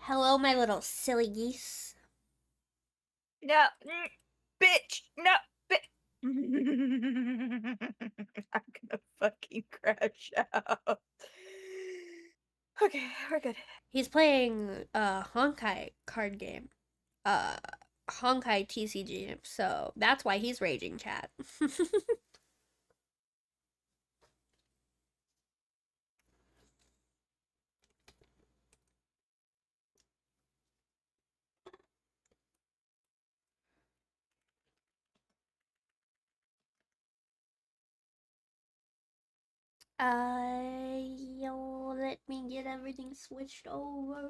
Hello, my little silly geese. No, bitch, no, I'm gonna fucking crash out. Okay, we're good. He's playing a Honkai card game. Honkai TCG, so that's why he's raging, chat. Yo, let me get everything switched over.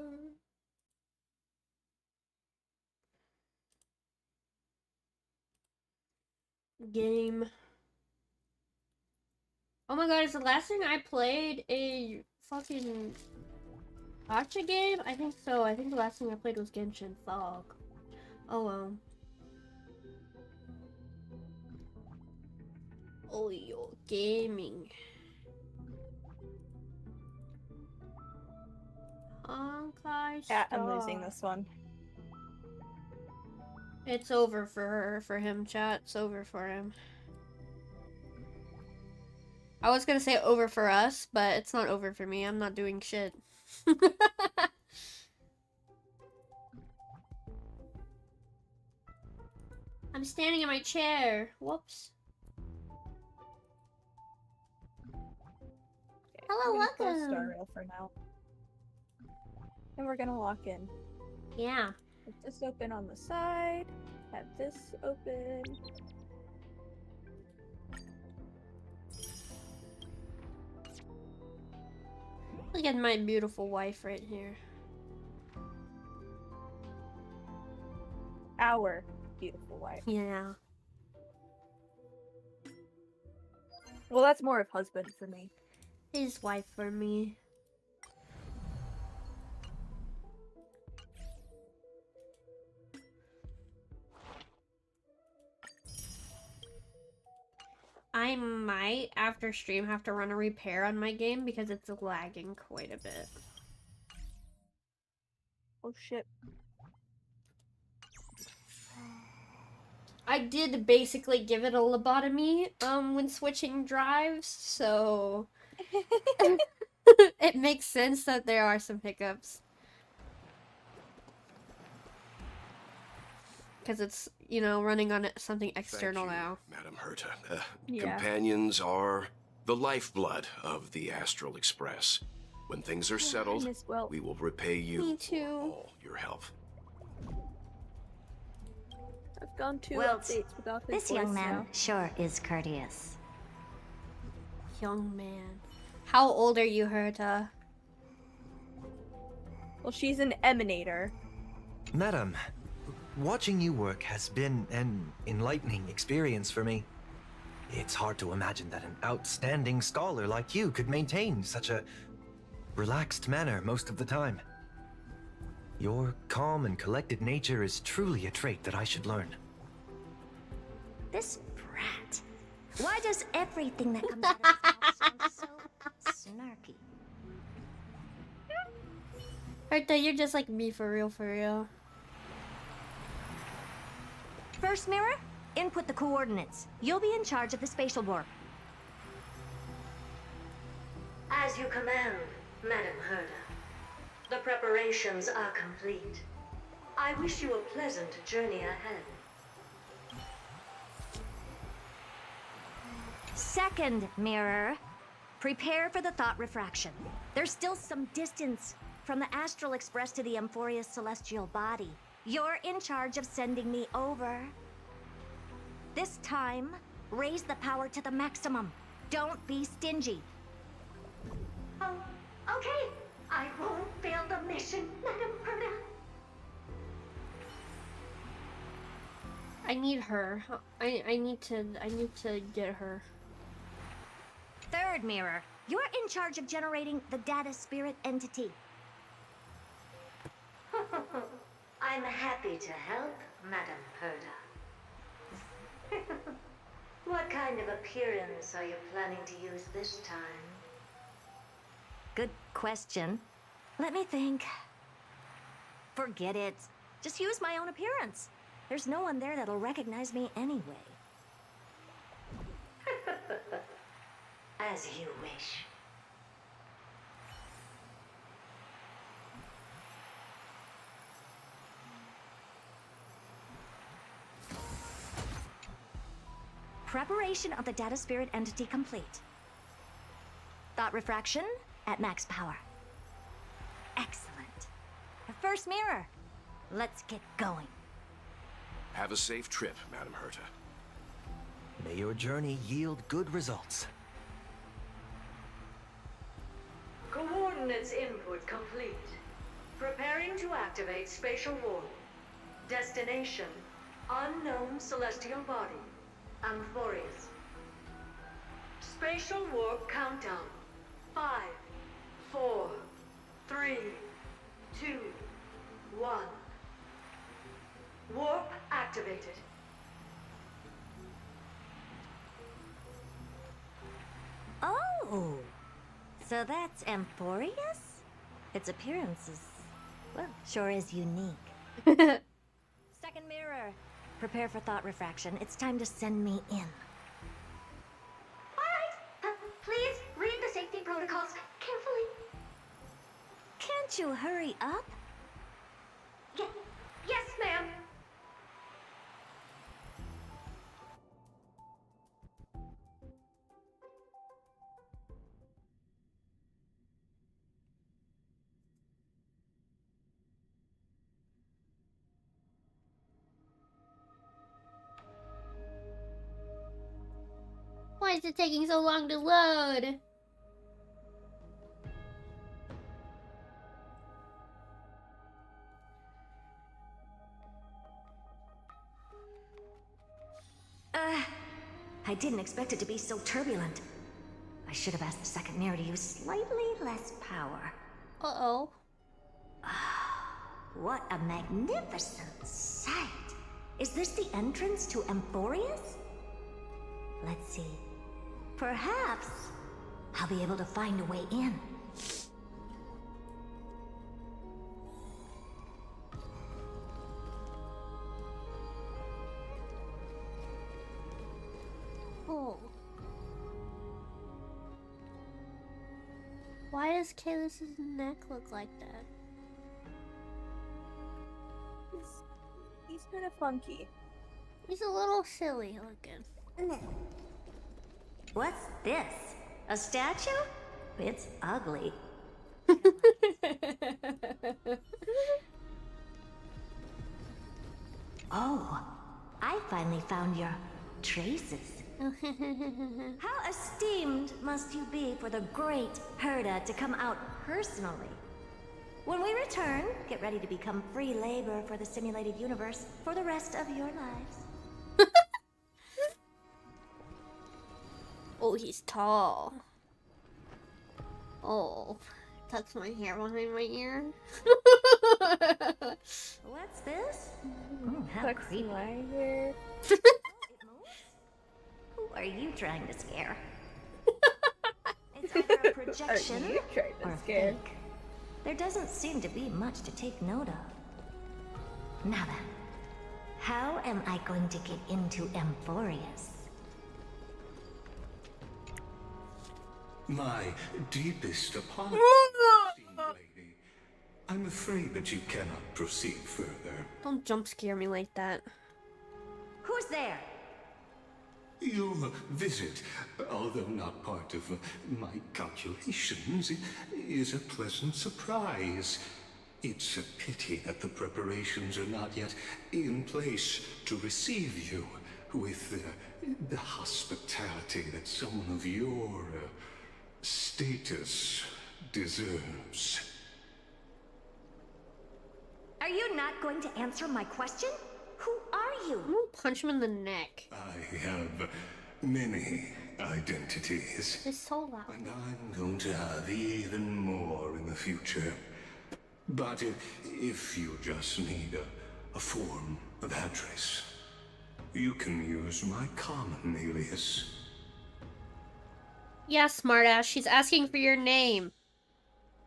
Game. Oh my god, is the last thing I played a fucking gacha game? I think so. I think the last thing I played was Genshin Fog. Oh well. Oh, yo, gaming. Honkai Yeah, Star. I'm losing this one. It's over for him, chat. It's over for him. I was gonna say over for us, but it's not over for me. I'm not doing shit. I'm standing in my chair. Whoops. Okay, Hello, we're gonna close welcome. Star Rail for now. And we're gonna lock in. Yeah. Have this open on the side. Have this open. Look at my beautiful wife right here. Our beautiful wife. Yeah. Well, that's more of husband for me. His wife for me. I might, after stream, have to run a repair on my game because it's lagging quite a bit. Oh shit. I did basically give it a lobotomy when switching drives, so it makes sense that there are some hiccups. Because it's, you know, running on something external Thank you, now. Madam Herta. Yeah. Companions are the lifeblood of the Astral Express. When things are settled, miss Well. we will repay you Me for too. all your help. I've gone 2 Well, updates without his This young voice man now. sure is courteous. Young man. How old are you, Herta? Well, she's an emanator. Madam, watching you work has been an enlightening experience for me. It's hard to imagine that an outstanding scholar like you could maintain such a relaxed manner most of the time. Your calm and collected nature is truly a trait that I should learn. This brat. Why does everything that comes out of his mouth sound so snarky? Herta, you're just like me for real, for real. First mirror, input the coordinates. You'll be in charge of the spatial warp. As you command, Madam Herta. The preparations are complete. I wish you a pleasant journey ahead. Second mirror, prepare for the thought refraction. There's still some distance from the Astral Express to the Amphoria's celestial body. You're in charge of sending me over. This time, raise the power to the maximum. Don't be stingy. Oh, okay. I won't fail the mission, Madam Herta. I need her. I need to get her. Third mirror, you're in charge of generating the data spirit entity. I'm happy to help, Madam Herta. What kind of appearance are you planning to use this time? Good question. Let me think. Forget it. Just use my own appearance. There's no one there that'll recognize me anyway. As you wish. Preparation of the data spirit entity complete. Thought refraction at max power. Excellent. The first mirror. Let's get going. Have a safe trip, Madam Herta. May your journey yield good results. Coordinates input complete. Preparing to activate spatial warp. Destination, unknown celestial body. Amphorius. Spatial warp countdown. 5, 4, 3, 2, 1. Warp activated. Oh! So that's Amphorius? Its appearance is, well, sure is unique. Second mirror. Prepare for thought refraction. It's time to send me in. Alright, please read the safety protocols carefully. Can't you hurry up? Yes, ma'am. Why is it taking so long to load? I didn't expect it to be so turbulent. I should have asked the second mirror to use slightly less power. Uh-oh. What a magnificent sight! Is this the entrance to Amphorius? Let's see. Perhaps I'll be able to find a way in. Oh. Why does Kaelus's neck look like that? He's kind of funky. He's a little silly looking. What's this? A statue? It's ugly. Oh, I finally found your traces. How esteemed must you be for the great Herda to come out personally? When we return, get ready to become free labor for the simulated universe for the rest of your lives. Oh, he's tall. Oh, tucks my hair behind my ear. What's this? How Tucks creepy. my hair. It moves? Who are you trying to scare? It's either a projection Are you trying to or a scare? fake. There doesn't seem to be much to take note of. Now then, how am I going to get into Amphorius? My deepest apologies, esteemed lady. I'm afraid that you cannot proceed further. Don't jump scare me like that. Who's there? Your visit, although not part of my calculations, is a pleasant surprise. It's a pity that the preparations are not yet in place to receive you with the hospitality that someone of your status deserves. Are you not going to answer my question? Who are you? I'm gonna punch him in the neck. I have many identities. It's so loud. And I'm going to have even more in the future. But if you just need a form of address, you can use my common alias. Yeah, smartass. She's asking for your name.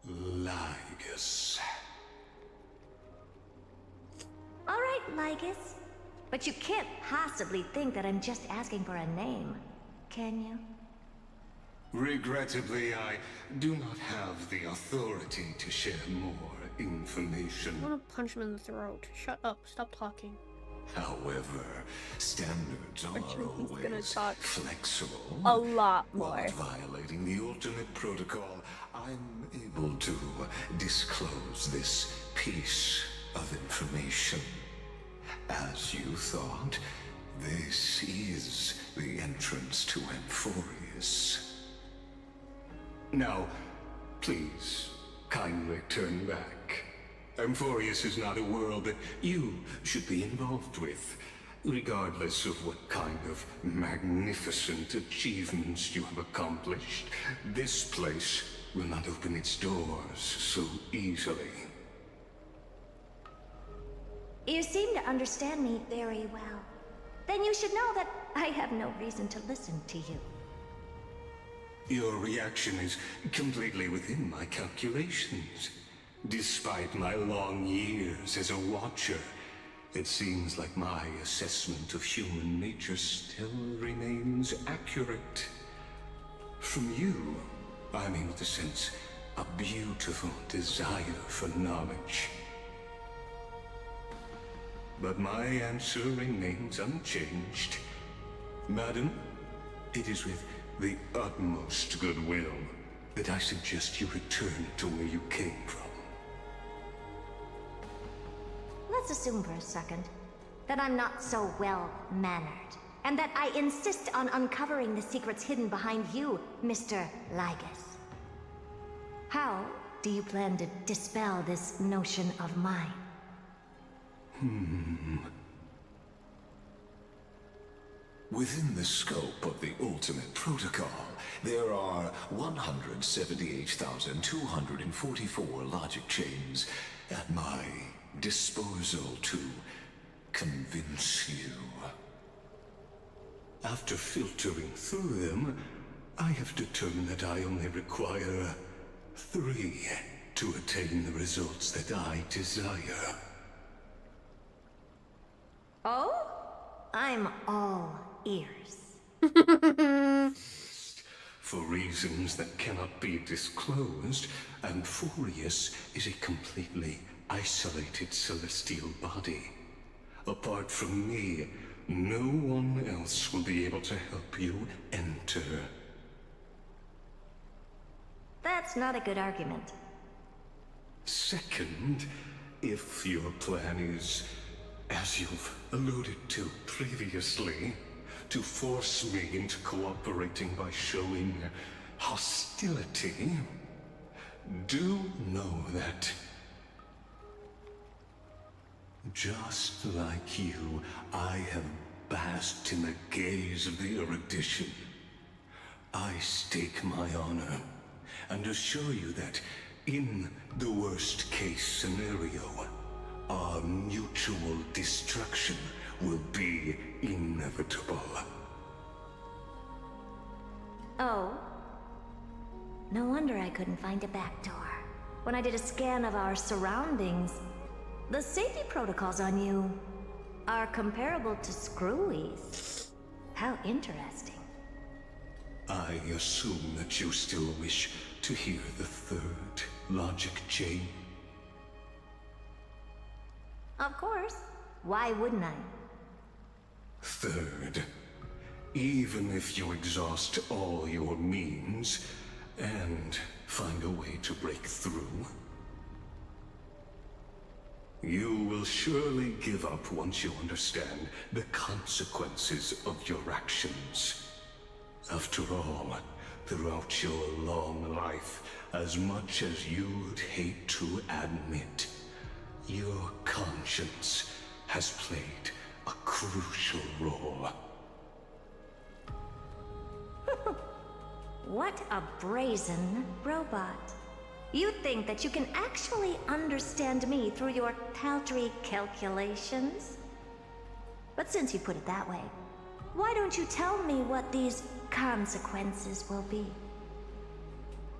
Ligus. All right, Lygus. But you can't possibly think that I'm just asking for a name, can you? Regrettably, I do not have the authority to share more information. I'm gonna punch him in the throat. Shut up. Stop talking. However, standards are Actually, he's gonna always talk flexible. a lot While more. not violating the ultimate protocol, I'm able to disclose this piece of information. As you thought, this is the entrance to Amphorius. Now, please, kindly turn back. Amphorius is not a world that you should be involved with, regardless of what kind of magnificent achievements you have accomplished. This place will not open its doors so easily. You seem to understand me very well. Then you should know that I have no reason to listen to you. Your reaction is completely within my calculations. Despite my long years as a watcher, it seems like my assessment of human nature still remains accurate. From you, I'm able to sense a beautiful desire for knowledge. But my answer remains unchanged. Madam, it is with the utmost goodwill that I suggest you return to where you came from. Let's assume for a second that I'm not so well-mannered, and that I insist on uncovering the secrets hidden behind you, Mr. Lygus. How do you plan to dispel this notion of mine? Within the scope of the ultimate protocol, there are 178,244 logic chains at my disposal to convince you. After filtering through them, I have determined that I only require 3 to attain the results that I desire. Oh? I'm all ears. For reasons that cannot be disclosed, Amphorius is a completely isolated celestial body. Apart from me, no one else will be able to help you enter. That's not a good argument. Second, if your plan is, as you've alluded to previously, to force me into cooperating by showing hostility, do know that just like you, I have basked in the gaze of the erudition. I stake my honor and assure you that in the worst case scenario, our mutual destruction will be inevitable. Oh. No wonder I couldn't find a back door. When I did a scan of our surroundings, the safety protocols on you are comparable to Screwy's. How interesting. I assume that you still wish to hear the third logic chain. Of course. Why wouldn't I? Third, even if you exhaust all your means and find a way to break through, you will surely give up once you understand the consequences of your actions. After all, throughout your long life, as much as you'd hate to admit, your conscience has played a crucial role. What a brazen robot. You think that you can actually understand me through your paltry calculations? But since you put it that way, why don't you tell me what these consequences will be?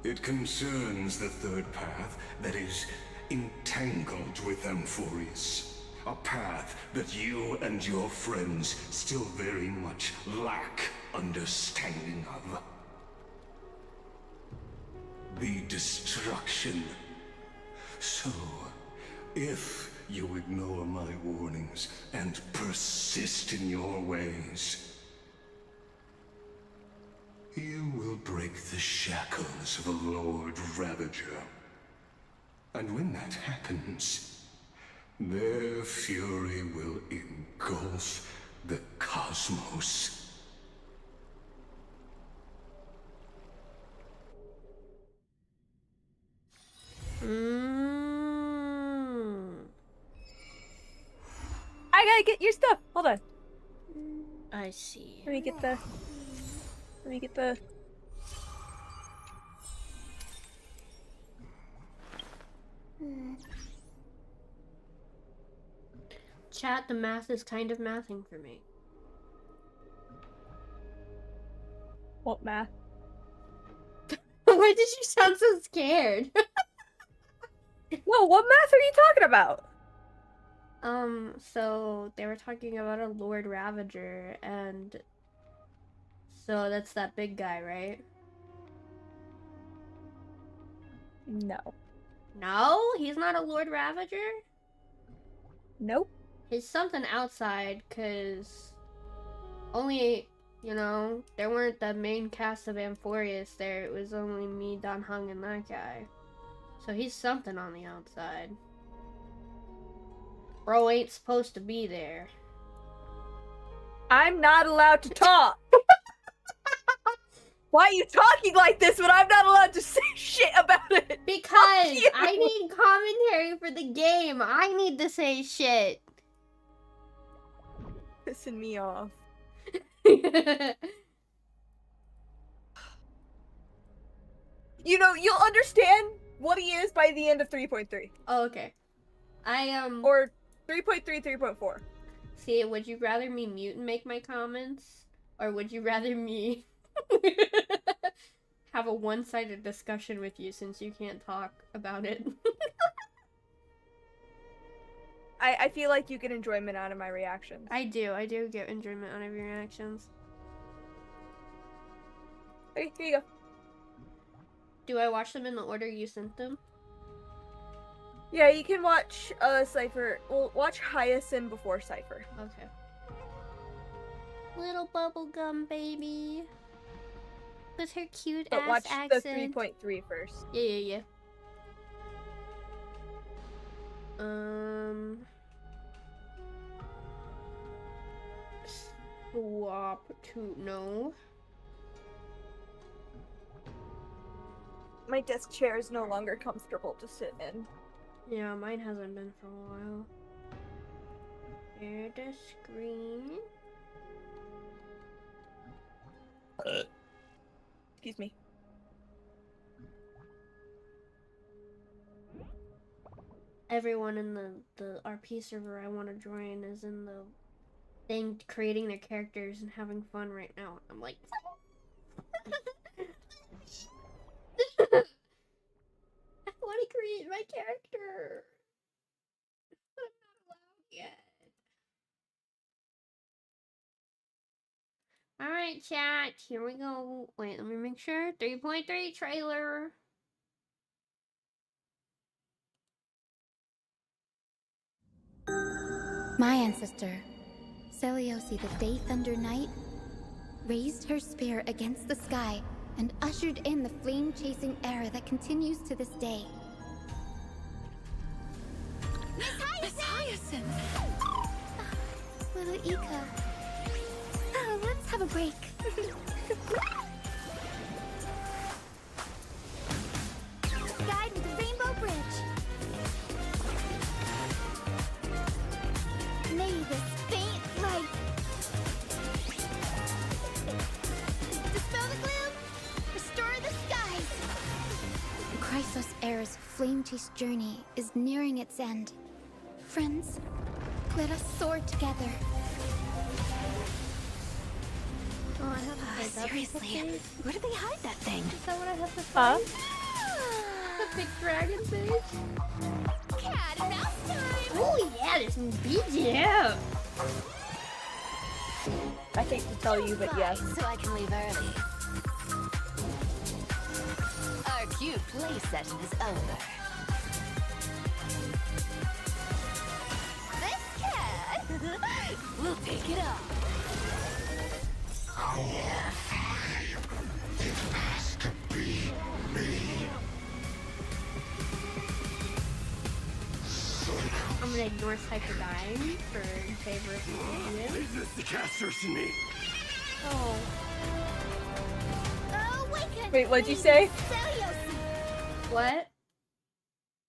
It concerns the third path that is entangled with Amphorius. A path that you and your friends still very much lack understanding of. The destruction. So, if you ignore my warnings and persist in your ways, you will break the shackles of a Lord Ravager. And when that happens, their fury will engulf the cosmos. I gotta get your stuff. Hold on. I see. Let me get the. Chat, the math is kind of mathing for me. What math? Why did you sound so scared? No, what math are you talking about? So they were talking about a Lord Ravager, and so that's that big guy, right? No. No, he's not a Lord Ravager? Nope. He's something outside, cause only, you know, there weren't the main cast of Amphorius there. It was only me, Don Hung, and that guy. So he's something on the outside. Bro ain't supposed to be there. I'm not allowed to talk. Why are you talking like this when I'm not allowed to say shit about it? Because you. I need commentary for the game. I need to say shit. Pissing me off. You know, you'll understand what he is by the end of 3.3. Oh, okay. Or 3.3, 3.4. See, would you rather me mute and make my comments? Or would you rather me have a one-sided discussion with you since you can't talk about it? I feel like you get enjoyment out of my reactions. I do get enjoyment out of your reactions. Okay, here you go. Do I watch them in the order you sent them? Yeah, you can watch Cypher. Well, watch Hyacinth before Cypher. Okay. Little bubblegum baby. With her cute But ass watch accent. the 3.3 first. Yeah. Swap to no. My desk chair is no longer comfortable to sit in. Yeah, mine hasn't been for a while. Share the screen. Excuse me. Everyone in the RP server I want to join is in the thing creating their characters and having fun right now. I'm like, I want to create my character. I'm not allowed yet. Alright, chat. Here we go. Wait, let me make sure. 3.3 trailer. My ancestor, Seliosi the Day Thunder Knight, raised her spear against the sky and ushered in the flame-chasing era that continues to this day. Miss Hyacinth! Little Ika. Oh, let's have a break. Guide me to Rainbow Bridge. May this faint light dispel the gloom, restore the skies. Chrysos Air's flame-chased journey is nearing its end. Friends, let us soar together. Oh, I have to fight that Seriously, face. where did they hide that thing? Is that what I have to Huh? fight? The big dragon face? Cat and mouse time! Oh yeah, there's some BGM! I hate to tell you, but yes. So I can leave early. Our cute play session is over. This cat will take it off. It has to be me. I'm gonna ignore Cypher dying for in favor of BGM. Is this the casters in me? Oh. Awaken! Wait, what'd you say? Seliosi! What?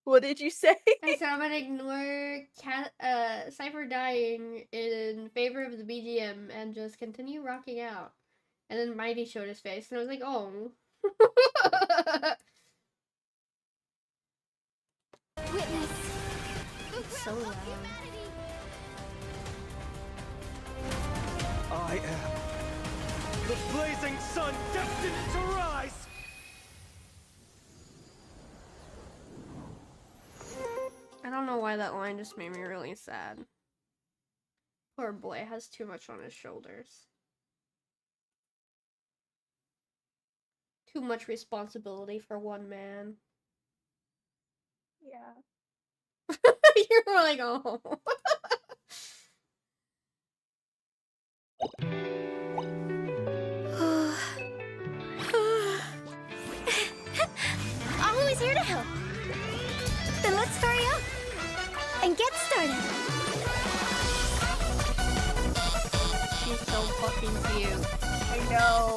What did you say? I said I'm gonna ignore Cypher dying in favor of the BGM and just continue rocking out. And then Mighty showed his face and I was like, oh. Witness! It's so loud. I am the blazing sun destined to rise! I don't know why that line just made me really sad. Poor boy has too much on his shoulders. Too much responsibility for one man. Yeah. You're like, oh. I'm always here to help. Then let's hurry up and get started. She's so fucking cute. I know.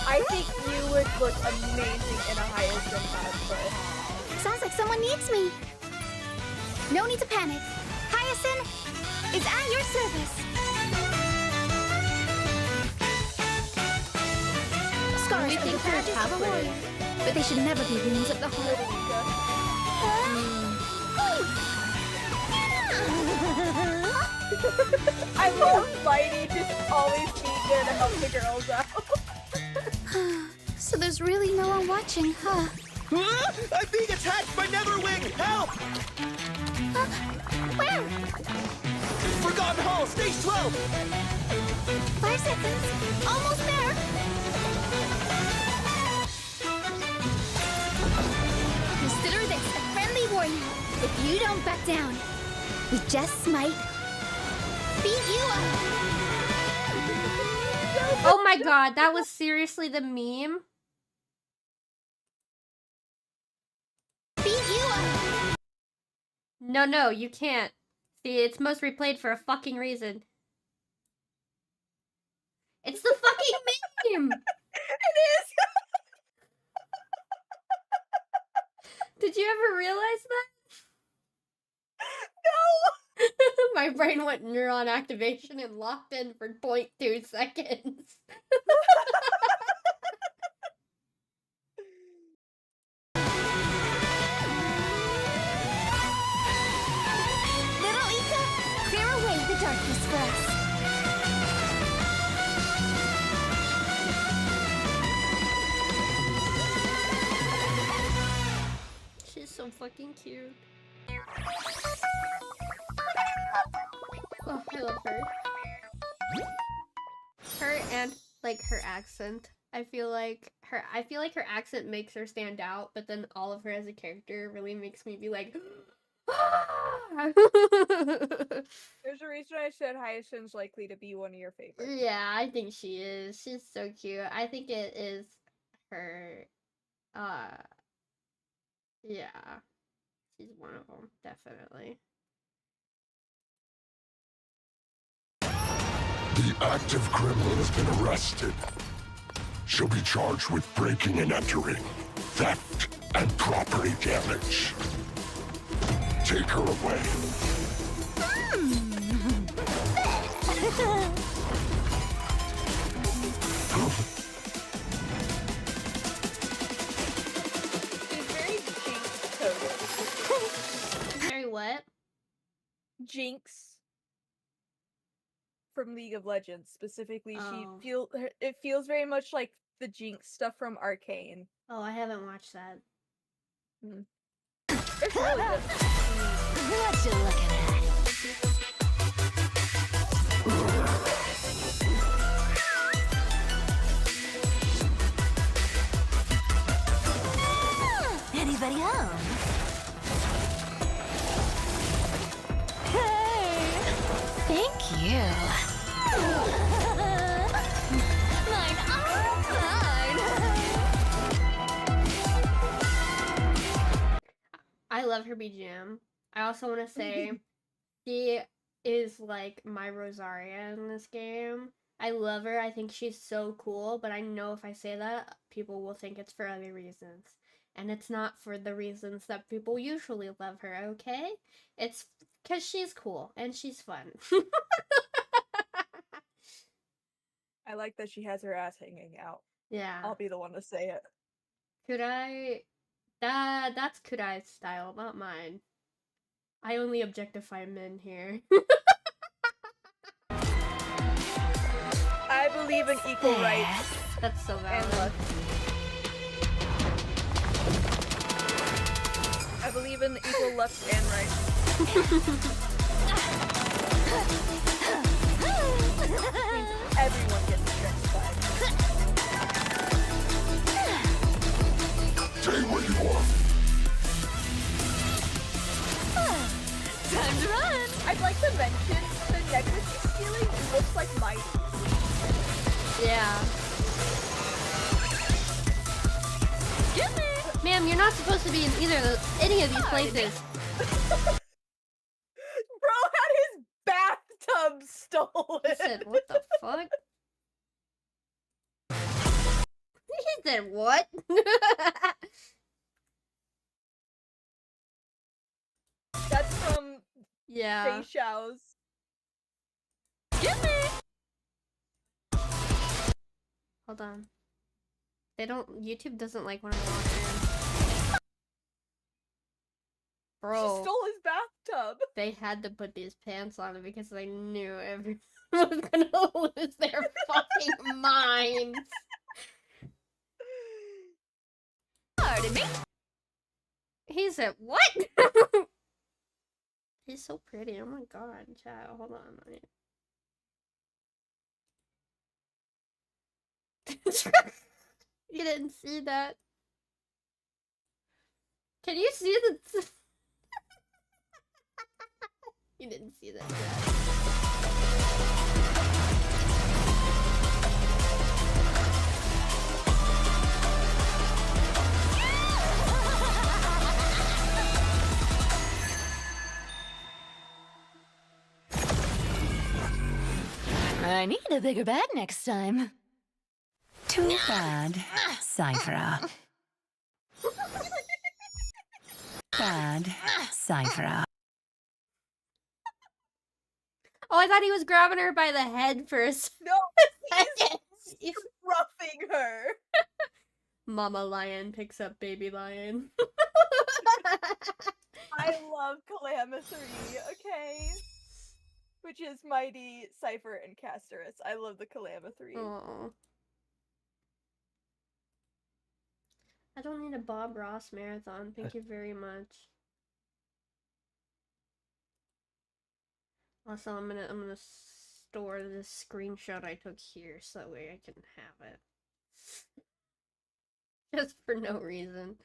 I think you would look amazing in a Hyacinth cosplay. Sounds like someone needs me. No need to panic. Hyacinth is at your service. Scars are the badges of a warrior, but they should never be wounds of the heart. I love Mighty just always being there to help the girls out. So there's really no one watching, huh? I'm being attacked by Netherwing! Help! Where? Forgotten Hall, stage 12! 5 seconds. Almost there. If you don't back down, we just might beat you up. Oh my god, that was seriously the meme? Beat you up. No, you can't. See, it's most replayed for a fucking reason. It's the fucking meme! It is! Did you ever realize that? No! My brain went neuron activation and locked in for 0.2 seconds. Little Ika, clear away the darkness for us. She's so fucking cute. Oh, I love her. Her and like her accent. I feel like her accent makes her stand out, but then all of her as a character really makes me be like There's a reason I said Hyacinth's likely to be one of your favorites. Yeah, I think she is. She's so cute. I think it is her yeah. She's one of them, definitely. The active criminal has been arrested. She'll be charged with breaking and entering, theft, and property damage. Take her away. She's very Jinx-coded. Very what? Jinx. From League of Legends, specifically, Oh. it feels very much like the Jinx stuff from Arcane. Oh, I haven't watched that. It's really good. What you looking at? Anybody home? Hey! Thank you. Mine are fine! I love her BGM. I also want to say she is like my Rosaria in this game. I love her. I think she's so cool, but I know if I say that, people will think it's for other reasons. And it's not for the reasons that people usually love her, okay? It's because she's cool and she's fun. I like that she has her ass hanging out. Yeah. I'll be the one to say it. That's Kudai's style, not mine. I only objectify men here. I believe in equal rights That's so and valid. love. I believe in equal left and right. Means everyone gets objectified. Stay where you are. Time to run! I'd like to mention the necklace she's stealing looks like Mighty. Yeah. Get me! Ma'am, you're not supposed to be in any of these places. Bro had his bathtub stolen. He said, what the fuck? He said, what? That's from Yeah. Fei Xiao's. Get me! Hold on. YouTube doesn't like when I walk in. She Bro, stole his bathtub. they had to put these pants on because they knew everyone was gonna lose their fucking minds. Pardon me? He said, what? He's so pretty. Oh my god, chat. Hold on. You didn't see that. Can you see the... I need a bigger bag next time. Too bad, Cypher. Bad, Cypher. Oh, I thought he was grabbing her by the head for a No, second. he's roughing her. Mama lion picks up baby lion. I love Kalama 3, okay? Which is Mighty, Cypher, and Castorus. I love the Kalama 3. Aww. I don't need a Bob Ross marathon. Thank you very much. Also, I'm gonna store this screenshot I took here so that way I can have it. Just for no reason.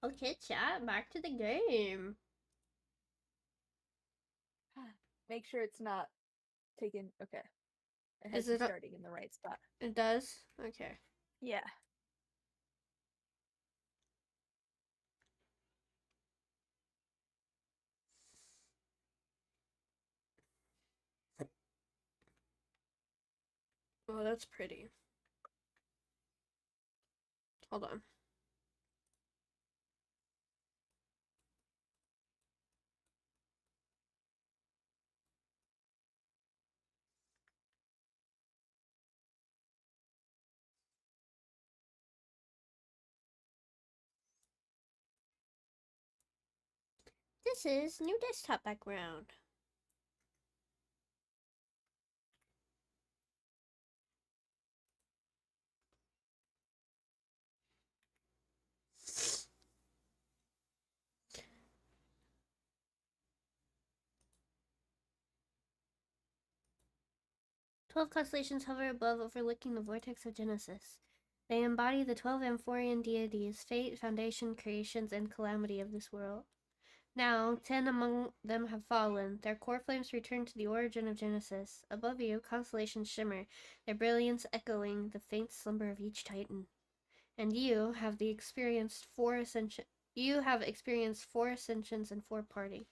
Okay, chat, back to the game. Make sure it's not taken. Okay. It has Is it starting in the right spot. It does? Okay. Yeah. Oh, that's pretty. Hold on. This is new desktop background. 12 constellations hover above, overlooking the vortex of Genesis. They embody the 12 Amphorian deities, fate, foundation, creations, and calamity of this world. Now, 10 among them have fallen. Their core flames return to the origin of Genesis. Above you, constellations shimmer, their brilliance echoing the faint slumber of each titan. And you have experienced 4 ascensions and 4 partings.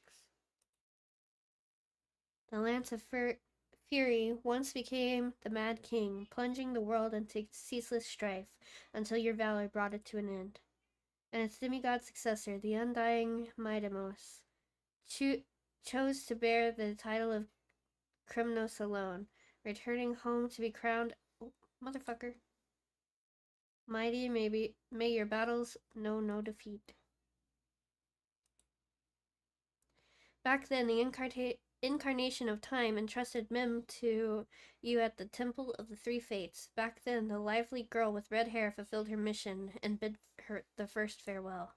The Lance of Fury once became the Mad King, plunging the world into ceaseless strife until your valor brought it to an end. And its demigod successor, the undying Midamos, chose to bear the title of Krymnos alone, returning home to be crowned. Oh, motherfucker. Mighty, may your battles know no defeat. Back then, the incarnation of time entrusted Mim to you at the Temple of the Three Fates. Back then, the lively girl with red hair fulfilled her mission and bid her the first farewell.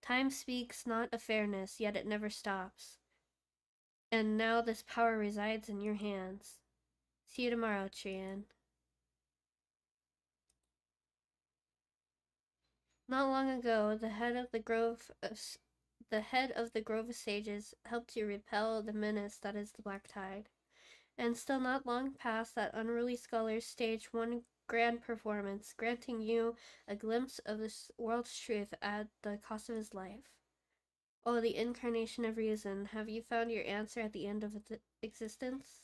Time speaks not of fairness, yet it never stops. And now this power resides in your hands. See you tomorrow, Trian. Not long ago, the head of the Grove of Sages helped you repel the menace that is the Black Tide. And still not long past that unruly scholar staged one grand performance, granting you a glimpse of this world's truth at the cost of his life. Oh, the incarnation of reason, have you found your answer at the end of existence?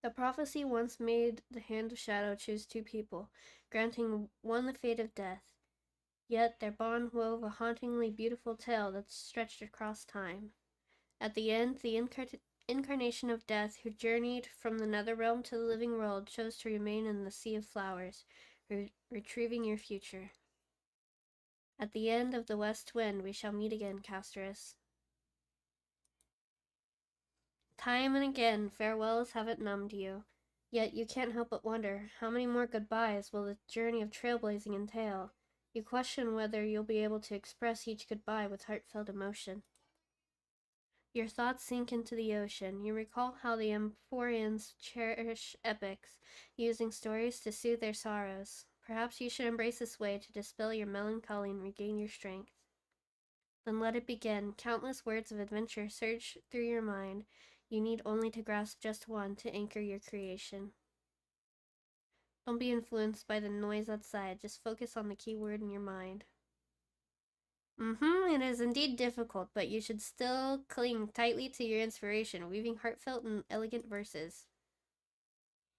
The prophecy once made the Hand of Shadow choose 2 people, granting one the fate of death. Yet their bond wove a hauntingly beautiful tale that stretched across time. At the end, the incarnation of death, who journeyed from the Netherrealm to the living world, chose to remain in the Sea of Flowers, retrieving your future. At the end of the West Wind, we shall meet again, Castorus. Time and again, farewells haven't numbed you. Yet you can't help but wonder, how many more goodbyes will the journey of trailblazing entail? You question whether you'll be able to express each goodbye with heartfelt emotion. Your thoughts sink into the ocean. You recall how the Amphorians cherish epics, using stories to soothe their sorrows. Perhaps you should embrace this way to dispel your melancholy and regain your strength. Then let it begin. Countless words of adventure surge through your mind. You need only to grasp just one to anchor your creation. Don't be influenced by the noise outside. Just focus on the key word in your mind. It is indeed difficult, but you should still cling tightly to your inspiration, weaving heartfelt and elegant verses.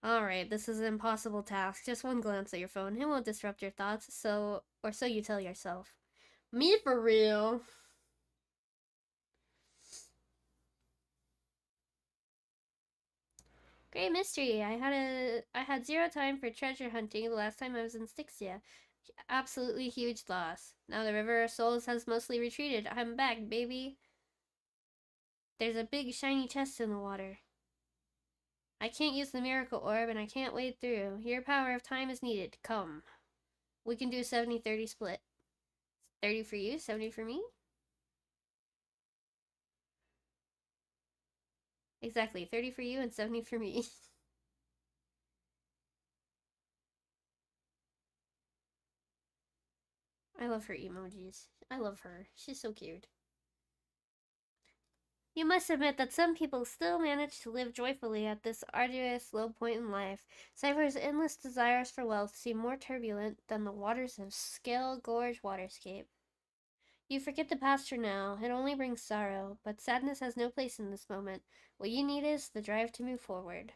Alright, this is an impossible task. Just one glance at your phone. It won't disrupt your thoughts, so you tell yourself. Me for real. Great mystery. I had zero time for treasure hunting the last time I was in Styxia. Absolutely huge loss. Now the River of Souls has mostly retreated. I'm back, baby. There's a big shiny chest in the water. I can't use the miracle orb and I can't wade through. Your power of time is needed. Come. We can do a 70-30 split. 30 for you, 70 for me? Exactly, 30 for you and 70 for me. I love her emojis. I love her. She's so cute. You must admit that some people still manage to live joyfully at this arduous low point in life. Cypher's endless desires for wealth seem more turbulent than the waters of Scale Gorge waterscape. You forget the past for now. It only brings sorrow, but sadness has no place in this moment. What you need is the drive to move forward.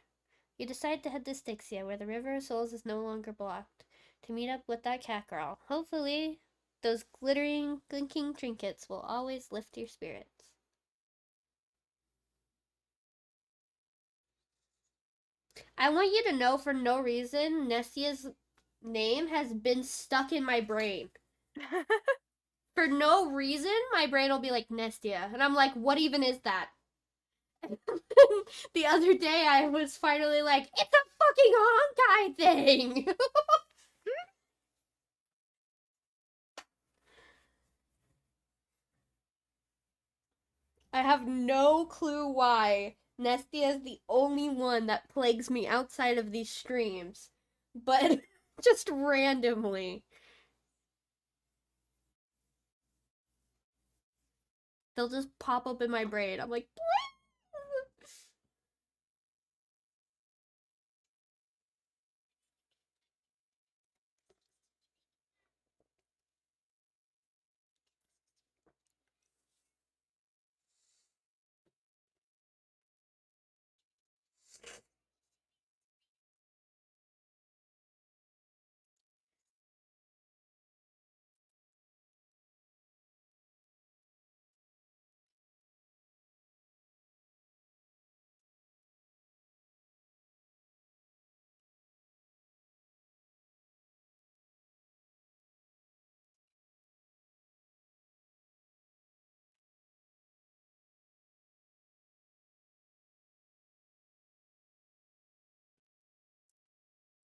You decide to head to Styxia, where the River of Souls is no longer blocked, to meet up with that cat girl. Hopefully, those glittering, glinking trinkets will always lift your spirits. I want you to know, for no reason, Nestia's name has been stuck in my brain. For no reason, my brain will be like, Nestia. And I'm like, what even is that? The other day, I was finally like, it's a fucking Honkai thing! I have no clue why. Nestia is the only one that plagues me outside of these streams. But just randomly. They'll just pop up in my brain. I'm like,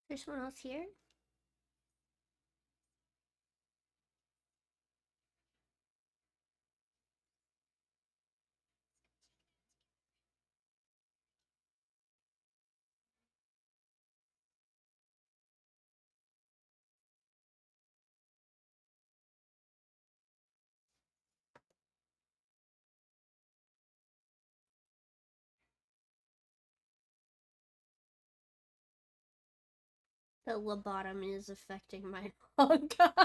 there's someone else here? The lobotomy is affecting my Honkai.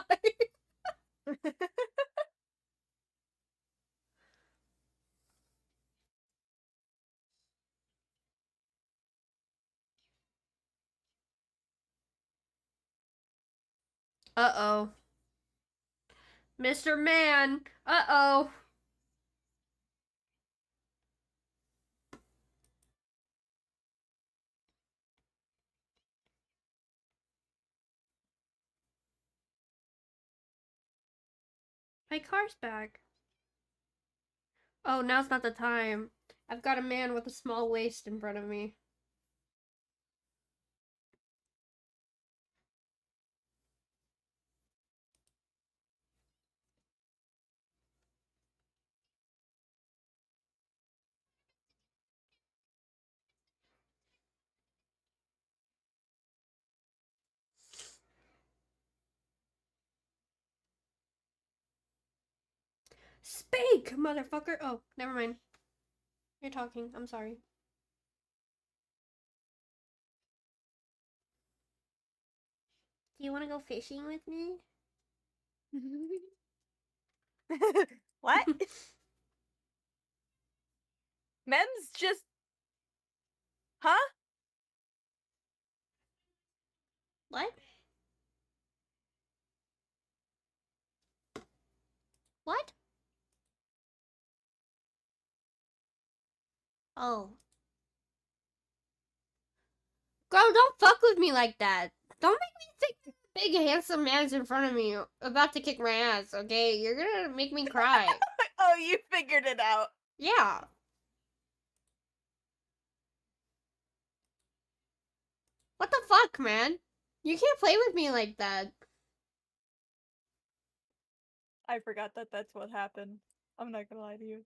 Uh-oh. Mr. Man! Uh-oh! My car's back. Oh, now's not the time. I've got a man with a small waist in front of me. Speak, motherfucker! Oh, never mind. You're talking. I'm sorry. Do you want to go fishing with me? What? Mem's just... Huh? What? What? Oh. Girl, don't fuck with me like that. Don't make me think big handsome man's in front of me about to kick my ass, okay? You're gonna make me cry. Oh, you figured it out. Yeah. What the fuck, man? You can't play with me like that. I forgot that that's what happened. I'm not gonna lie to you.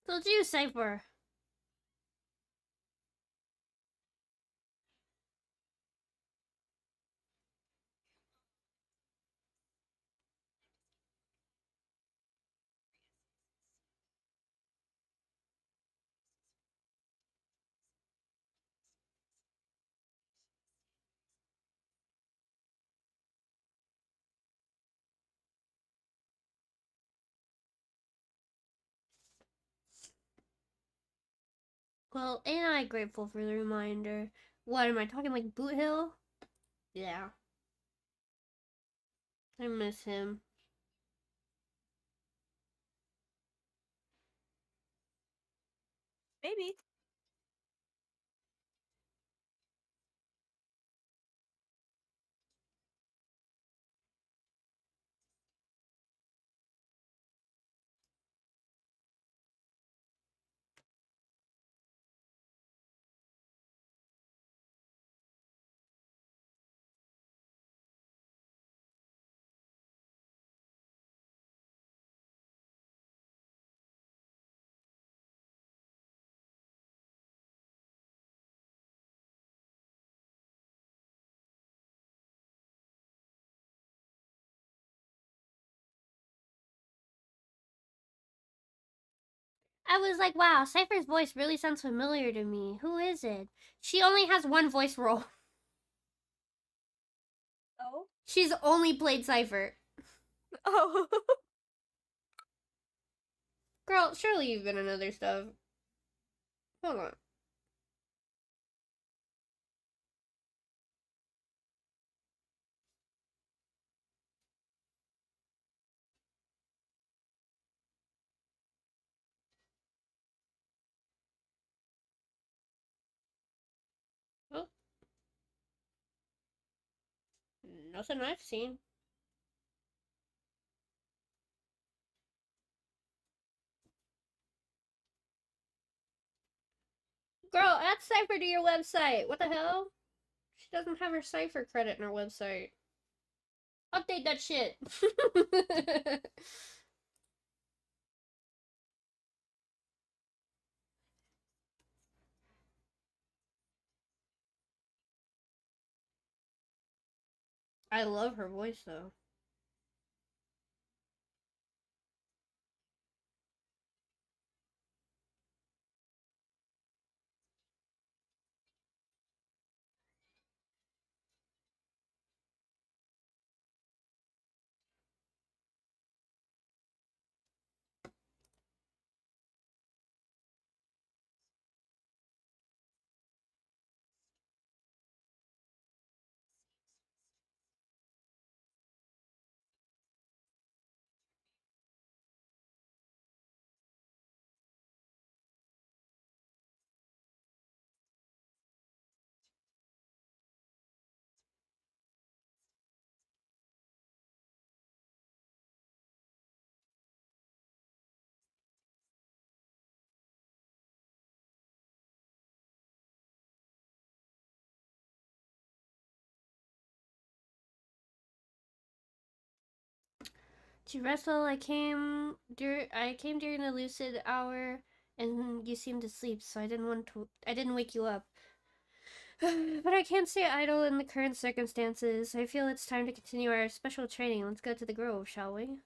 Told you, Cypher. Well, ain't I grateful for the reminder? What, am I talking like Boot Hill? Yeah. I miss him. Maybe. I was like, wow, Cypher's voice really sounds familiar to me. Who is it? She only has one voice role. Oh? She's only played Cypher. Oh. Girl, surely you've been in other stuff. Hold on. Oh. Nothing I've seen. Girl, add Cypher to your website. What the hell? She doesn't have her Cypher credit in her website. Update that shit. I love her voice though. To Russell, I came during the lucid hour, and you seemed asleep, so I didn't wake you up. But I can't stay idle in the current circumstances. I feel it's time to continue our special training. Let's go to the grove, shall we?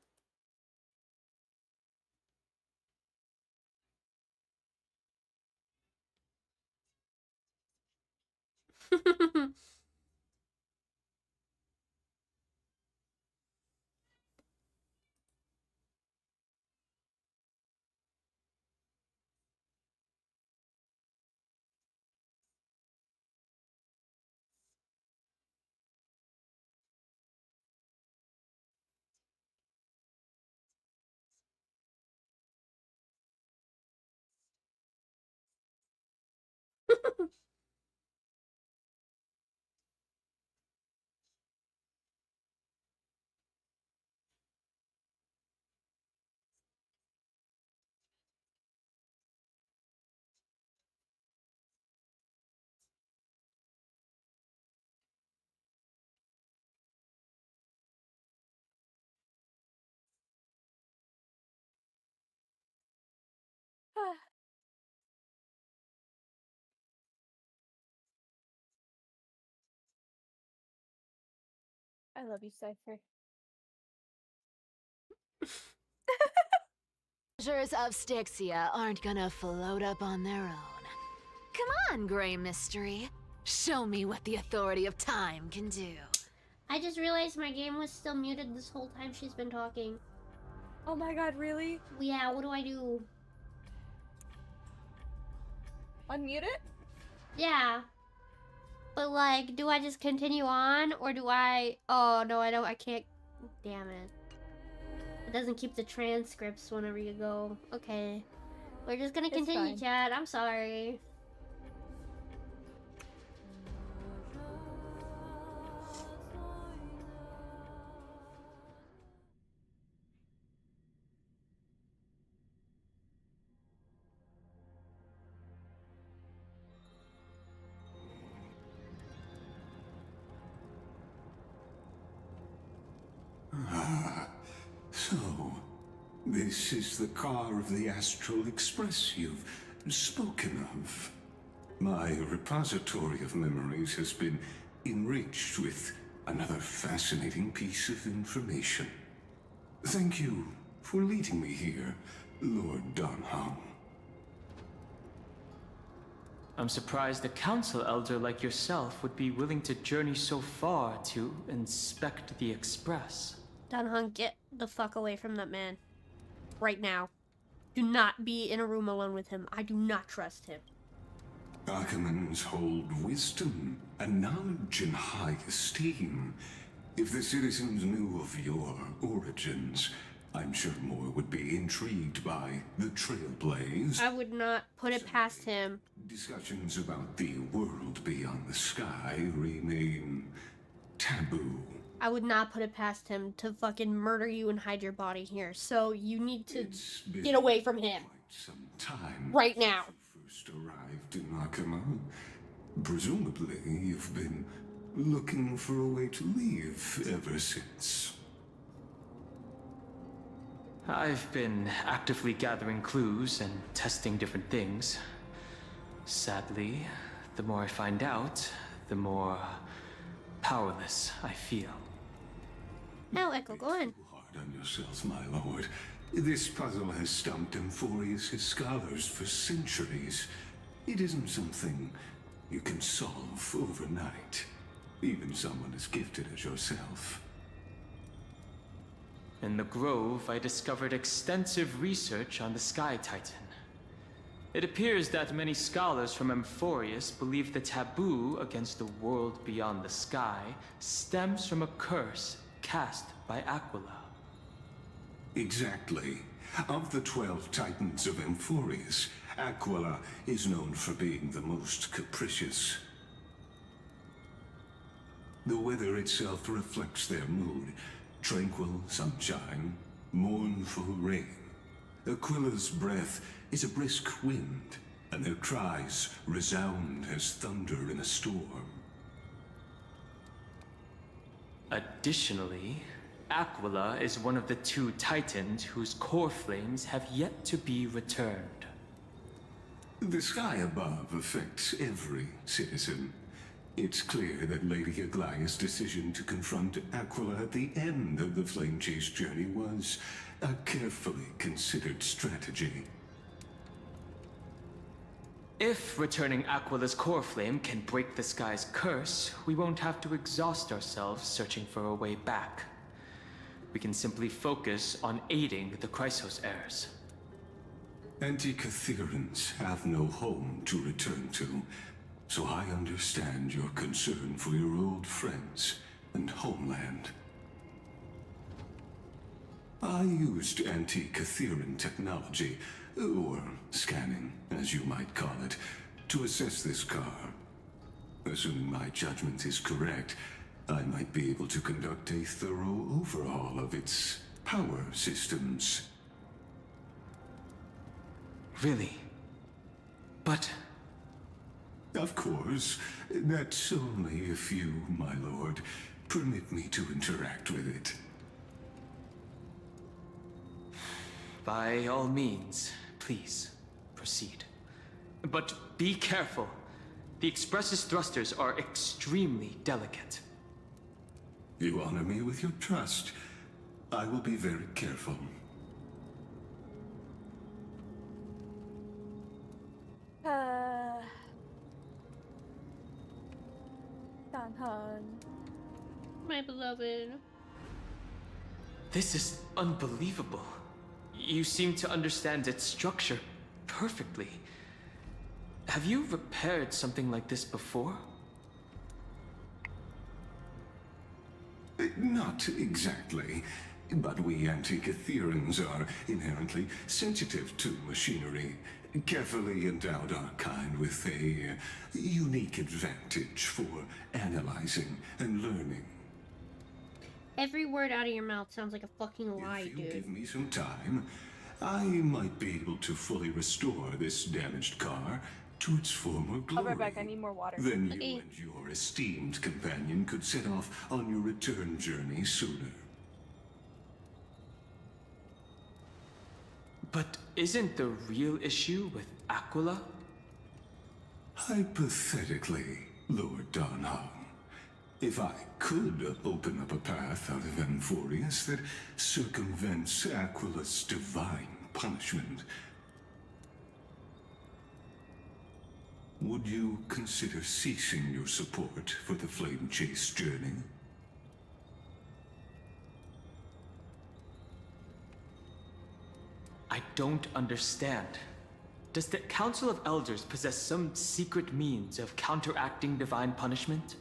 I love you, Cypher. Treasures of Styxia aren't gonna float up on their own. Come on, Grey Mystery. Show me what the authority of time can do. I just realized my game was still muted this whole time she's been talking. Oh my god, really? Yeah, what do I do? Unmute it? Yeah. But like, do I just continue on, or do I... Oh, no, I don't. I can't... Damn it. It doesn't keep the transcripts whenever you go. Okay. We're just gonna continue, chat. I'm sorry. So, this is the car of the Astral Express you've spoken of. My repository of memories has been enriched with another fascinating piece of information. Thank you for leading me here, Lord Donhong. I'm surprised a council elder like yourself would be willing to journey so far to inspect the Express. Donhong, get the fuck away from that man. Right now. Do not be in a room alone with him. I do not trust him. Akamans hold wisdom and knowledge in high esteem. If the citizens knew of your origins, I'm sure more would be intrigued by the Trailblaze. I would not put it past him. Discussions about the world beyond the sky remain taboo. I would not put it past him to fucking murder you and hide your body here. So you need to get away from him. Some time right now. You first arrived in Akama. Presumably, you've been looking for a way to leave ever since. I've been actively gathering clues and testing different things. Sadly, the more I find out, the more powerless I feel. Now, Echo, go on. Hard on yourself, my lord. This puzzle has stumped Amphorius' scholars for centuries. It isn't something you can solve overnight. Even someone as gifted as yourself. In the Grove, I discovered extensive research on the Sky Titan. It appears that many scholars from Amphorius believe the taboo against the world beyond the sky stems from a curse cast by Aquila. Exactly. Of the 12 Titans of Amphorius, Aquila is known for being the most capricious. The weather itself reflects their mood. Tranquil sunshine, mournful rain. Aquila's breath is a brisk wind, and their cries resound as thunder in a storm. Additionally, Aquila is one of the two titans whose core flames have yet to be returned. The sky above affects every citizen. It's clear that Lady Aglaya's decision to confront Aquila at the end of the Flame Chase journey was a carefully considered strategy. If returning Aquila's core flame can break the sky's curse, we won't have to exhaust ourselves searching for a way back. We can simply focus on aiding the Chrysos heirs. Anti-Catherians have no home to return to, so I understand your concern for your old friends and homeland. I used anti-Catherian technology, or scanning, as you might call it, to assess this car. Assuming my judgment is correct, I might be able to conduct a thorough overhaul of its power systems. Really? But... Of course. That's only if you, my lord, permit me to interact with it. By all means, please, proceed. But be careful. The Express's thrusters are extremely delicate. You honor me with your trust. I will be very careful. Dan-han. My beloved. This is unbelievable. You seem to understand its structure perfectly. Have you repaired something like this before? Not exactly, but we anti-Catherians are inherently sensitive to machinery. Carefully endowed our kind with a unique advantage for analyzing and learning. Every word out of your mouth sounds like a fucking lie, If you dude. give me some time, I might be able to fully restore this damaged car to its former glory. I'll be right back, I need more water. Then you Okay. and your esteemed companion could set off on your return journey sooner. But isn't the real issue with Aquila? Hypothetically, Lord Donhong, if I could open up a path out of Amphorius that circumvents Aquila's divine punishment, would you consider ceasing your support for the Flame Chase journey? I don't understand. Does the Council of Elders possess some secret means of counteracting divine punishment?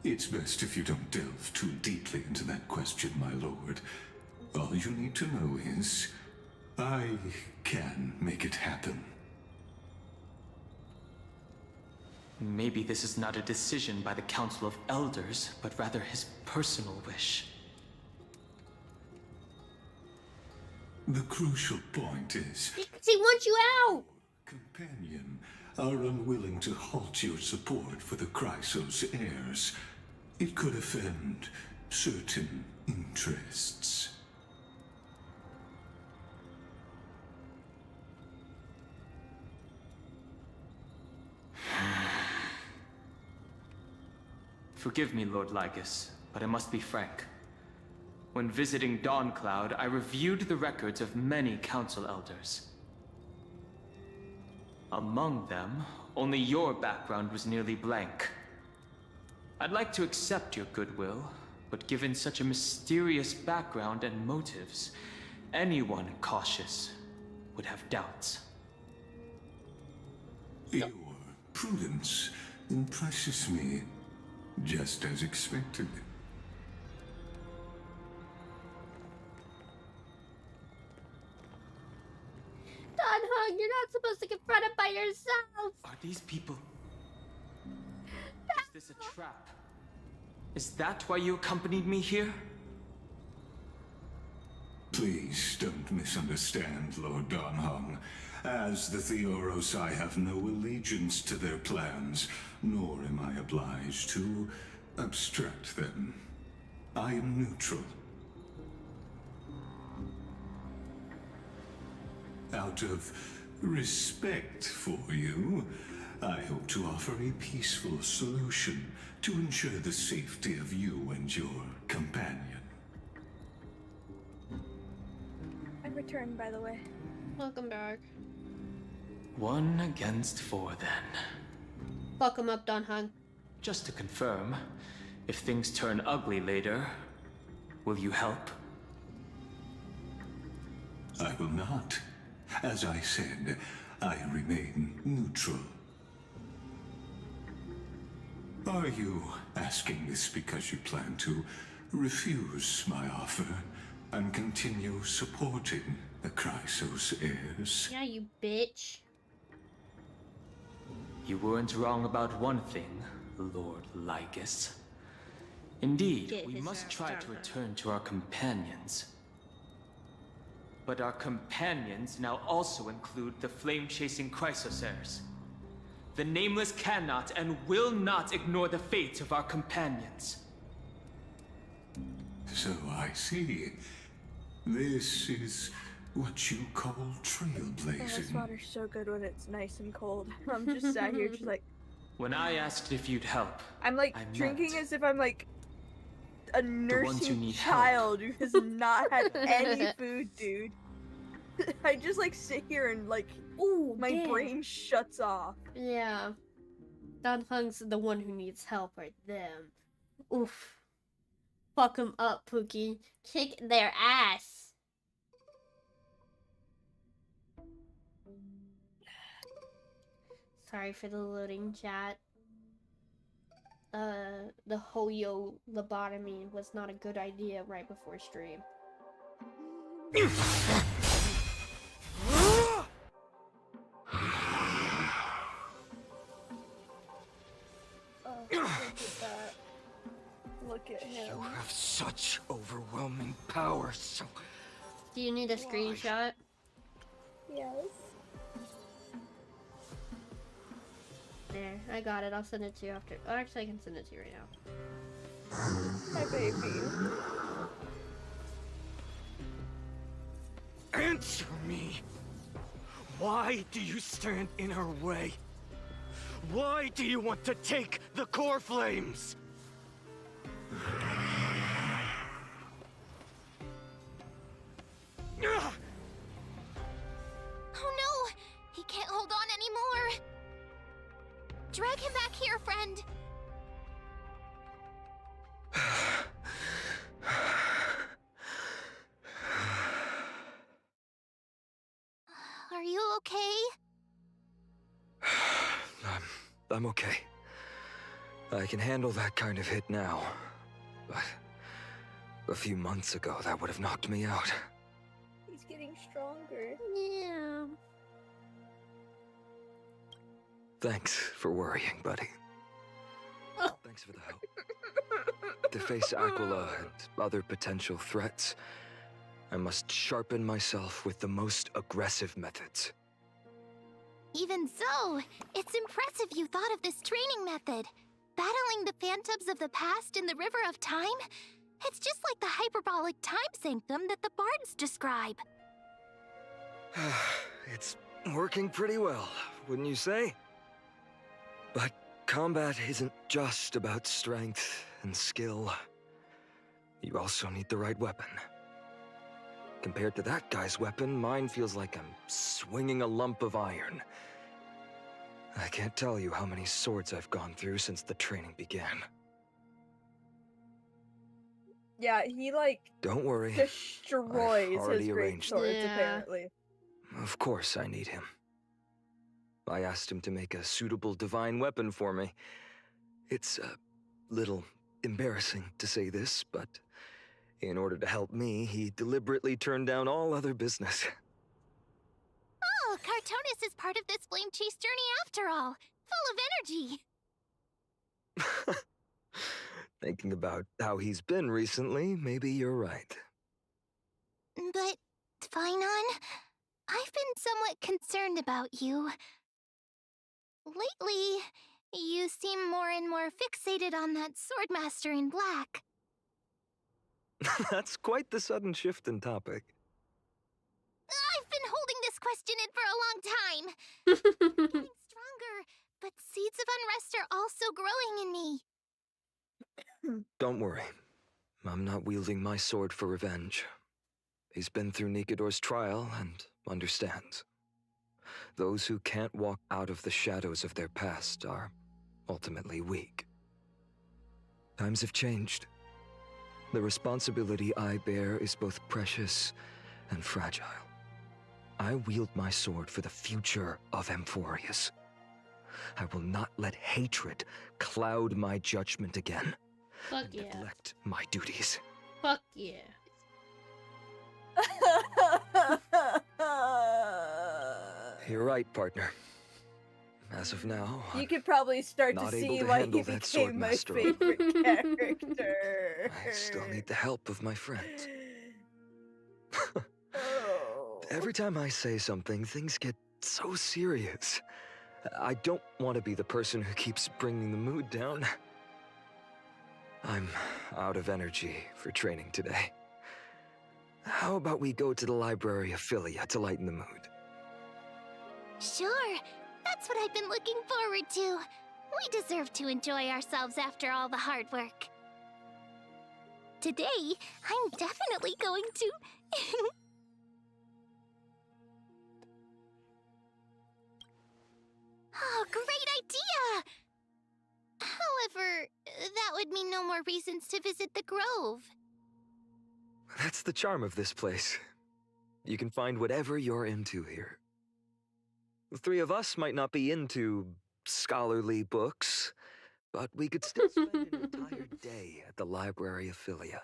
It's best if you don't delve too deeply into that question, my lord. All you need to know is, I can make it happen. Maybe this is not a decision by the Council of Elders, but rather his personal wish. The crucial point is, Because he wants you out! companion are unwilling to halt your support for the Chrysos heirs. It could offend certain interests. Forgive me, Lord Lygus, but I must be frank. When visiting Dawncloud, I reviewed the records of many council elders. Among them, only your background was nearly blank. I'd like to accept your goodwill, but given such a mysterious background and motives, anyone cautious would have doubts. Your prudence impresses me, just as expected. Donhong, you're not supposed to confront it by yourself! Are these people... Is this a trap? Is that why you accompanied me here? Please don't misunderstand, Lord Donhong. As the Theoros, I have no allegiance to their plans, nor am I obliged to obstruct them. I am neutral. Out of respect for you, I hope to offer a peaceful solution to ensure the safety of you and your companion. I returned, by the way. Welcome back. 1 against 4 then. Fuck him up, Don Hung. Just to confirm, if things turn ugly later, will you help? I will not. As I said, I remain neutral. Are you asking this because you plan to refuse my offer and continue supporting the Chrysos heirs? Yeah, you bitch. You weren't wrong about one thing, Lord Lycus. Indeed, Get we his must ass try down, to huh? return to our companions. But our companions now also include the flame-chasing Chrysos heirs. The Nameless cannot and will not ignore the fate of our companions. So I see. This is what you call Oh, this trailblazing. water's so good when it's nice and cold. I'm just sat here just like... When I asked if you'd help, I'm like I drinking meant as if I'm like a ones who nursing need child who has not had any food, dude. I just like sit here and like, Ooh, my damn. brain shuts off. Yeah. Don Hung's the one who needs help, right? Them. Oof. Fuck him up, Pookie. Kick their ass. Sorry for the loading, chat. The Hoyo lobotomy was not a good idea right before stream. Look at that. Look at him. You have such overwhelming power, so... Do you need a screenshot? Yes. There, I got it. I'll send it to you after. Oh, actually, I can send it to you right now. My baby. Answer me! Why do you stand in our way? Why do you want to take the core flames? Oh no! He can't hold on anymore! Drag him back here, friend! Are you okay? I'm okay. I can handle that kind of hit now. But a few months ago, that would have knocked me out. He's getting stronger. Yeah. Thanks for worrying, buddy. Thanks for the help. To face Aquila and other potential threats, I must sharpen myself with the most aggressive methods. Even so, it's impressive you thought of this training method. Battling the phantoms of the past in the River of Time? It's just like the hyperbolic time sanctum that the bards describe. It's working pretty well, wouldn't you say? But combat isn't just about strength and skill. You also need the right weapon. Compared to that guy's weapon, mine feels like I'm swinging a lump of iron. I can't tell you how many swords I've gone through since the training began. Yeah, he like Don't worry. destroys I've already his great arranged swords, it. Yeah. apparently. Of course I need him. I asked him to make a suitable divine weapon for me. It's a little embarrassing to say this, but in order to help me, he deliberately turned down all other business. Oh, Cartonis is part of this flame chase journey after all. Full of energy. Thinking about how he's been recently, maybe you're right. But, Finon, I've been somewhat concerned about you. Lately, you seem more and more fixated on that swordmaster in black. That's quite the sudden shift in topic. I've been holding this question in for a long time. Getting stronger, but seeds of unrest are also growing in me. Don't worry. I'm not wielding my sword for revenge. He's been through Nikador's trial and understands. Those who can't walk out of the shadows of their past are ultimately weak. Times have changed. The responsibility I bear is both precious and fragile. I wield my sword for the future of Amphorius. I will not let hatred cloud my judgment again. Fuck and yeah. neglect my duties. Fuck yeah. You're right, partner. As of now, You could probably start to not able see to why he handle that sword became my master. favorite character. I still need the help of my friends. Oh. Every time I say something, things get so serious. I don't want to be the person who keeps bringing the mood down. I'm out of energy for training today. How about we go to the library of Philia to lighten the mood? Sure, that's what I've been looking forward to. We deserve to enjoy ourselves after all the hard work. Today, I'm definitely going to... Oh, great idea! However, that would mean no more reasons to visit the Grove. That's the charm of this place. You can find whatever you're into here. The three of us might not be into scholarly books, but we could still spend an entire day at the library of Philia.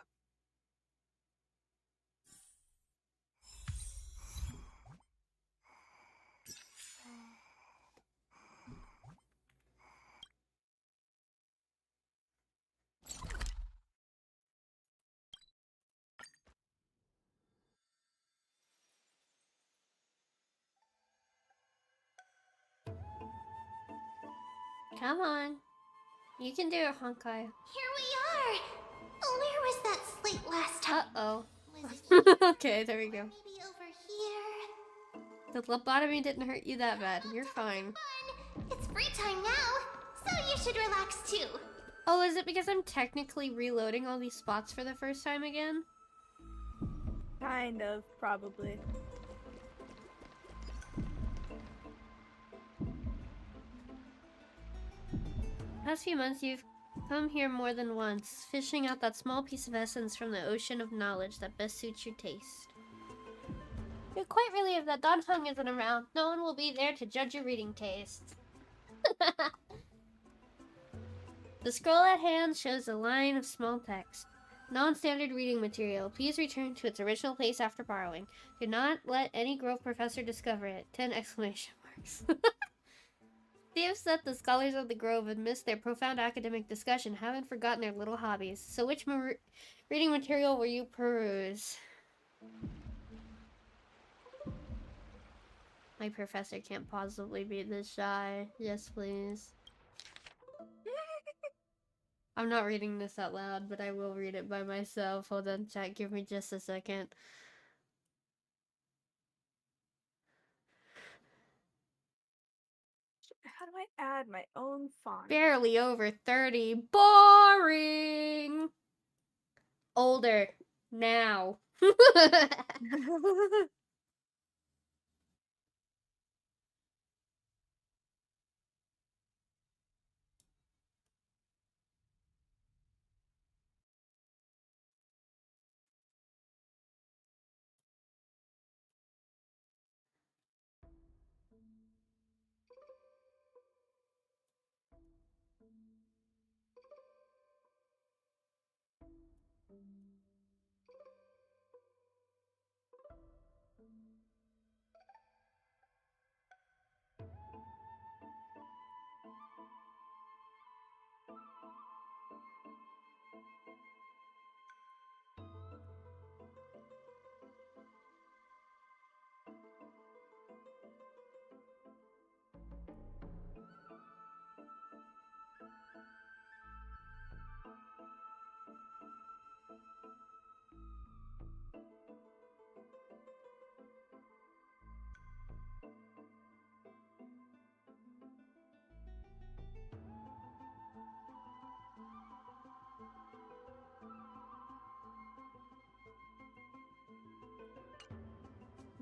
Come on. You can do it, Honkai. Here we are! Where was that slate last time? Uh-oh. Was it Okay, there we go. maybe over here? The lobotomy didn't hurt you that bad. You're fine. Fun! It's free time now, so you should relax too. Oh, is it because I'm technically reloading all these spots for the first time again? Kind of, probably. Past few months, you've come here more than once, fishing out that small piece of essence from the ocean of knowledge that best suits your taste. You're quite relieved that Don Hung isn't around. No one will be there to judge your reading tastes. The scroll at hand shows a line of small text. Non-standard reading material. Please return to its original place after borrowing. Do not let any Grove professor discover it. 10 exclamation marks. Seems that the scholars of the Grove, amidst their profound academic discussion, haven't forgotten their little hobbies. So which reading material will you peruse? My professor can't possibly be this shy. Yes, please. I'm not reading this out loud, but I will read it by myself. Hold on, chat. Give me just a second. How do I add my own font? Barely over 30. Boring! Older. Now.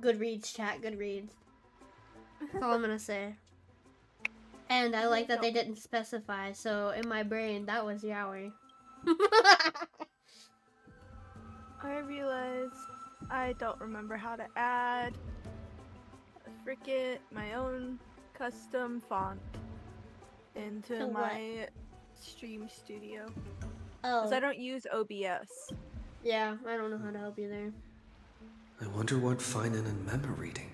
Good reads, chat. Good reads. That's all I'm gonna say. And I like that they didn't specify, so in my brain, that was yaoi. I realized I don't remember how to add my own custom font into my stream studio. Oh. Because I don't use OBS. Yeah, I don't know how to help you there. I wonder what Finan and Mem are reading.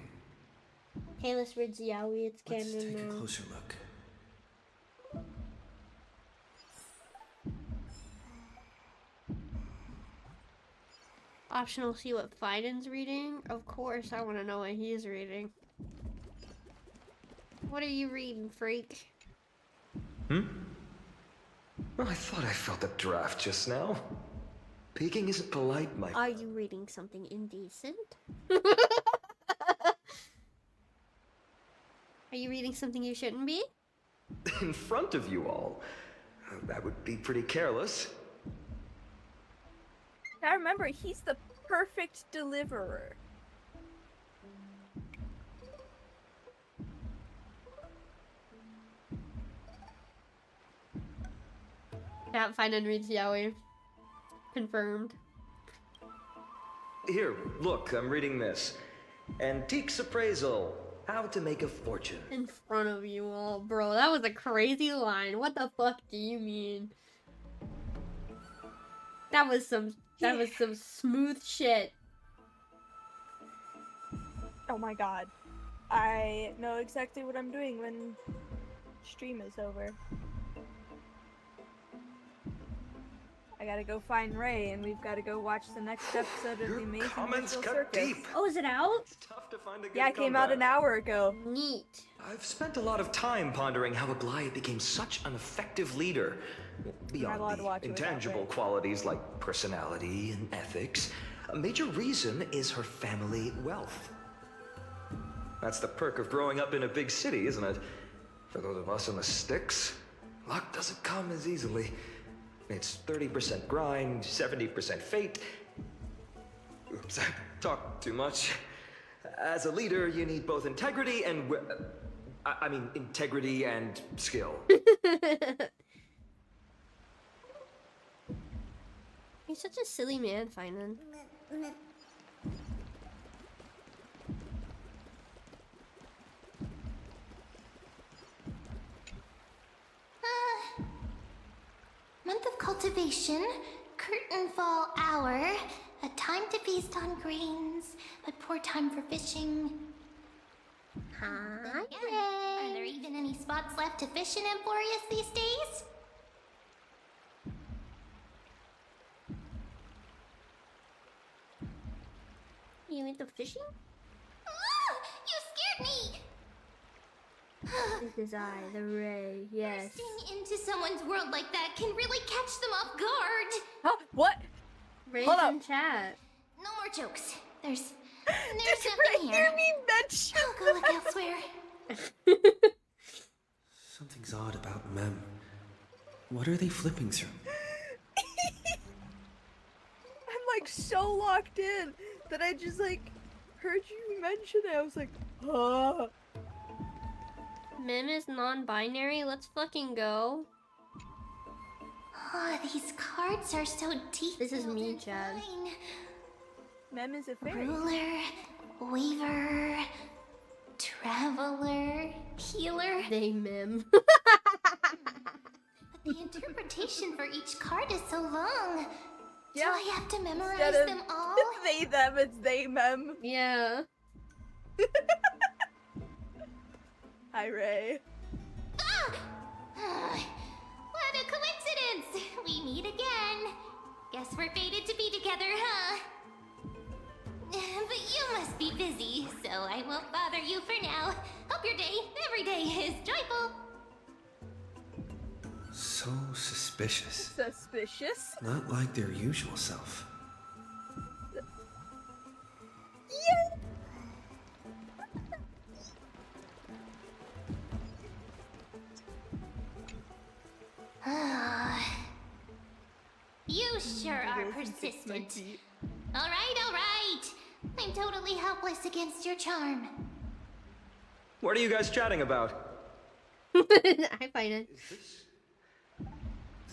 Hey, let's read yaoi. It's canon Let's take now. a closer look. Optional, see what Finan's reading? Of course, I want to know what he's reading. What are you reading, freak? Well, I thought I felt a draft just now. Peeking isn't polite, my... Are you reading something indecent? Are you reading something you shouldn't be? In front of you all. That would be pretty careless. Now remember, he's the perfect deliverer. Can't find and reads yaoi. Confirmed. Here, look, I'm reading this. Antiques Appraisal. How to make a fortune. In front of you all. Bro, that was a crazy line. What the fuck do you mean? That was some smooth shit. Oh my god. I know exactly what I'm doing when stream is over. I gotta go find Ray, and we've gotta go watch the next episode of The Amazing comments Visual cut Circus. deep. Oh, is it out? It's tough to find a good Yeah, it came out an hour ago. Neat. I've spent a lot of time pondering how Aglaia became such an effective leader. Beyond the intangible qualities like personality and ethics, a major reason is her family wealth. That's the perk of growing up in a big city, isn't it? For those of us in the sticks, luck doesn't come as easily. It's 30% grind, 70% fate. Oops, I talk too much. As a leader, you need both integrity and... I mean, integrity and skill. He's such a silly man, Finan. Month of cultivation, curtain fall hour, a time to feast on grains, but poor time for fishing. Hi. Are there even any spots left to fish in Emporius these days? You into fishing? You scared me! This is I, the Ray, yes. Bursting into someone's world like that can really catch them off guard. Huh? What? Ray's Hold in chat. No more jokes. There's nothing here. Hear me mention I'll go look elsewhere. Something's odd about Mem. What are they flipping through? I'm like so locked in that I just like heard you mention it. I was like, huh. Mem is non-binary. Let's fucking go. Oh, these cards are so deep. This is me, Chad. Mem is a fairy. Ruler, weaver, traveler, healer. They Mem. But the interpretation for each card is so long. Do I have to memorize them all? They, them, it's they, mem. Yeah. Hi, Ray. What a coincidence! We meet again. Guess we're fated to be together, huh? But you must be busy, so I won't bother you for now. Hope your day, every day, is joyful. So suspicious. Suspicious? Not like their usual self. Yeah. You sure are persistent. All right. I seem totally helpless against your charm. What are you guys chatting about? I find it. Is this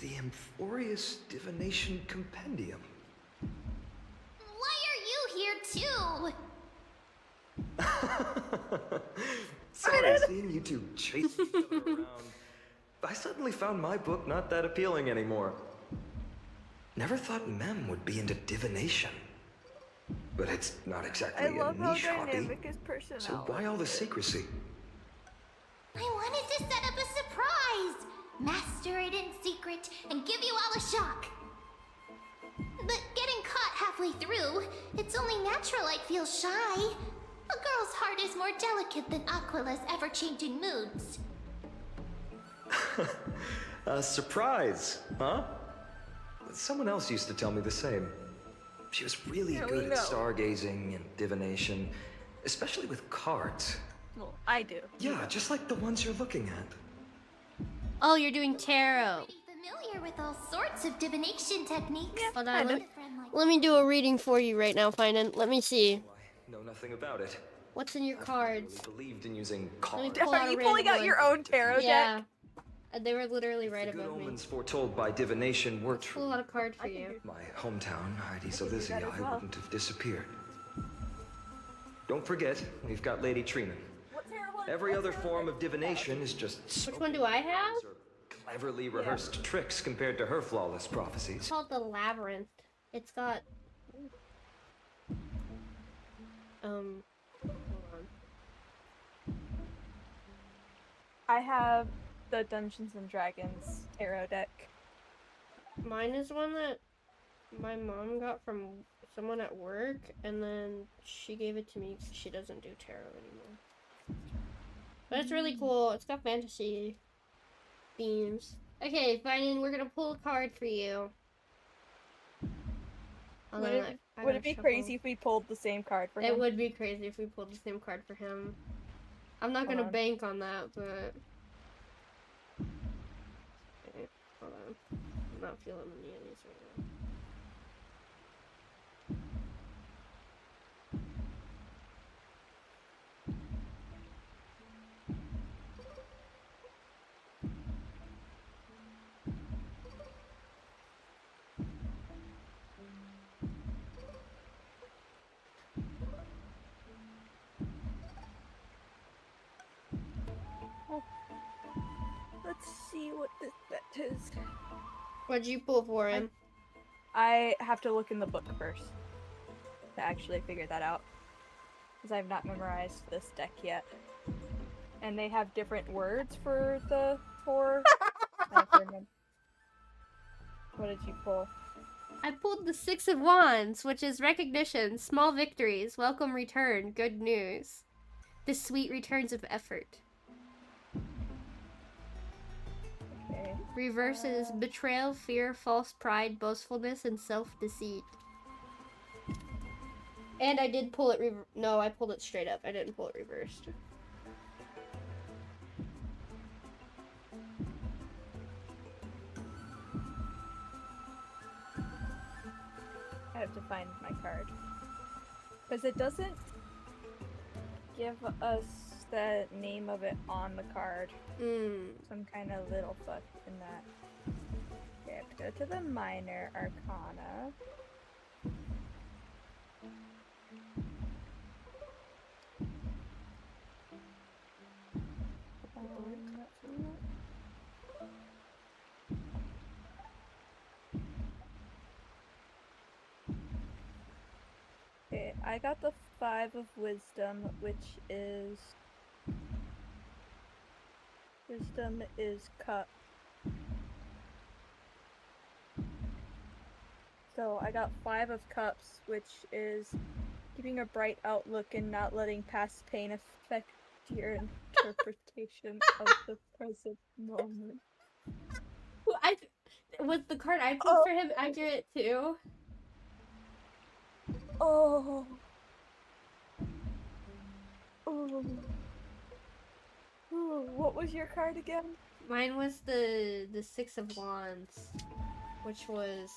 the Amphorius Divination Compendium? Why are you here too? Sorry, seeing you two chasing each other around. I suddenly found my book not that appealing anymore. Never thought Mem would be into divination. But it's not exactly I love a how niche hobby. dynamic his personality. So why all the secrecy? I wanted to set up a surprise! Master it in secret and give you all a shock. But getting caught halfway through, it's only natural I'd feel shy. A girl's heart is more delicate than Aquila's ever-changing moods. A surprise, huh? Someone else used to tell me the same. She was really good at stargazing and divination, especially with cards. Well, I do. Yeah, just like the ones you're looking at. Oh, you're doing tarot. Pretty familiar with all sorts of divination techniques. Hold on, let me do a reading for you right now, Finan. Let me see. I know nothing about it. What's in your I cards? really believed in using Let me cards. pull out Are a you pulling random out your one. own tarot Yeah. deck? They were literally right The good above me. omens foretold by divination were true. Pull out a card for you. My hometown, Heidi's that Elysia, as well. I wouldn't have disappeared. Don't forget, we've got Lady Trina. What tarot one? Every other form of divination is just Which one do I have? or cleverly rehearsed tricks compared to her flawless prophecies. It's called the Labyrinth. It's got... hold on. I have the Dungeons and Dragons tarot deck. Mine is one that my mom got from someone at work, and then she gave it to me because she doesn't do tarot anymore. But it's really cool. It's got fantasy themes. Okay, fine. We're gonna pull a card for you. Would it be crazy if we pulled the same card for him? It would be crazy if we pulled the same card for him. I'm not gonna bank on that, but... Okay, hold on. I'm not feeling any of these right now. Let's see what this bet is. What'd you pull for him? I have to look in the book first to actually figure that out, because I've not memorized this deck yet. And they have different words for the four. I have to remember. What did you pull? I pulled the Six of Wands, which is recognition, small victories, welcome return, good news. The sweet returns of effort. Okay. Reverse is betrayal, fear, false pride, boastfulness, and self-deceit. And I did pull it no, I pulled it straight up. I didn't pull it reversed. I have to find my card. Because it doesn't give us the name of it on the card. Some kind of little fuck in that. Okay, I have to go to the minor arcana. Okay, I got the 5 of wisdom, which is... Wisdom is cup. So I got 5 of cups, which is keeping a bright outlook and not letting past pain affect your interpretation of the present moment. Was the card I pulled for him accurate too? Oh. Oh. Ooh, what was your card again? Mine was the Six of Wands, which was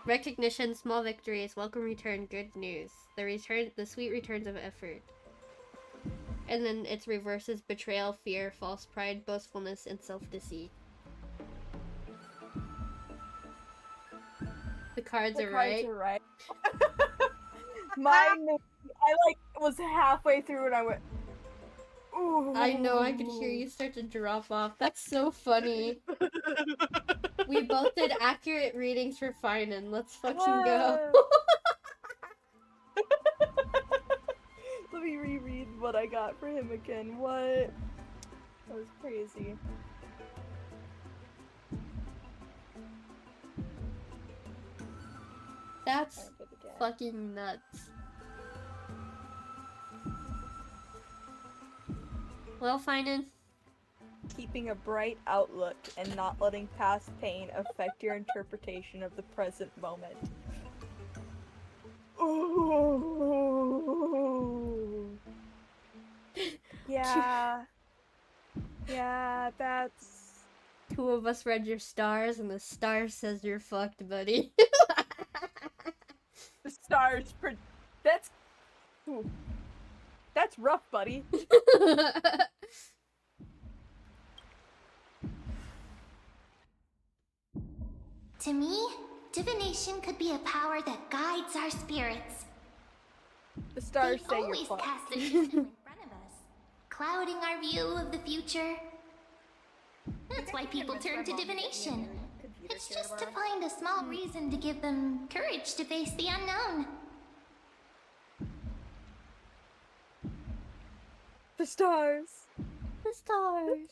Recognition, small victories, welcome return, good news. The sweet returns of effort. And then it's reverses betrayal, fear, false pride, boastfulness, and self-deceit. The cards are right. Mine, I like was halfway through and I went, ooh. I know, I could hear you start to drop off. That's so funny. We both did accurate readings for Finan. Let's fucking go. Let me reread what I got for him again. What? That was crazy. That's fucking nuts. Well, Finan. Keeping a bright outlook and not letting past pain affect your interpretation of the present moment. Ooh. Yeah. Yeah, that's... Two of us read your stars, and the star says you're fucked, buddy. The stars That's... Ooh. That's rough, buddy. To me, divination could be a power that guides our spirits. The stars they say always you're fucked. cast a shadow in front of us, clouding our view of the future. That's why people turn to divination. It's just to find a small reason to give them courage to face the unknown. The stars. The stars.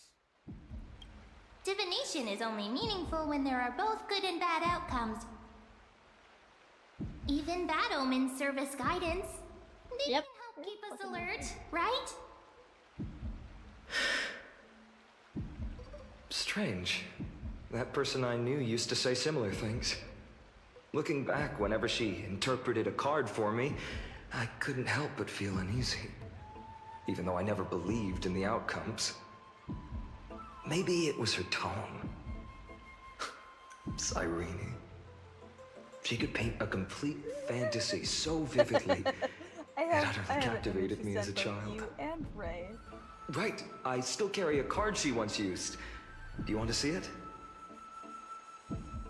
Divination is only meaningful when there are both good and bad outcomes. Even bad omens serve as guidance. They can help keep us alert, right? Strange. That person I knew used to say similar things. Looking back, whenever she interpreted a card for me, I couldn't help but feel uneasy. Even though I never believed in the outcomes. Maybe it was her tone. Cyrene. She could paint a complete fantasy so vividly. It utterly captivated me as a child. You and Ray. Right, I still carry a card she once used. Do you want to see it?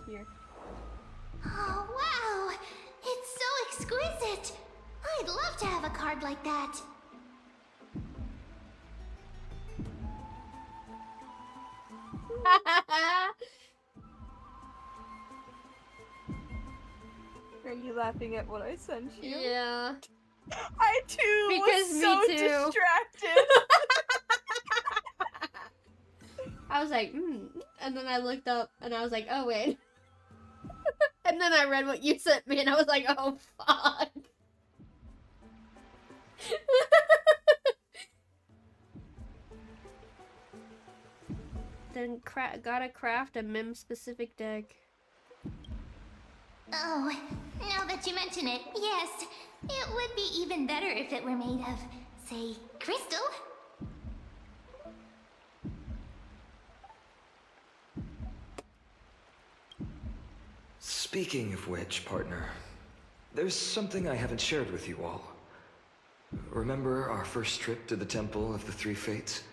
Here. Oh, wow! It's so exquisite! I'd love to have a card like that. Are you laughing at what I sent you? Yeah. I too Because was so me too. distracted. I was like, and then I looked up and I was like, oh wait. And then I read what you sent me and I was like, oh fuck. Then gotta craft a meme-specific deck. Oh, now that you mention it, yes. It would be even better if it were made of, say, crystal. Speaking of which, partner, there's something I haven't shared with you all. Remember our first trip to the Temple of the Three Fates?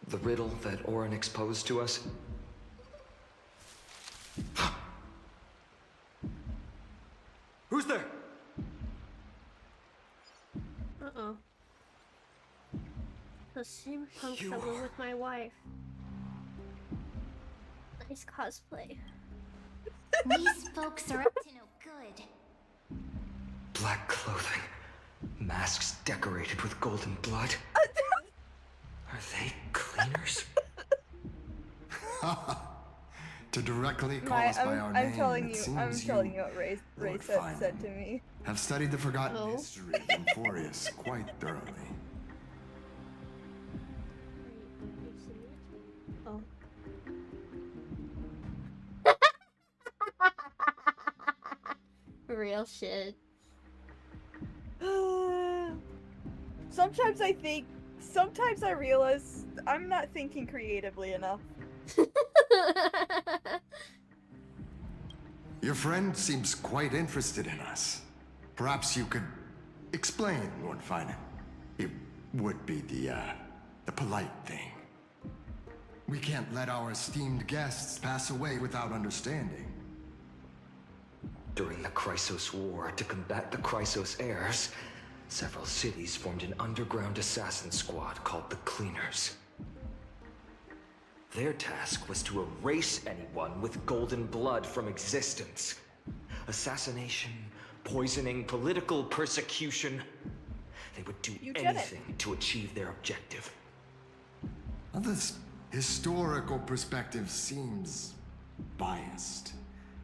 The riddle that Orin exposed to us? Who's there? Uh-oh. The same punk fellow with my wife. Nice cosplay. These folks are up to no good. Black clothing. Masks decorated with golden blood. Are they cleaners? To directly call us by our name, I'm telling it you seems what Ray said to me. have studied the forgotten history of Emphorius quite thoroughly. Oh. Real shit. Sometimes I realize I'm not thinking creatively enough. Your friend seems quite interested in us. Perhaps you could explain, Lord Finan. It would be the polite thing. We can't let our esteemed guests pass away without understanding. During the Chrysos War, to combat the Chrysos heirs, several cities formed an underground assassin squad called the Cleaners. Their task was to erase anyone with golden blood from existence. Assassination, poisoning, political persecution. They would do anything to achieve their objective. Well, this historical perspective seems biased,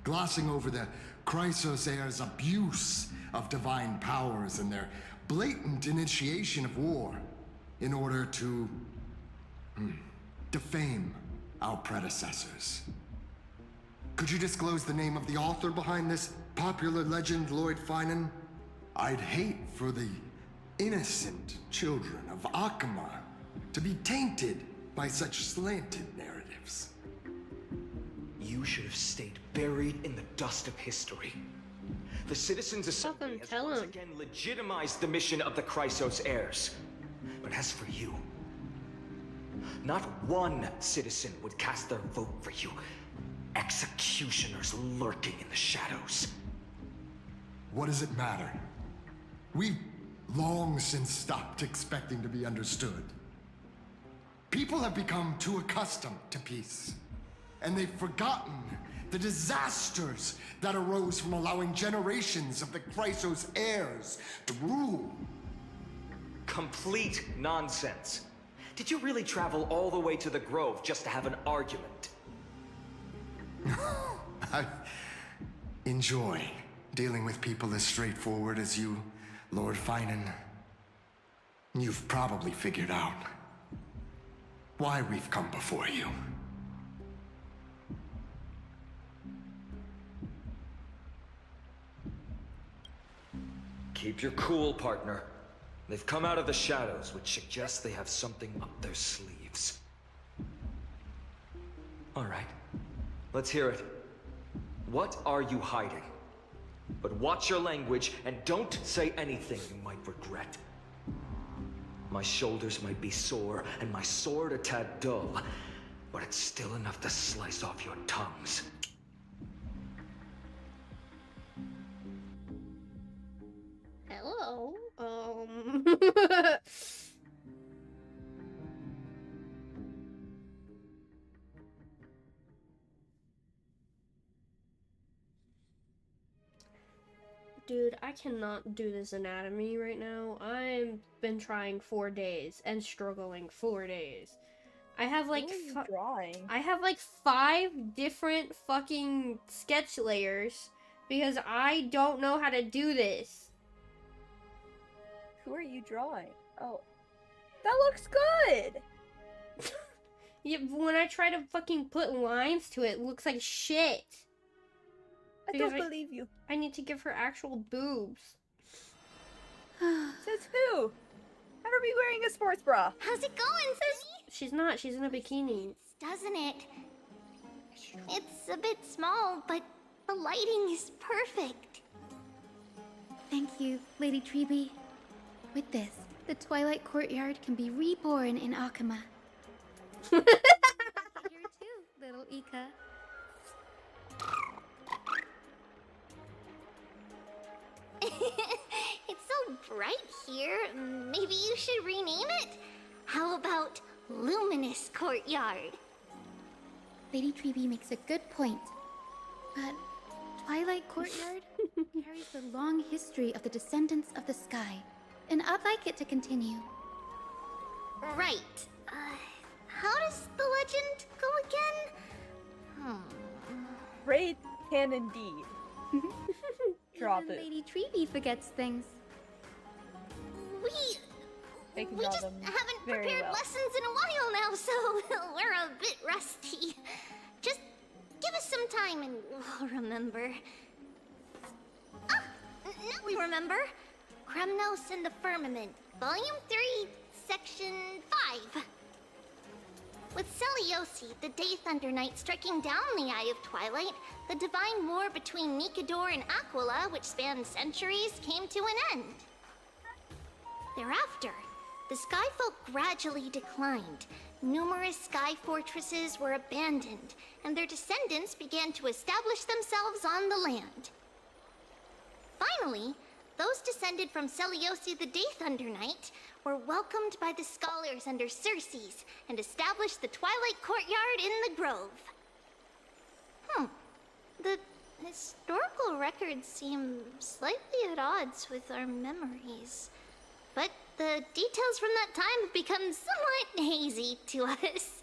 glossing over the Chrysos heirs' abuse of divine powers and their blatant initiation of war in order to defame our predecessors. Could you disclose the name of the author behind this popular legend, Lord Finan? I'd hate for the innocent children of Akama to be tainted by such slanted narratives. You should have stayed buried in the dust of history. The Citizens Assembly has once again legitimized the mission of the Chrysos heirs. But as for you, not one citizen would cast their vote for you. Executioners lurking in the shadows. What does it matter? We've long since stopped expecting to be understood. People have become too accustomed to peace, and they've forgotten the disasters that arose from allowing generations of the Chrysos heirs to rule. Complete nonsense. Did you really travel all the way to the Grove just to have an argument? I enjoy dealing with people as straightforward as you, Lord Finan. You've probably figured out why we've come before you. Keep your cool, partner. They've come out of the shadows, which suggests they have something up their sleeves. All right, let's hear it. What are you hiding? But watch your language and don't say anything you might regret. My shoulders might be sore and my sword a tad dull, but it's still enough to slice off your tongues. Hello. Dude, I cannot do this anatomy right now. I've been trying 4 days and struggling 4 days. I have like I have like 5 different fucking sketch layers because I don't know how to do this. Who are you drawing? Oh, that looks good. Yeah, but when I try to fucking put lines to it, it looks like shit. I don't believe you. I need to give her actual boobs. Says who? Have her be wearing a sports bra. How's it going, Susie? She's not. She's in a bikini. Doesn't it? It's a bit small, but the lighting is perfect. Thank you, Lady Treeby. With this, the Twilight Courtyard can be reborn in Akama. Here too, little Ika. It's so bright here. Maybe you should rename it? How about Luminous Courtyard? Lady Treeby makes a good point. But Twilight Courtyard carries the long history of the descendants of the sky, and I'd like it to continue. Right. How does the legend go again? Raid can indeed. Drop Even it. Lady Treeby forgets things. We just haven't prepared lessons in a while now, so we're a bit rusty. Just give us some time and we'll remember. Ah! Now we remember. Kremnos and the Firmament, Volume 3, Section 5. With Seliosi, the Day Thunder Knight, striking down the Eye of Twilight, the divine war between Mikador and Aquila, which spanned centuries, came to an end. Thereafter, the Skyfolk gradually declined. Numerous sky fortresses were abandoned, and their descendants began to establish themselves on the land. Finally, those descended from Seliosi the Day Thunder Knight were welcomed by the scholars under Circes and established the Twilight Courtyard in the Grove. The historical records seem slightly at odds with our memories. But the details from that time have become somewhat hazy to us.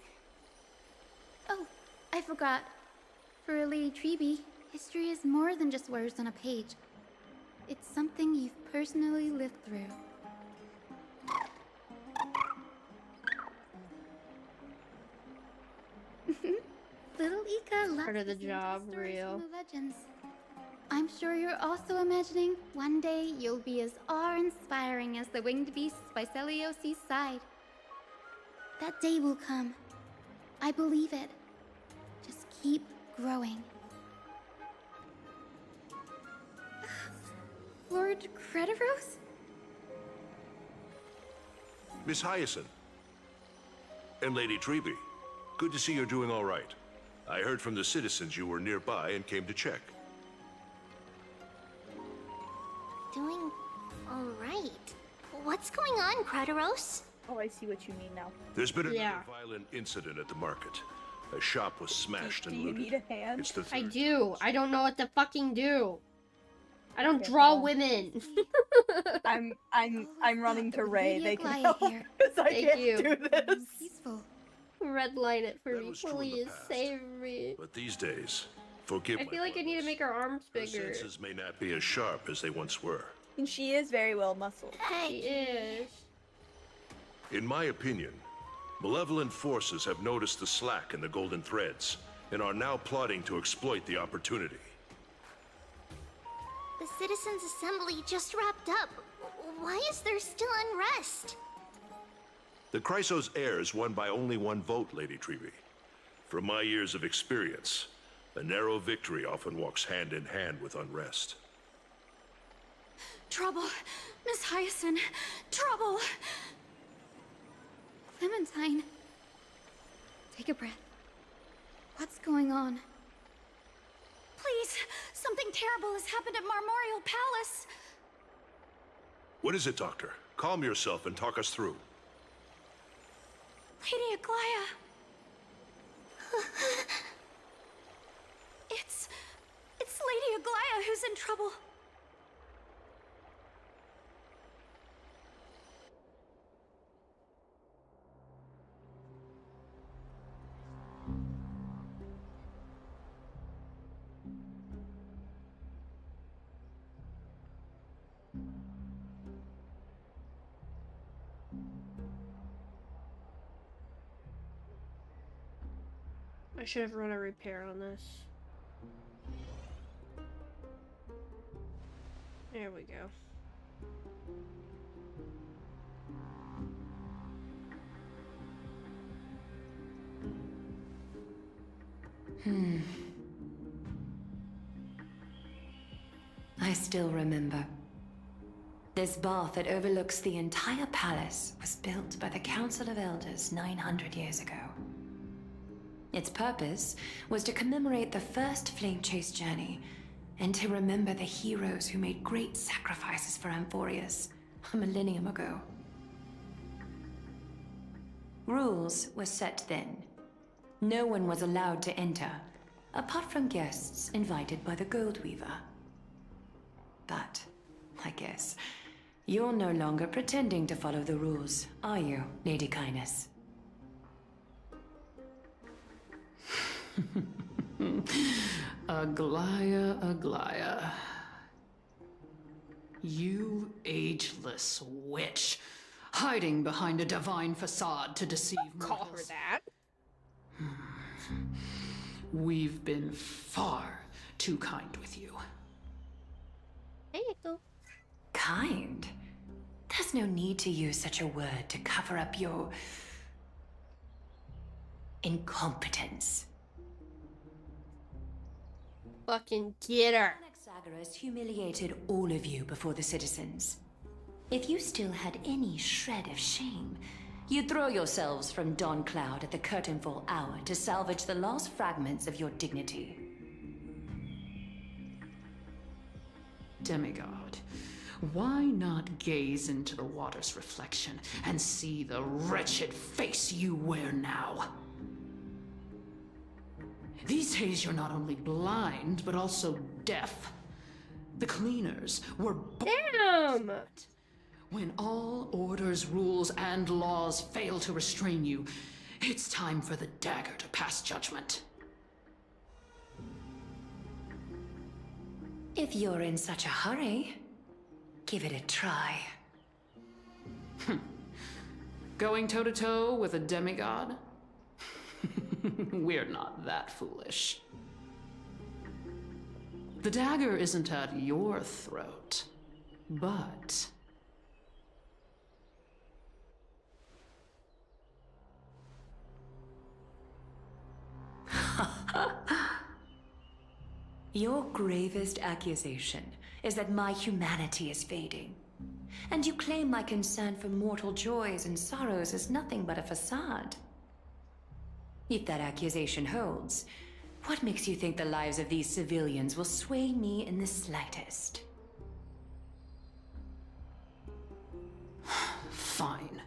Oh, I forgot. For a Lady Treby, history is more than just words on a page. It's something you've personally lived through. Little Ika loves Part of the listening to job, stories real. from the legends. I'm sure you're also imagining one day you'll be as awe-inspiring as the winged beasts by Seliosi's side. That day will come. I believe it. Just keep growing. Lord Crediros? Miss Hyacinth. And Lady Treby. Good to see you're doing all right. I heard from the citizens you were nearby and came to check. Doing all right. What's going on, Crediros? Oh, I see what you mean now. There's been another violent incident at the market. A shop was smashed and Do you looted. need a hand? It's the I third. do. I don't know what to fucking do. I don't draw women. I'm running to Ray. They can Glaya help here. because I Thank can't you. do this. Peaceful. Red light it for That me, was true in the please. past. Save me. But these days, forgive I my feel like I need to bluntness. make her arms Her bigger. senses may not be as sharp as they once were. And she is very well muscled. She is. In my opinion, malevolent forces have noticed the slack in the golden threads and are now plotting to exploit the opportunity. The Citizens' Assembly just wrapped up. Why is there still unrest? The Chrysos heirs won by only one vote, Lady Treby. From my years of experience, a narrow victory often walks hand in hand with unrest. Trouble. Miss Hyacinth. Trouble. Clementine. Take a breath. What's going on? Please, something terrible has happened at Marmorial Palace. What is it, Doctor? Calm yourself and talk us through. Lady Aglaya. It's Lady Aglaya who's in trouble. I should have run a repair on this. There we go. I still remember. This bath that overlooks the entire palace was built by the Council of Elders 900 years ago. Its purpose was to commemorate the first flame chase journey and to remember the heroes who made great sacrifices for Amphorius a millennium ago. Rules were set then. No one was allowed to enter, apart from guests invited by the Gold Weaver. But, I guess, you're no longer pretending to follow the rules, are you, Lady Kindness? Aglaya, Aglaya. You ageless witch, hiding behind a divine facade to deceive Call her mortals. that. We've been far too kind with you. There you go. Kind? There's no need to use such a word to cover up your... incompetence. Fucking get her. Anaxagoras humiliated all of you before the citizens. If you still had any shred of shame, you'd throw yourselves from Dawn Cloud at the curtainfall hour to salvage the last fragments of your dignity. Demigod, why not gaze into the water's reflection and see the wretched face you wear now? These days you're not only blind, but also deaf. The cleaners were damn. When all orders, rules, and laws fail to restrain you, it's time for the dagger to pass judgment. If you're in such a hurry, give it a try. Going toe-to-toe with a demigod? We're not that foolish. The dagger isn't at your throat, but... Your gravest accusation is that my humanity is fading. And you claim my concern for mortal joys and sorrows is nothing but a facade. If that accusation holds, what makes you think the lives of these civilians will sway me in the slightest? Fine.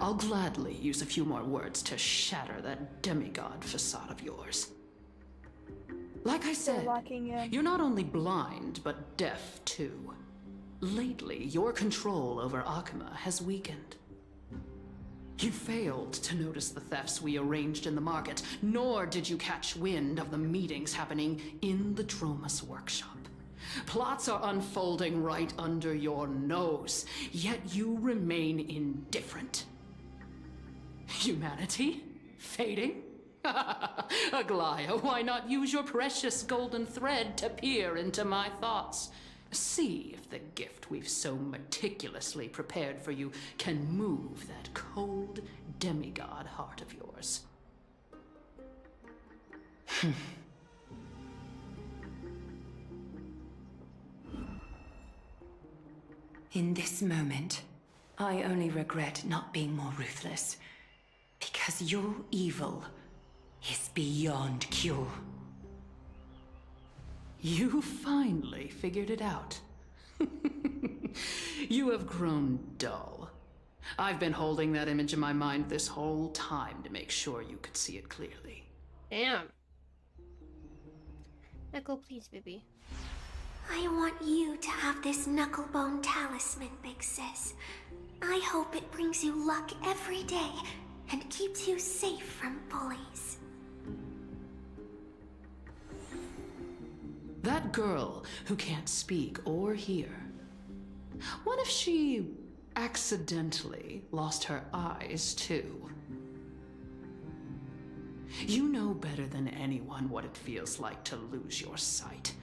I'll gladly use a few more words to shatter that demigod facade of yours. Like I said, you're not only blind, but deaf too. Lately, your control over Akuma has weakened. You failed to notice the thefts we arranged in the market, nor did you catch wind of the meetings happening in the Dromus workshop. Plots are unfolding right under your nose, yet you remain indifferent. Humanity? Fading? Aglaya, why not use your precious golden thread to peer into my thoughts? See if the gift we've so meticulously prepared for you can move that cold demigod heart of yours. In this moment, I only regret not being more ruthless, because your evil is beyond cure. You finally figured it out. You have grown dull. I've been holding that image in my mind this whole time to make sure you could see it clearly. Damn. Echo, please, baby. I want you to have this knucklebone talisman, Big Sis. I hope it brings you luck every day and keeps you safe from bullies. That girl who can't speak or hear. What if she accidentally lost her eyes too? You know better than anyone what it feels like to lose your sight.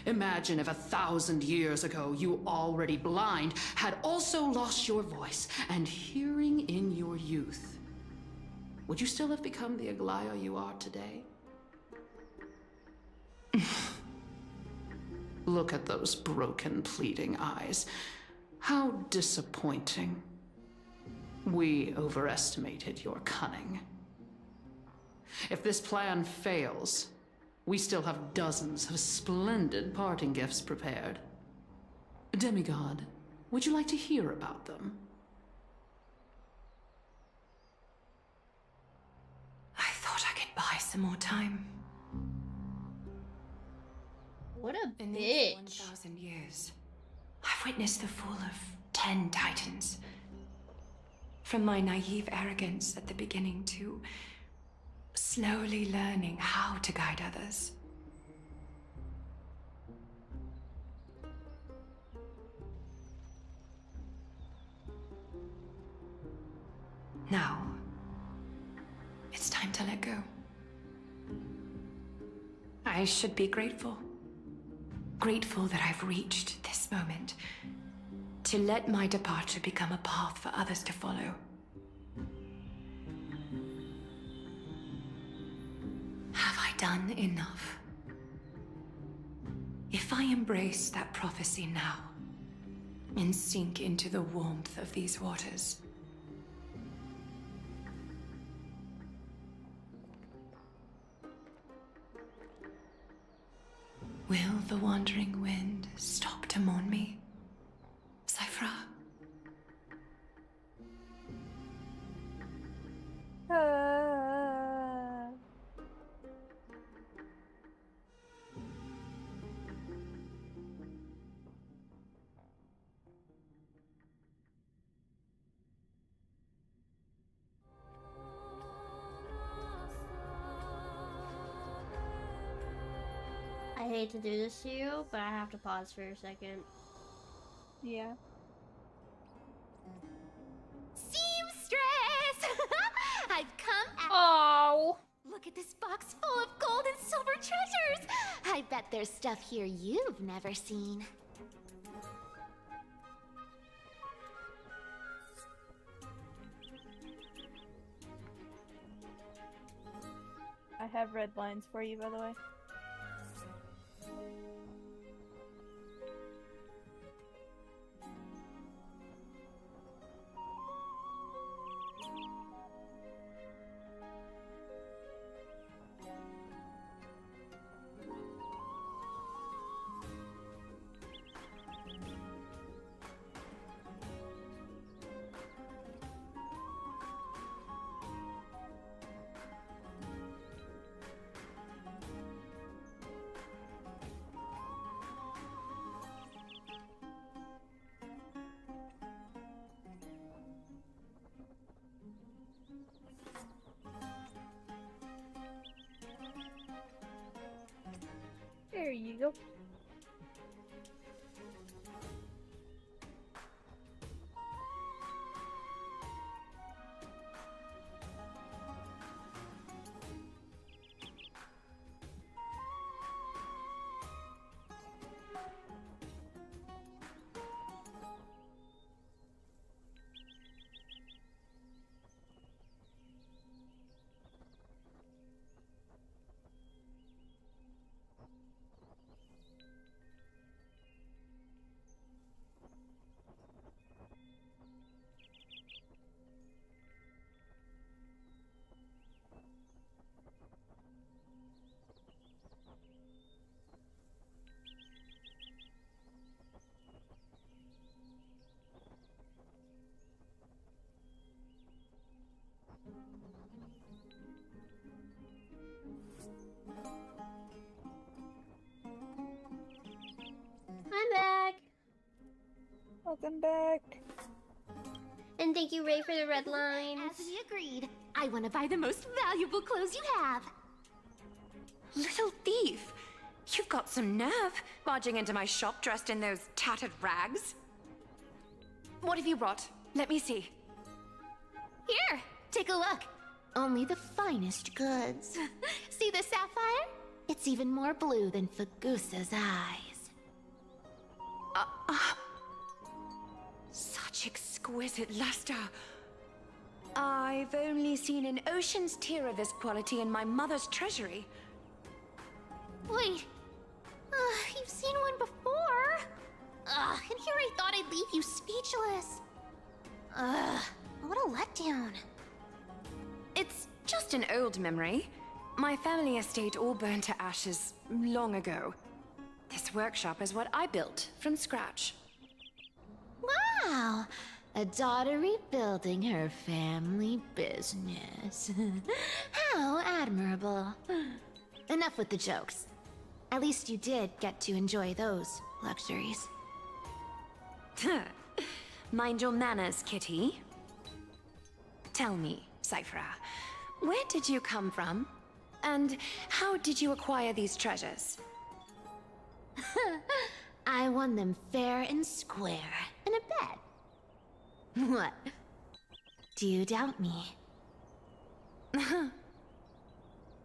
Imagine if 1,000 years ago you, already blind, had also lost your voice and hearing in your youth. Would you still have become the Aglaya you are today? Look at those broken, pleading eyes. How disappointing. We overestimated your cunning. If this plan fails, we still have dozens of splendid parting gifts prepared. Demigod, would you like to hear about them? I thought I could buy some more time. What a In bitch. these 1,000 years, I've witnessed the fall of 10 titans. From my naive arrogance at the beginning to slowly learning how to guide others. Now, it's time to let go. I should be grateful. Grateful that I've reached this moment. To let my departure become a path for others to follow. done enough. If I embrace that prophecy now, and sink into the warmth of these waters, will the wandering wind stop to mourn me, Cyphra? I hate to do this to you, but I have to pause for a second. Yeah. Seamstress! I've come out. Oh! Look at this box full of gold and silver treasures! I bet there's stuff here you've never seen. I have red lines for you, by the way. There you go. I'm back. Welcome back. And thank you, Ray, for the red lines. As we agreed, I want to buy the most valuable clothes you have. Little thief! You've got some nerve, barging into my shop dressed in those tattered rags. What have you brought? Let me see. Here, take a look. Only the finest goods. See the sapphire? It's even more blue than Fagusa's eyes. Such exquisite luster. I've only seen an ocean's tier of this quality in my mother's treasury. Wait. You've seen one before. And here I thought I'd leave you speechless. What a letdown. It's just an old memory. My family estate all burned to ashes long ago. This workshop is what I built from scratch. Wow. A daughter rebuilding her family business. How admirable. Enough with the jokes. At least you did get to enjoy those luxuries. Mind your manners, kitty. Tell me, Cyphra, where did you come from? And how did you acquire these treasures? I won them fair and square in a bet. What? Do you doubt me?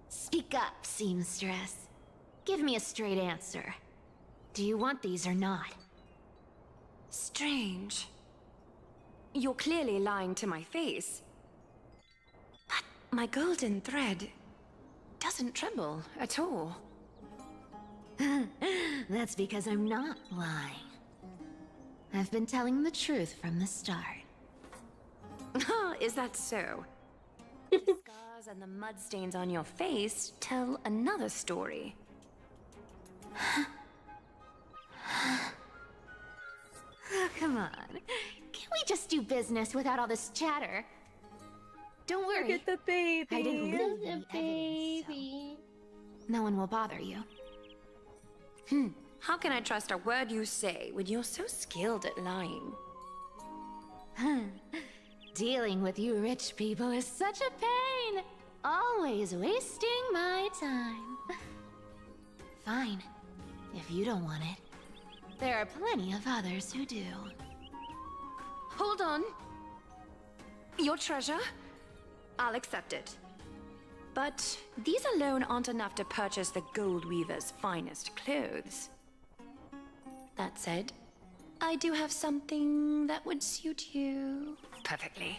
Speak up, seamstress. Give me a straight answer. Do you want these or not? Strange. You're clearly lying to my face. But my golden thread... doesn't tremble at all. That's because I'm not lying. I've been telling the truth from the start. Is that so? The scars and the mud stains on your face tell another story. Oh, come on. Can't we just do business without all this chatter? Don't worry. Look at the baby. I didn't leave The any baby. evidence, so no one will bother you. How can I trust a word you say when you're so skilled at lying? Dealing with you rich people is such a pain. Always wasting my time. Fine. If you don't want it, there are plenty of others who do. Hold on. Your treasure? I'll accept it. But these alone aren't enough to purchase the Gold Weaver's finest clothes. That said, I do have something that would suit you perfectly.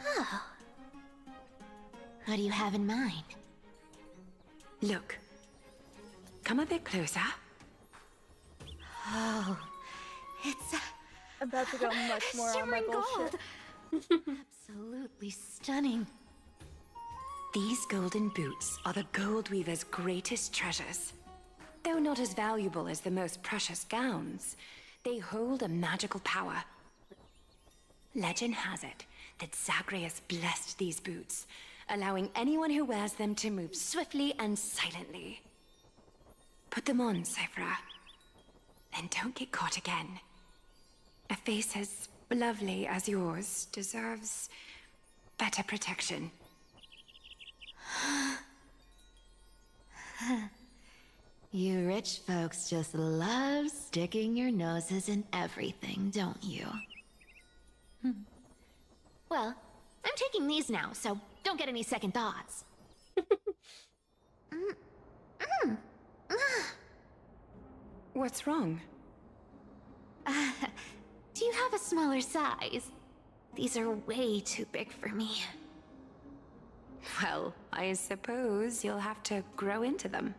Oh. What do you have in mind? Look. Come a bit closer. Oh, it's about to go much more on my bullshit. Absolutely stunning. These golden boots are the Gold Weaver's greatest treasures. Though not as valuable as the most precious gowns, they hold a magical power. Legend has it that Zagreus blessed these boots, allowing anyone who wears them to move swiftly and silently. Put them on, Cyphra, and don't get caught again. A face as lovely as yours deserves better protection. You rich folks just love sticking your noses in everything, don't you? Well, I'm taking these now, so don't get any second thoughts. What's wrong? Do you have a smaller size? These are way too big for me. Well, I suppose you'll have to grow into them.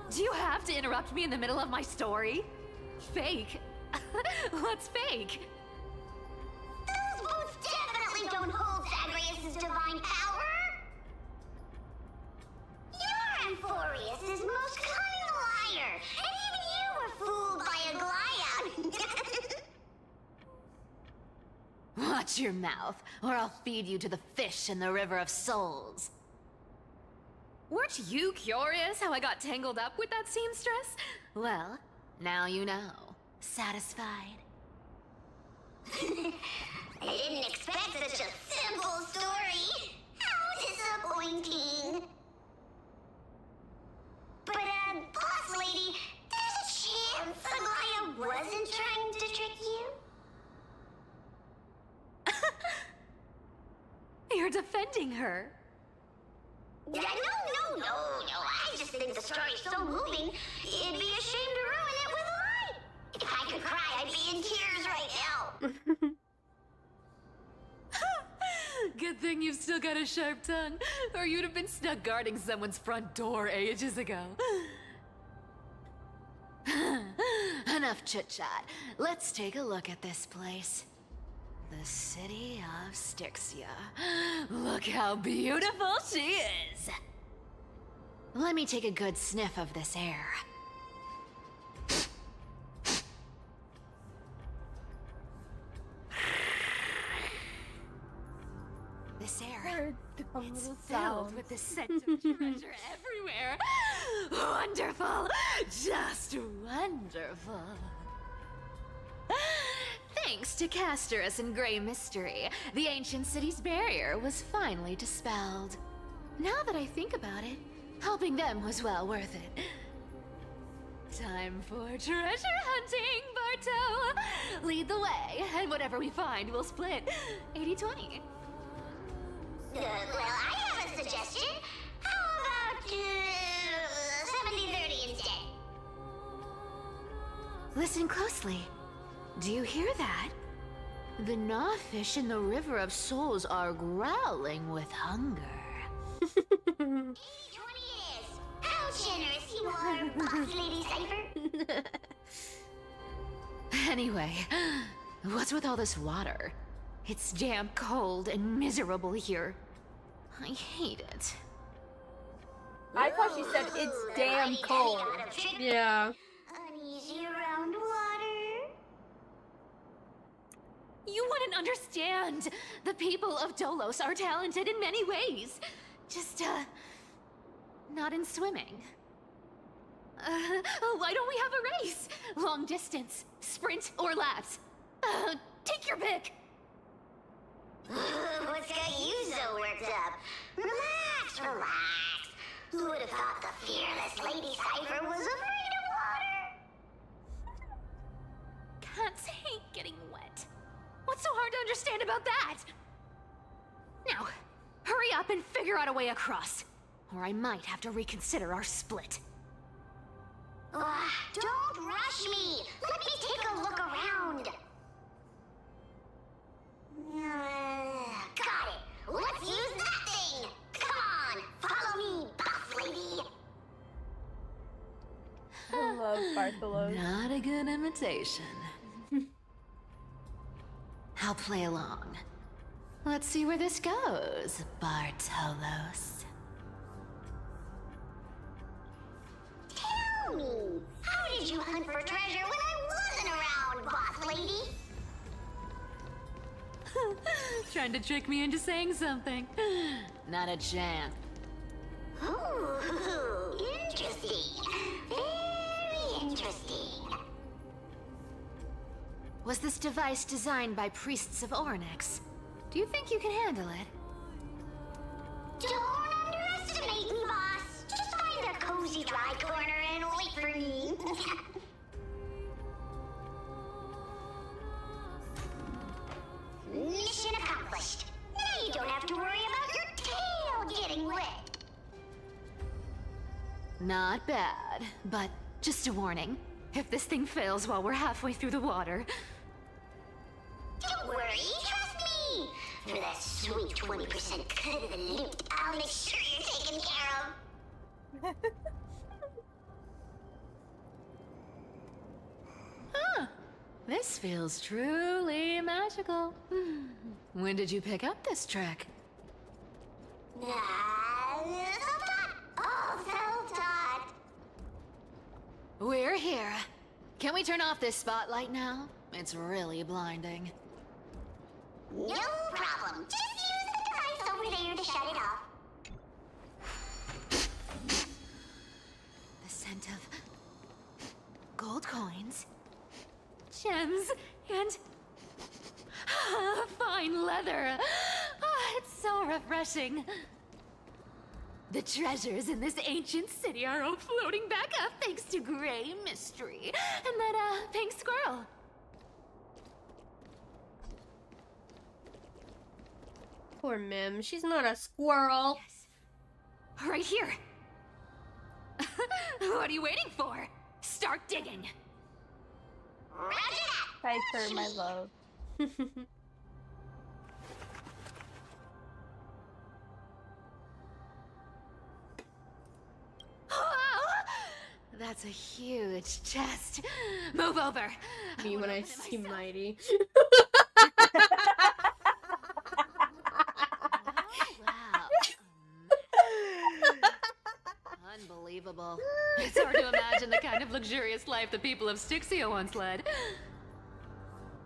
Do you have to interrupt me in the middle of my story? Fake? What's fake? Those boots definitely don't hold Zagreus' divine power! You're Amphorius' most cunning liar, and even you were fooled by a Glyad! Watch your mouth, or I'll feed you to the fish in the River of Souls. Weren't you curious how I got tangled up with that seamstress? Well, now you know. Satisfied? I didn't expect such a simple story! How disappointing! But, boss lady, there's a chance Aglaia wasn't trying to trick you? You're defending her. Yeah, no. I just think the story's so moving, it'd be a shame to ruin it with a lie. If I could cry, I'd be in tears right now. Good thing you've still got a sharp tongue, or you'd have been stuck guarding someone's front door ages ago. Enough chit-chat. Let's take a look at this place. The city of Styxia. Look how beautiful she is! Let me take a good sniff of this air. This air, it's filled with the scent of treasure everywhere. Wonderful! Just wonderful. Thanks to Castorus and Grey Mystery, the ancient city's barrier was finally dispelled. Now that I think about it, helping them was well worth it. Time for treasure hunting, Barto! Lead the way, and whatever we find, we'll split 80-20. Well, I have a suggestion. How about 70-30 instead? Listen closely. Do you hear that? The gnawfish in the River of Souls are growling with hunger. How generous you are, Boss Lady Cypher. Anyway, what's with all this water? It's damp, cold, and miserable here. I hate it. I thought she said it's damn cold. Yeah. Uneasy around water. You wouldn't understand. The people of Dolos are talented in many ways. Just, not in swimming. Why don't we have a race? Long distance, sprint, or laps? Take your pick. What's got you so worked up? Relax, relax. Who would have thought the fearless Lady Cypher was afraid of water? Cats hate getting wet. What's so hard to understand about that? Now, hurry up and figure out a way across, or I might have to reconsider our split. Don't rush me. Let me take a look around. Got it. Let's use that thing. Come on, follow me, boss lady. I love Bartholos. Not a good imitation. I'll play along. Let's see where this goes, Bartholos. Tell me, how did you hunt for treasure when I wasn't around, boss lady? Trying to trick me into saying something. Not a chance. Ooh, interesting. Very interesting. Was this device designed by priests of Ornyx? Do you think you can handle it? Don't underestimate me, boss. Just find a cozy dry corner and wait for me. Mission accomplished. Now you don't have to worry about your tail getting wet. Not bad, but just a warning. If this thing fails while we're halfway through the water... Don't worry, trust me. For that sweet 20% cut of the loot, I'll make sure you're taken care of. Huh. This feels truly magical. When did you pick up this trick? All self-taught. We're here. Can we turn off this spotlight now? It's really blinding. No problem. Just use the device over there to shut it off. The scent of gold coins, gems, and fine leather. It's so refreshing. The treasures in this ancient city are all floating back up thanks to Gray Mystery and that pink squirrel. Poor Mim, she's not a squirrel. Yes. Right here. What are you waiting for? Start digging. Piper, my love. That's a huge chest. Move over. Me when I see Mighty. Wow. Unbelievable. It's hard to imagine the kind of luxurious life the people of Styxia once led.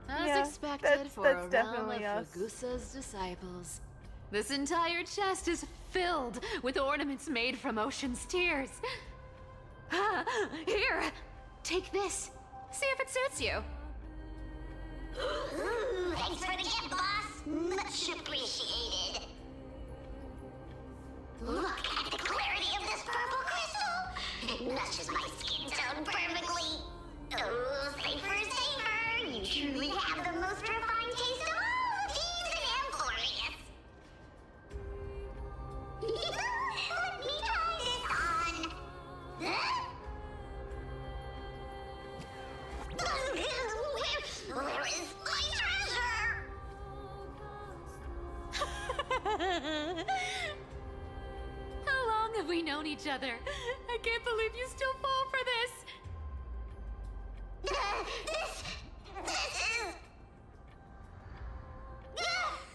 As expected for a realm of Ragusa's disciples. This entire chest is filled with ornaments made from ocean's tears. Here, take this. See if it suits you. Ooh, thanks for the gift, boss. Much appreciated. Look at the clarity of this purple crystal. It matches my skin tone perfectly. Oh, safer, safer. You truly have the most refined taste of all thieves in Amphorius. Let me try this on. each other. I can't believe you still fall for this. This is...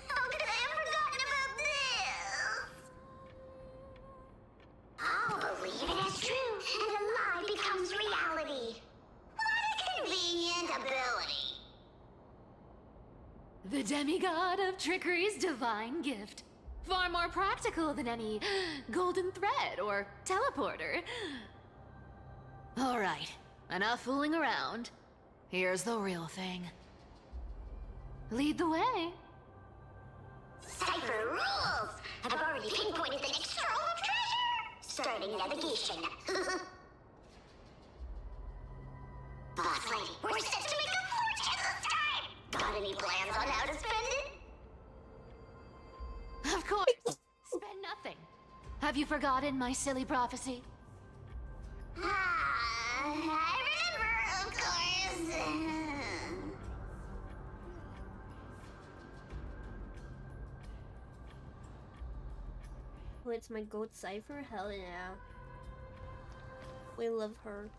How could I have forgotten about this? I'll believe it as true, and a lie becomes reality. What a convenient ability. The demigod of trickery's divine gift. Far more practical than any golden thread or teleporter. Alright, enough fooling around. Here's the real thing. Lead the way. Cipher rules! I've already pinpointed the next trove of treasure! Starting navigation. Boss lady, we're set to make a fortune this time! Got any plans on how to spend it? Of course. Spend nothing. Have you forgotten my silly prophecy? I remember, of course. Oh, it's my goat Cipher? Hell yeah. We love her.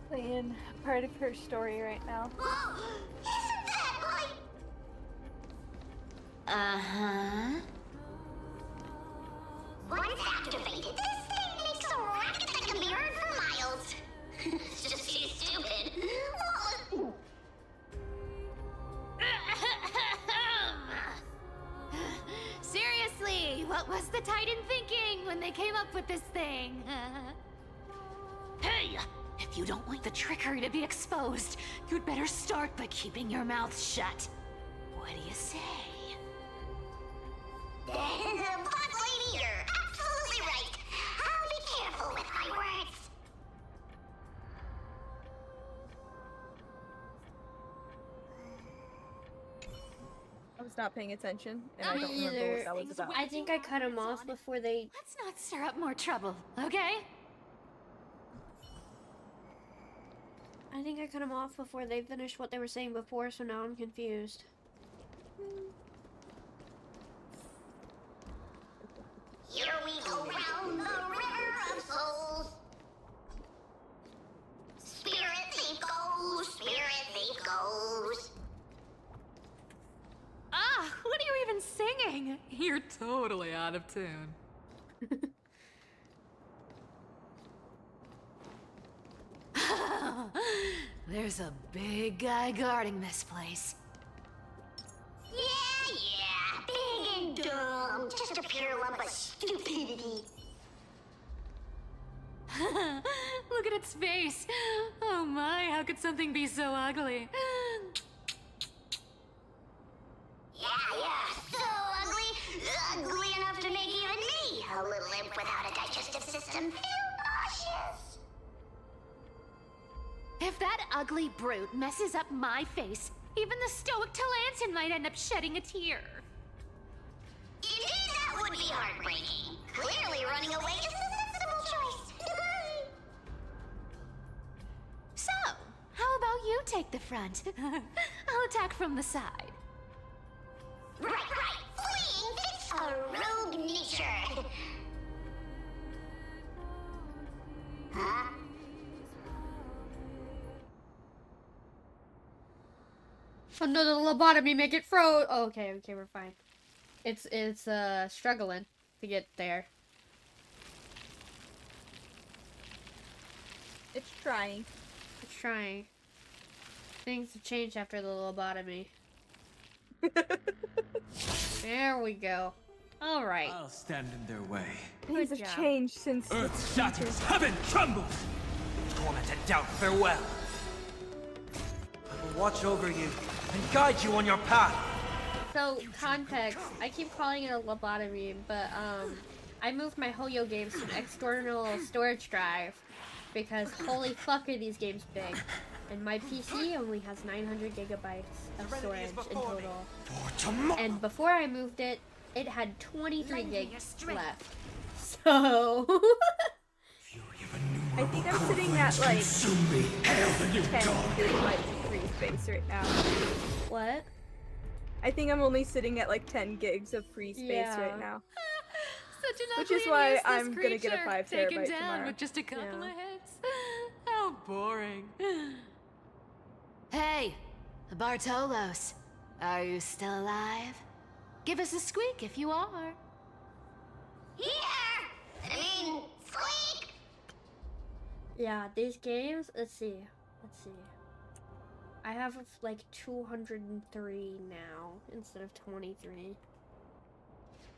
Playing part of her story right now. Isn't that like... Uh-huh. Once activated, this thing makes a racket that can be heard for miles. It's just too stupid. Seriously, what was the Titan thinking when they came up with this thing? Hey! If you don't want the trickery to be exposed, you'd better start by keeping your mouth shut. What do you say? Boss lady, you're absolutely right. I'll be careful with my words. I was not paying attention, and I don't remember what that was about. I think I cut him off before they... Let's not stir up more trouble, okay? I think I cut him off before they finished what they were saying before, so now I'm confused. Here we go round the river of souls. Spirit thief goes, spirit thief goes. Ah, what are you even singing? You're totally out of tune. There's a big guy guarding this place. Yeah, big and dumb. Just a pure lump of stupidity. Look at its face. Oh my, how could something be so ugly? Yeah, so ugly. Ugly enough to make even me, a little imp without a digestive system, feel nauseous. If that ugly brute messes up my face, even the stoic Talantin might end up shedding a tear. Indeed, that would be heartbreaking. Clearly running away is the sensible choice. So, how about you take the front? I'll attack from the side. Right. Fleeing fits a rogue nature. Huh? Another lobotomy, make it froze. Oh, okay, we're fine. It's struggling to get there. It's trying. It's trying. Things have changed after the lobotomy. There we go. All right. I'll stand in their way. Things have changed since Earth shatters, heaven trembles. Tormented doubt, farewell. I will watch over you and guide you on your path. So, context, I keep calling it a lobotomy, but I moved my Hoyo games to an external storage drive because holy fuck are these games big. And my PC only has 900 gigabytes of storage in total. And before I moved it, it had 23 gigs left. So... I think I'm sitting at like 10 gigabytes of free space right now. What? I think I'm only sitting at like 10 gigs of free space right now. Such an Which ugly is why and useless I'm gonna get a creature, 5 taken terabyte down tomorrow. with just a couple of hits. How boring. Hey, Bartolos, are you still alive? Give us a squeak if you are. Squeak! Yeah, these games, let's see. I have like 203 now instead of 23.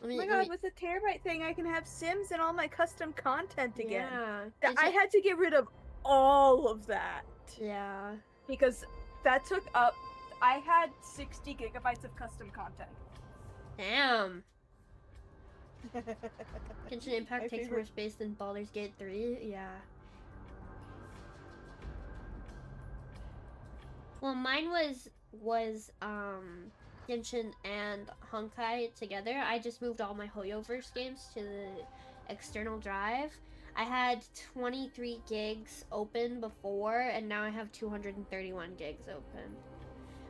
Oh my god, with the terabyte thing, I can have Sims and all my custom content again. Yeah. I had to get rid of all of that. Yeah. Because that took up... I had 60 gigabytes of custom content. Damn. Genshin Impact My takes favorite. more space than Baldur's Gate 3? Yeah. Well, mine was Genshin and Honkai together. I just moved all my Hoyoverse games to the external drive. I had 23 gigs open before, and now I have 231 gigs open.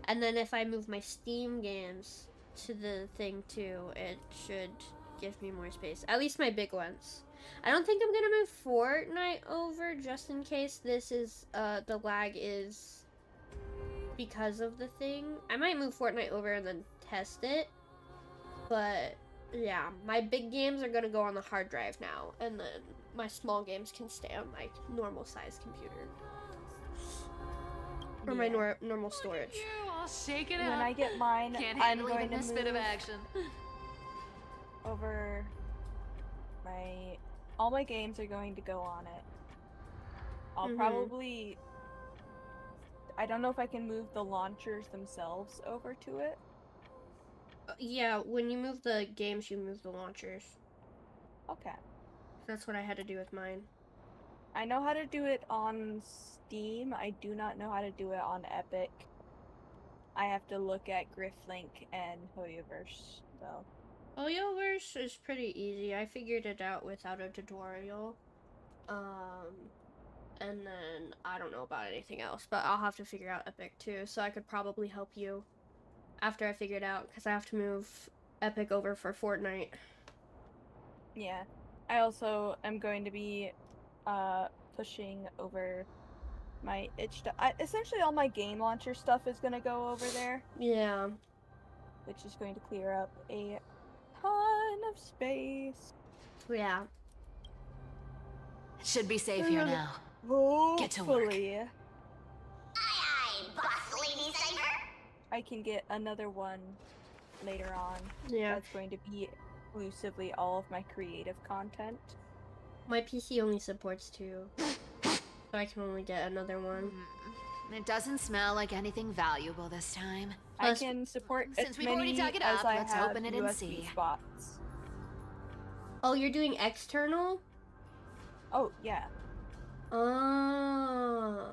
And then if I move my Steam games to the thing too, it should give me more space. At least my big ones. I don't think I'm gonna move Fortnite over, just in case this is the lag is because of the thing. I might move Fortnite over and then test it, but yeah, my big games are gonna go on the hard drive now, and then my small games can stay on my normal size computer or my normal storage. I'll shake it When up. I get mine, Can't I'm handle going even to this move bit of action. over all my games are going to go on it. I'll probably... I don't know if I can move the launchers themselves over to it. Yeah, when you move the games, you move the launchers. Okay. That's what I had to do with mine. I know how to do it on Steam. I do not know how to do it on Epic. I have to look at Grifflink and Hoyoverse, though. Hoyoverse is pretty easy. I figured it out without a tutorial. And then I don't know about anything else, but I'll have to figure out Epic too, so I could probably help you after I figure it out, because I have to move Epic over for Fortnite. Yeah. I also am going to be pushing over my itch stuff. Essentially all my game launcher stuff is going to go over there. Yeah. Which is going to clear up a ton of space. Yeah. It should be safe here now. Get to work. Hopefully. Aye, boss lady Cypher. I can get another one later on. Yeah. That's going to be exclusively all of my creative content. My PC only supports 2, so I can only get another one. It doesn't smell like anything valuable this time. I can support Since as we've already many dug it as up, I let's have open it and USB see. spots. Oh, you're doing external? Oh, yeah. Oh.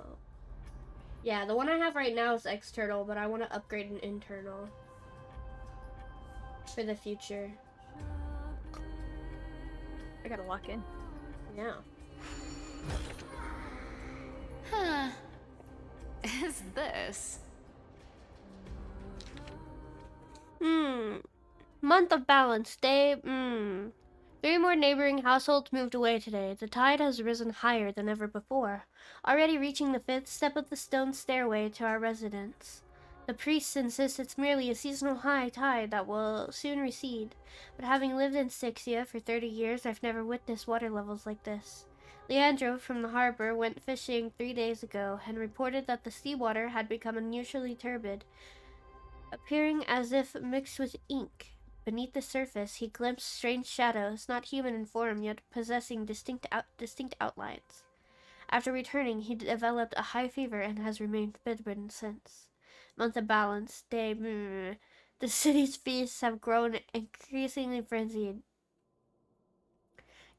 Yeah, the one I have right now is external, but I want to upgrade an internal for the future. I gotta lock in. Yeah. Huh. Is this? Month of balance. Day. 3 more neighboring households moved away today. The tide has risen higher than ever before, already reaching the 5th step of the stone stairway to our residence. The priests insist it's merely a seasonal high tide that will soon recede, but having lived in Styxia for 30 years, I've never witnessed water levels like this. Leandro from the harbor went fishing 3 days ago and reported that the seawater had become unusually turbid, appearing as if mixed with ink. Beneath the surface, he glimpsed strange shadows, not human in form, yet possessing distinct outlines. After returning, he developed a high fever and has remained bedridden since. Month of balance. Day. The city's feasts have grown increasingly frenzied.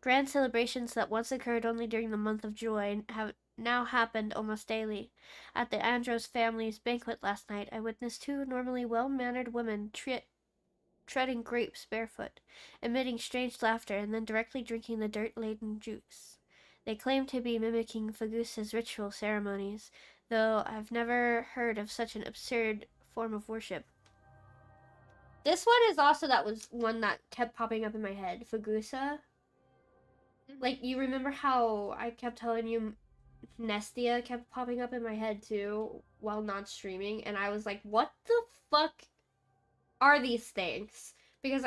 Grand celebrations that once occurred only during the month of joy have now happened almost daily. At the Andros family's banquet last night, I witnessed 2 normally well-mannered women treading grapes barefoot, emitting strange laughter, and then directly drinking the dirt-laden juice. They claim to be mimicking Fagusa's ritual ceremonies, though I've never heard of such an absurd form of worship. This one is also that was one that kept popping up in my head. Fugusa. Like, you remember how I kept telling you Nestia kept popping up in my head too while not streaming, and I was like, what the fuck are these things? Because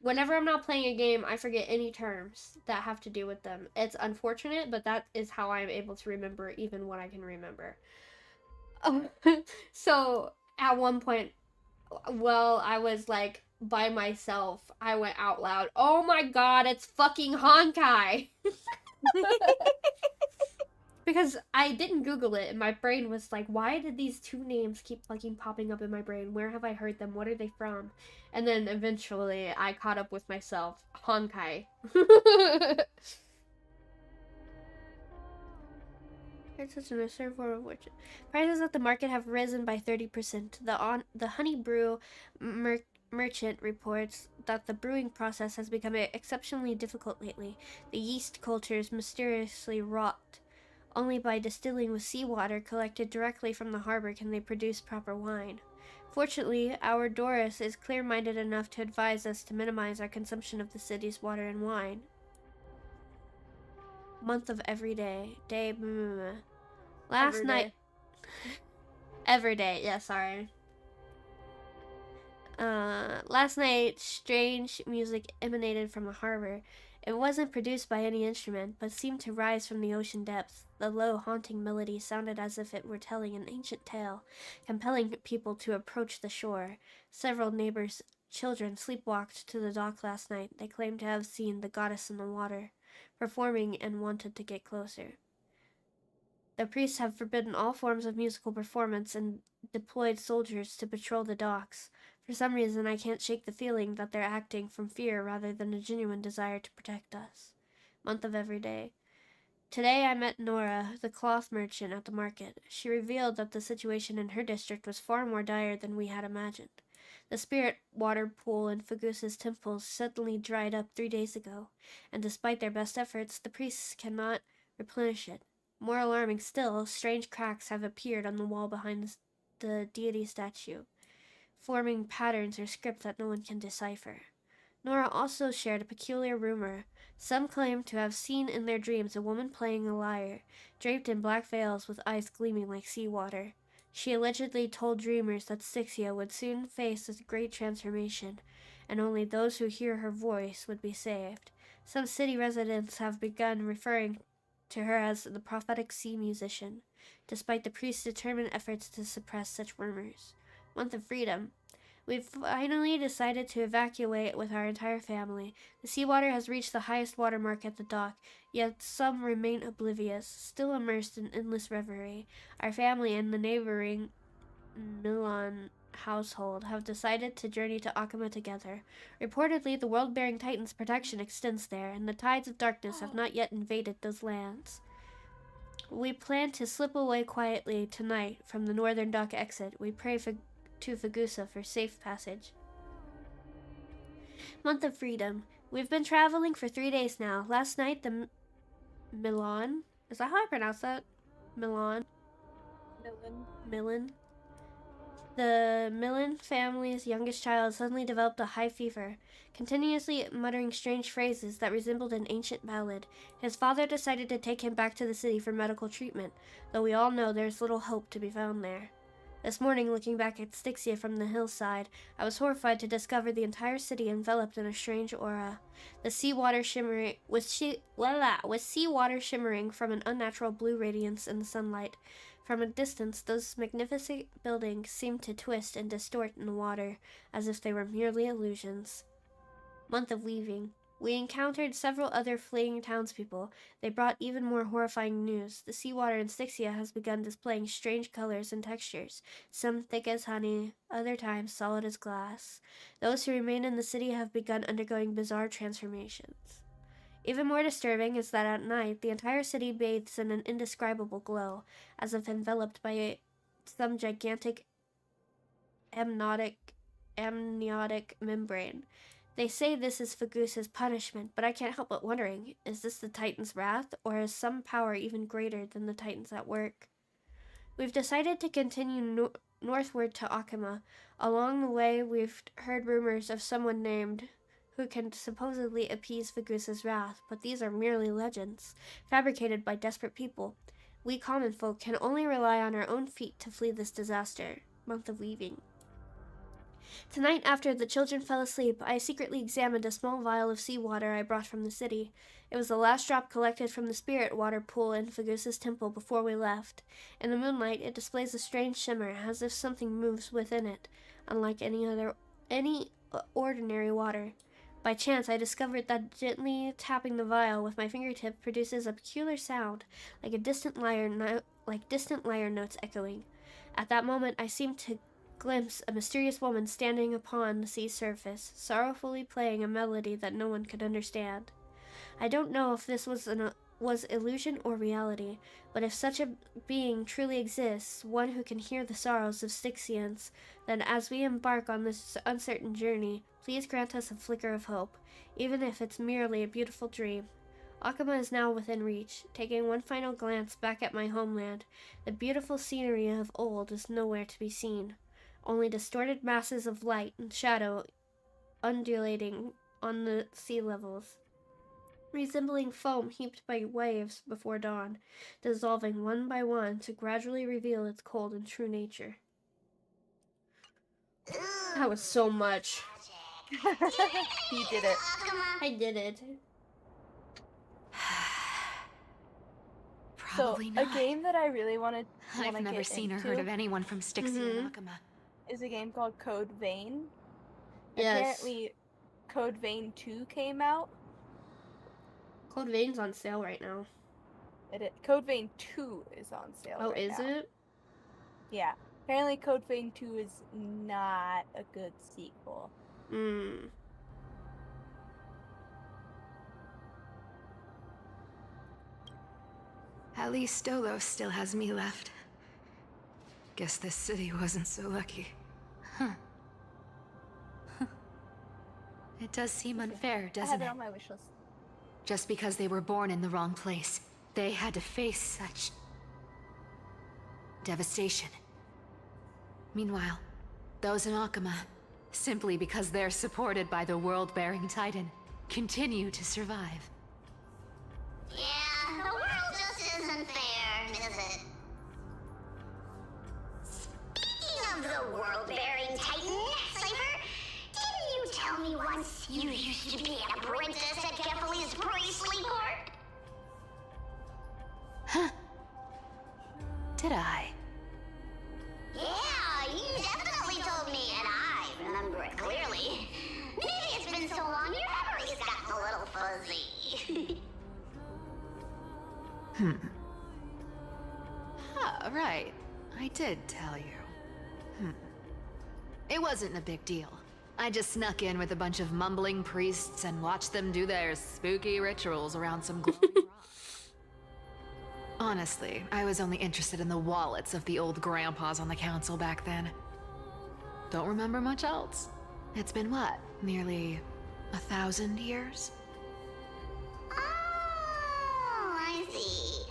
whenever I'm not playing a game, I forget any terms that have to do with them. It's unfortunate, but that is how I'm able to remember even what I can remember. So at one point, while I was like by myself, I went out loud, "Oh my god, it's fucking Honkai!" Because I didn't Google it, and my brain was like, why did these two names keep fucking popping up in my brain? Where have I heard them? What are they from? And then eventually I caught up with myself. Honkai. It's such an absurd form of witch. Prices at the market have risen by 30%. The honey brew merchant reports that the brewing process has become exceptionally difficult lately. The yeast cultures mysteriously rot. Only by distilling with seawater collected directly from the harbor can they produce proper wine. Fortunately, our Doris is clear-minded enough to advise us to minimize our consumption of the city's water and wine. Month of every day. Last night. Every day. Yeah, sorry. Last night, strange music emanated from the harbor. It wasn't produced by any instrument, but seemed to rise from the ocean depths. The low, haunting melody sounded as if it were telling an ancient tale, compelling people to approach the shore. Several neighbors' children sleepwalked to the dock last night. They claimed to have seen the goddess in the water, performing, and wanted to get closer. The priests have forbidden all forms of musical performance and deployed soldiers to patrol the docks. For some reason, I can't shake the feeling that they're acting from fear rather than a genuine desire to protect us. Month of every day. Today I met Nora, the cloth merchant, at the market. She revealed that the situation in her district was far more dire than we had imagined. The spirit water pool in Fugusa's temple suddenly dried up 3 days ago, and despite their best efforts, the priests cannot replenish it. More alarming still, strange cracks have appeared on the wall behind the deity statue, forming patterns or script that no one can decipher. Nora also shared a peculiar rumor. Some claim to have seen in their dreams a woman playing a lyre, draped in black veils with eyes gleaming like seawater. She allegedly told dreamers that Styxia would soon face a great transformation, and only those who hear her voice would be saved. Some city residents have begun referring to her as the prophetic sea musician, despite the priest's determined efforts to suppress such rumors. Month of Freedom. We've finally decided to evacuate with our entire family. The seawater has reached the highest water mark at the dock, yet some remain oblivious, still immersed in endless reverie. Our family and the neighboring Milan household have decided to journey to Akama together. Reportedly, the world-bearing Titan's protection extends there, and the tides of darkness have not yet invaded those lands. We plan to slip away quietly tonight from the northern dock exit. We pray to Fugusa for safe passage. Month of Freedom. We've been traveling for 3 days now. Last night, the Milan. Is that how I pronounce that? Milan. The Millen family's youngest child suddenly developed a high fever, continuously muttering strange phrases that resembled an ancient ballad. His father decided to take him back to the city for medical treatment, though we all know there's little hope to be found there. This morning, looking back at Styxia from the hillside, I was horrified to discover the entire city enveloped in a strange aura. The seawater shimmering with seawater shimmering from an unnatural blue radiance in the sunlight. From a distance, those magnificent buildings seemed to twist and distort in the water, as if they were merely illusions. Month of Weaving. We encountered several other fleeing townspeople. They brought even more horrifying news. The seawater in Styxia has begun displaying strange colors and textures, some thick as honey, other times solid as glass. Those who remain in the city have begun undergoing bizarre transformations. Even more disturbing is that at night, the entire city bathes in an indescribable glow, as if enveloped by some gigantic amniotic membrane. They say this is Fugusa's punishment, but I can't help but wondering, is this the Titan's wrath, or is some power even greater than the Titans at work? We've decided to continue northward to Akama. Along the way, we've heard rumors of someone named who can supposedly appease Vagusa's wrath, but these are merely legends, fabricated by desperate people. We common folk can only rely on our own feet to flee this disaster. Month of Weaving. Tonight, after the children fell asleep, I secretly examined a small vial of seawater I brought from the city. It was the last drop collected from the spirit water pool in Fagusa's temple before we left. In the moonlight, it displays a strange shimmer, as if something moves within it, unlike any ordinary water. By chance, I discovered that gently tapping the vial with my fingertip produces a peculiar sound, like distant lyre notes echoing. At that moment, I seemed to glimpse a mysterious woman standing upon the sea surface, sorrowfully playing a melody that no one could understand. I don't know if this was illusion or reality, but if such a being truly exists, one who can hear the sorrows of Styxians, then as we embark on this uncertain journey, please grant us a flicker of hope, even if it's merely a beautiful dream. Akama is now within reach. Taking one final glance back at my homeland, the beautiful scenery of old is nowhere to be seen. Only distorted masses of light and shadow undulating on the sea levels, resembling foam heaped by waves before dawn, dissolving one by one to gradually reveal its cold and true nature. That was so much. He did it. I did it. Probably so, not. A game that I really wanted I've never seen or heard of anyone from Styxia and Akama. Is a game called Code Vein. Yes. Apparently, Code Vein 2 came out. Code Vein's on sale right now. Code Vein 2 is on sale right now. Oh, is it? Yeah. Apparently, Code Vein 2 is not a good sequel. At least Stolos still has me left. Guess this city wasn't so lucky. Huh. It does seem unfair, doesn't I have it? it on my wish list. Just because they were born in the wrong place, they had to face such devastation. Meanwhile, those in Akama, simply because they're supported by the world-bearing Titan, continue to survive. Yeah, the world just isn't fair, is it? Speaking of the world-bearing Titan, Cypher, didn't you tell me once you used to be an apprentice at Kefali's priestly court? Huh? Did I? Yeah, you definitely told me, and I remember it clearly. Maybe it's been so long your memory's gotten a little fuzzy. Ah, right. I did tell you. It wasn't a big deal. I just snuck in with a bunch of mumbling priests and watched them do their spooky rituals around some glowing rock. Honestly, I was only interested in the wallets of the old grandpas on the council back then. Don't remember much else. It's been what, nearly 1,000 years? Oh, I see.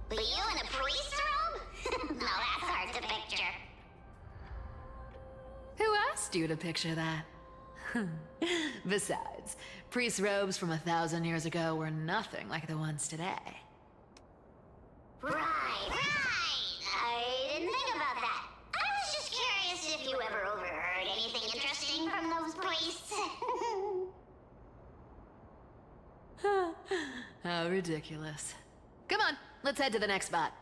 But you in a priest robe? No, that's hard to picture. Who asked you to picture that? Besides, priest robes from 1,000 years ago were nothing like the ones today. Right. I didn't think about that. I was just curious if you ever overheard anything interesting from those priests. How ridiculous. Come on, let's head to the next spot.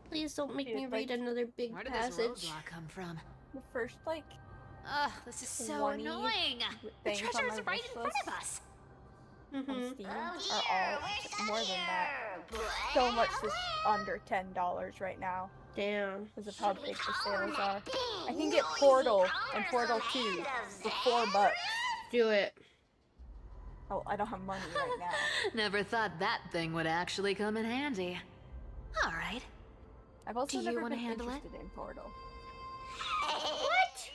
Please don't make me read another big Where did passage. this roadblock come from? The first, Ugh, this is so 20 annoying! The things on treasure is my right wish in front list. of us! On Steam are all more than that. So much is under $10 right now. Damn. Because of how big the sales are. I can get Portal and Portal 2 for $4. Do it. Oh, I don't have money right now. Never thought that thing would actually come in handy. Alright. I've also Do you never wanna been handle it? interested in Portal. What?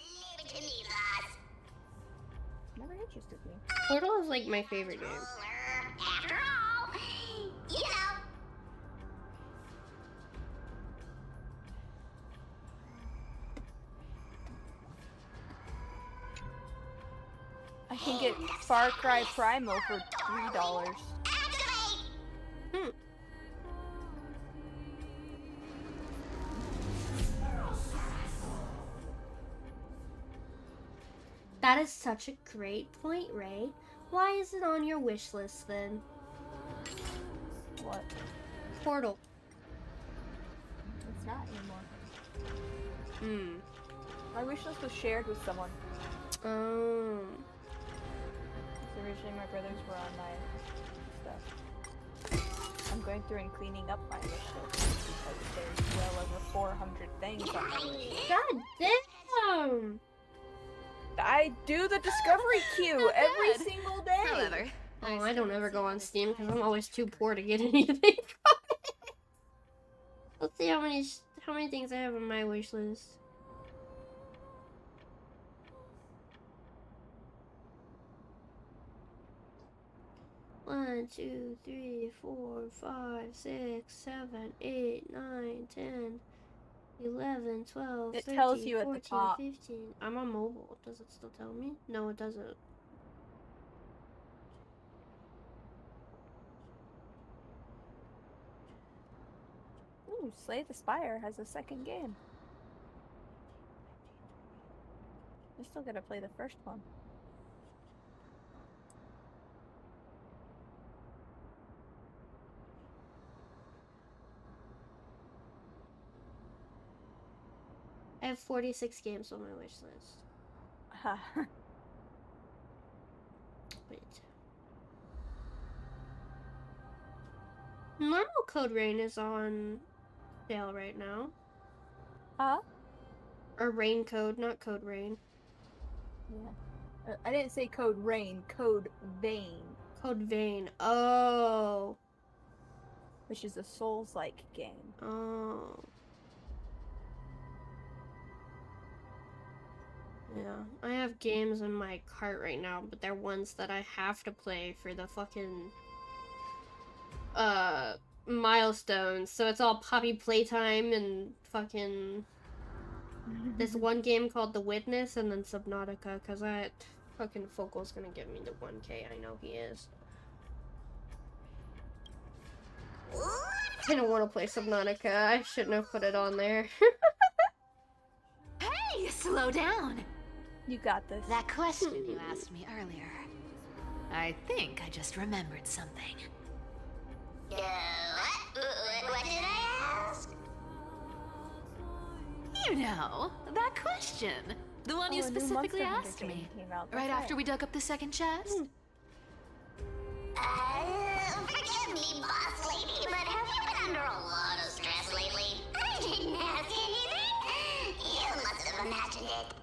Never interested me. Portal is like my favorite game. After all, can get Far Cry Primal for $3. That is such a great point, Ray. Why is it on your wish list then? What? Portal. It's not anymore. My wish list was shared with someone. Oh. Originally my brothers were on my stuff. I'm going through and cleaning up my wish list because there's well over 400 things on my wish list. God damn! I do the discovery queue every single day. However, oh, I don't ever go on Steam because I'm always too poor to get anything from it. Let's see how many things I have on my wish list. One, 2, 3, 4, 5, 6, 7, 8, 9, 10, 11, 12, It 13, tells you at 14, the top. 15. I'm on mobile. Does it still tell me? No, it doesn't. Ooh, Slay the Spire has a second game. I still gotta play the first one. I have 46 games on my wish list. Wait. Normal Code Rain is on sale right now. Huh? Or Rain Code, not Code Rain. Yeah. I didn't say Code Rain, Code Vein. Code Vein. Oh. Which is a Souls-like game. Oh. Yeah, I have games in my cart right now, but they're ones that I have to play for the fucking milestones. So it's all Poppy Playtime and fucking this one game called The Witness and then Subnautica, because that fucking Focal's gonna give me the 1K. I know he is. I don't want to play Subnautica. I shouldn't have put it on there. Hey, slow down. You got this. That question you asked me earlier. I think I just remembered something. What did I ask? You know, that question. The one you a new specifically Monster Hunter asked game me. came out, Right that's after right. we dug up the second chest. Forgive me, boss lady, but have you been under a lot of stress lately? I didn't ask anything. You must have imagined it.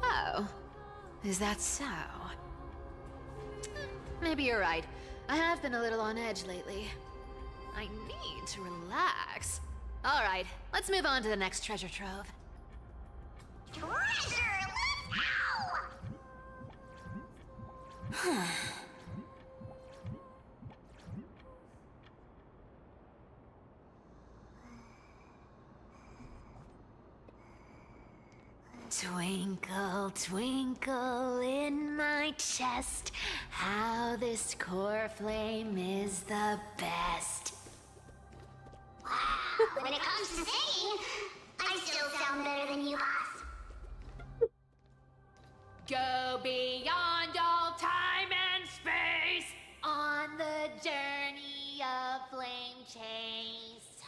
Oh, is that so? Maybe you're right. I have been a little on edge lately. I need to relax. All right, let's move on to the next treasure trove. Treasure, let's go! Twinkle, twinkle in my chest, how this core flame is the best. Wow, when it comes to singing, I still sound better than you, boss. Go beyond all time and space on the journey of flame chase.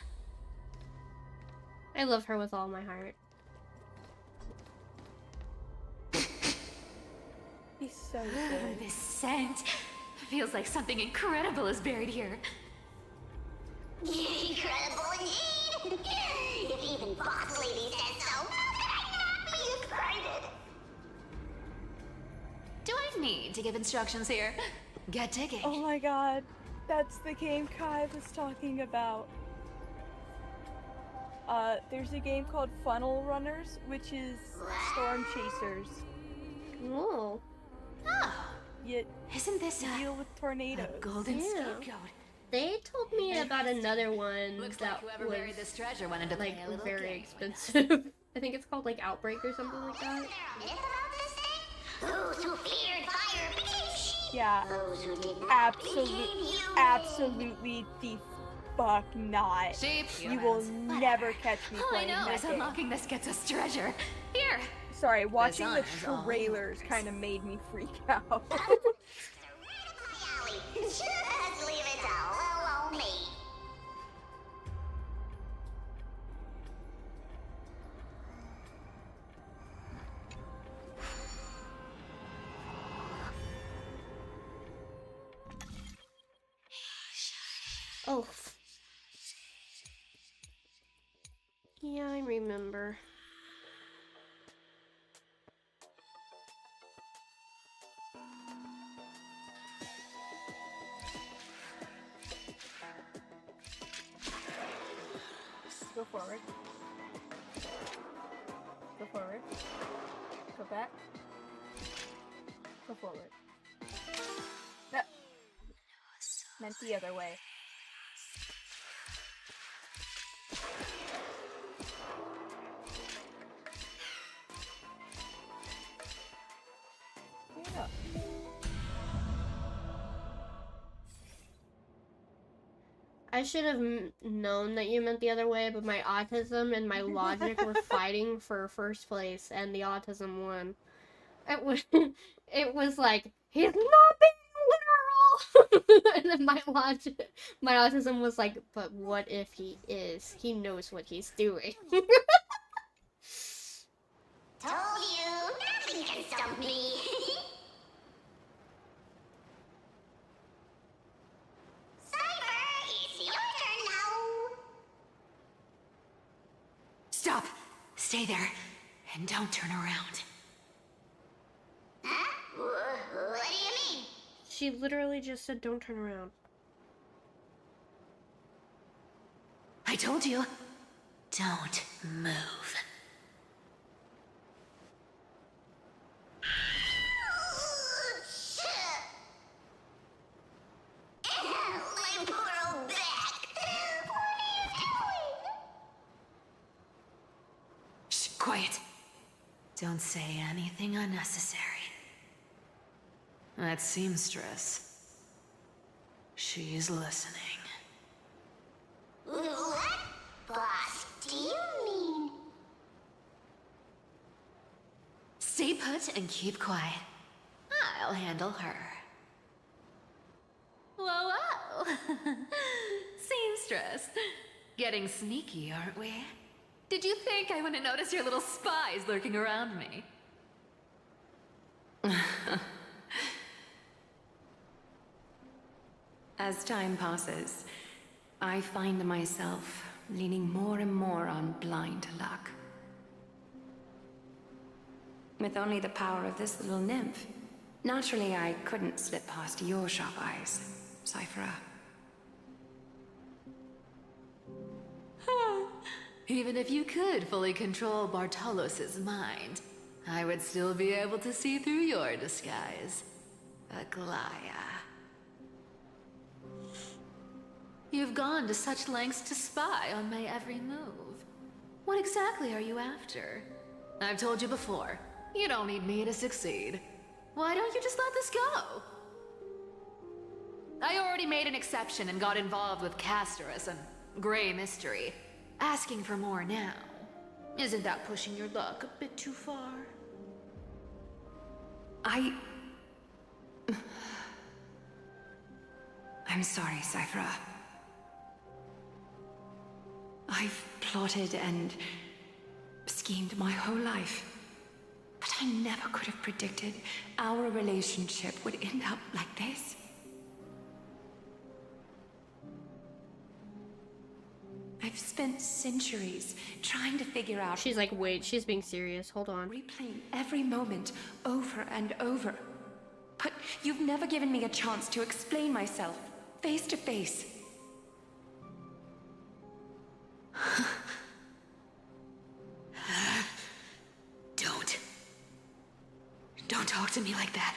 I love her with all my heart. He's so good. This scent feels like something incredible is buried here. Incredible indeed! If even boss lady says so, then I'm happy excited. Do I need to give instructions here? Get digging. Oh my god, that's the game Kai was talking about. There's a game called Funnel Runners, which is Storm Chasers. Oh. Oh. Yet, isn't this a deal with tornadoes? A golden scapegoat? They told me about another one Looks that like whoever was buried this treasure wanted to like play a little very game. expensive. I think it's called like Outbreak or something like that. Is there a myth about this thing? Those who feared fire became sheep. Yeah. Those who did not absolutely the fuck not. Sheep. You will never catch me All I playing know that is game. unlocking this gets us treasure. Here. Sorry, watching the honor is all trailers kind of made me freak out. Just leave it all alone, me. Oh. Yeah, I remember. Go forward. Go forward. Go back. Go forward. No. Meant the other way. There you go. I should have known that you meant the other way, but my autism and my logic were fighting for first place, and the autism won. It was like, he's not being literal! And then my autism was like, but what if he is? He knows what he's doing. Told you, nothing can stop me. Stop! Stay there, and don't turn around. Huh? What do you mean? She literally just said, don't turn around. I told you, don't move. My poor old back. Shh, quiet. Don't say anything unnecessary. That seamstress. She's listening. What, boss, do you mean? Stay put and keep quiet. I'll handle her. Whoa, whoa! Seamstress. Getting sneaky, aren't we? Did you think I wouldn't notice your little spies lurking around me? As time passes, I find myself leaning more and more on blind luck. With only the power of this little nymph, naturally I couldn't slip past your sharp eyes, Cyphera. Even if you could fully control Bartolos's mind, I would still be able to see through your disguise. Aglaya. You've gone to such lengths to spy on my every move. What exactly are you after? I've told you before, you don't need me to succeed. Why don't you just let this go? I already made an exception and got involved with Castorus and Grey Mystery. Asking for more now. Isn't that pushing your luck a bit too far? I'm sorry, Cyphera. I've plotted and schemed my whole life. But I never could have predicted our relationship would end up like this. I've spent centuries trying to figure out... She's like, wait, she's being serious. Hold on. Replaying every moment over and over. But you've never given me a chance to explain myself, face to face. Don't talk to me like that.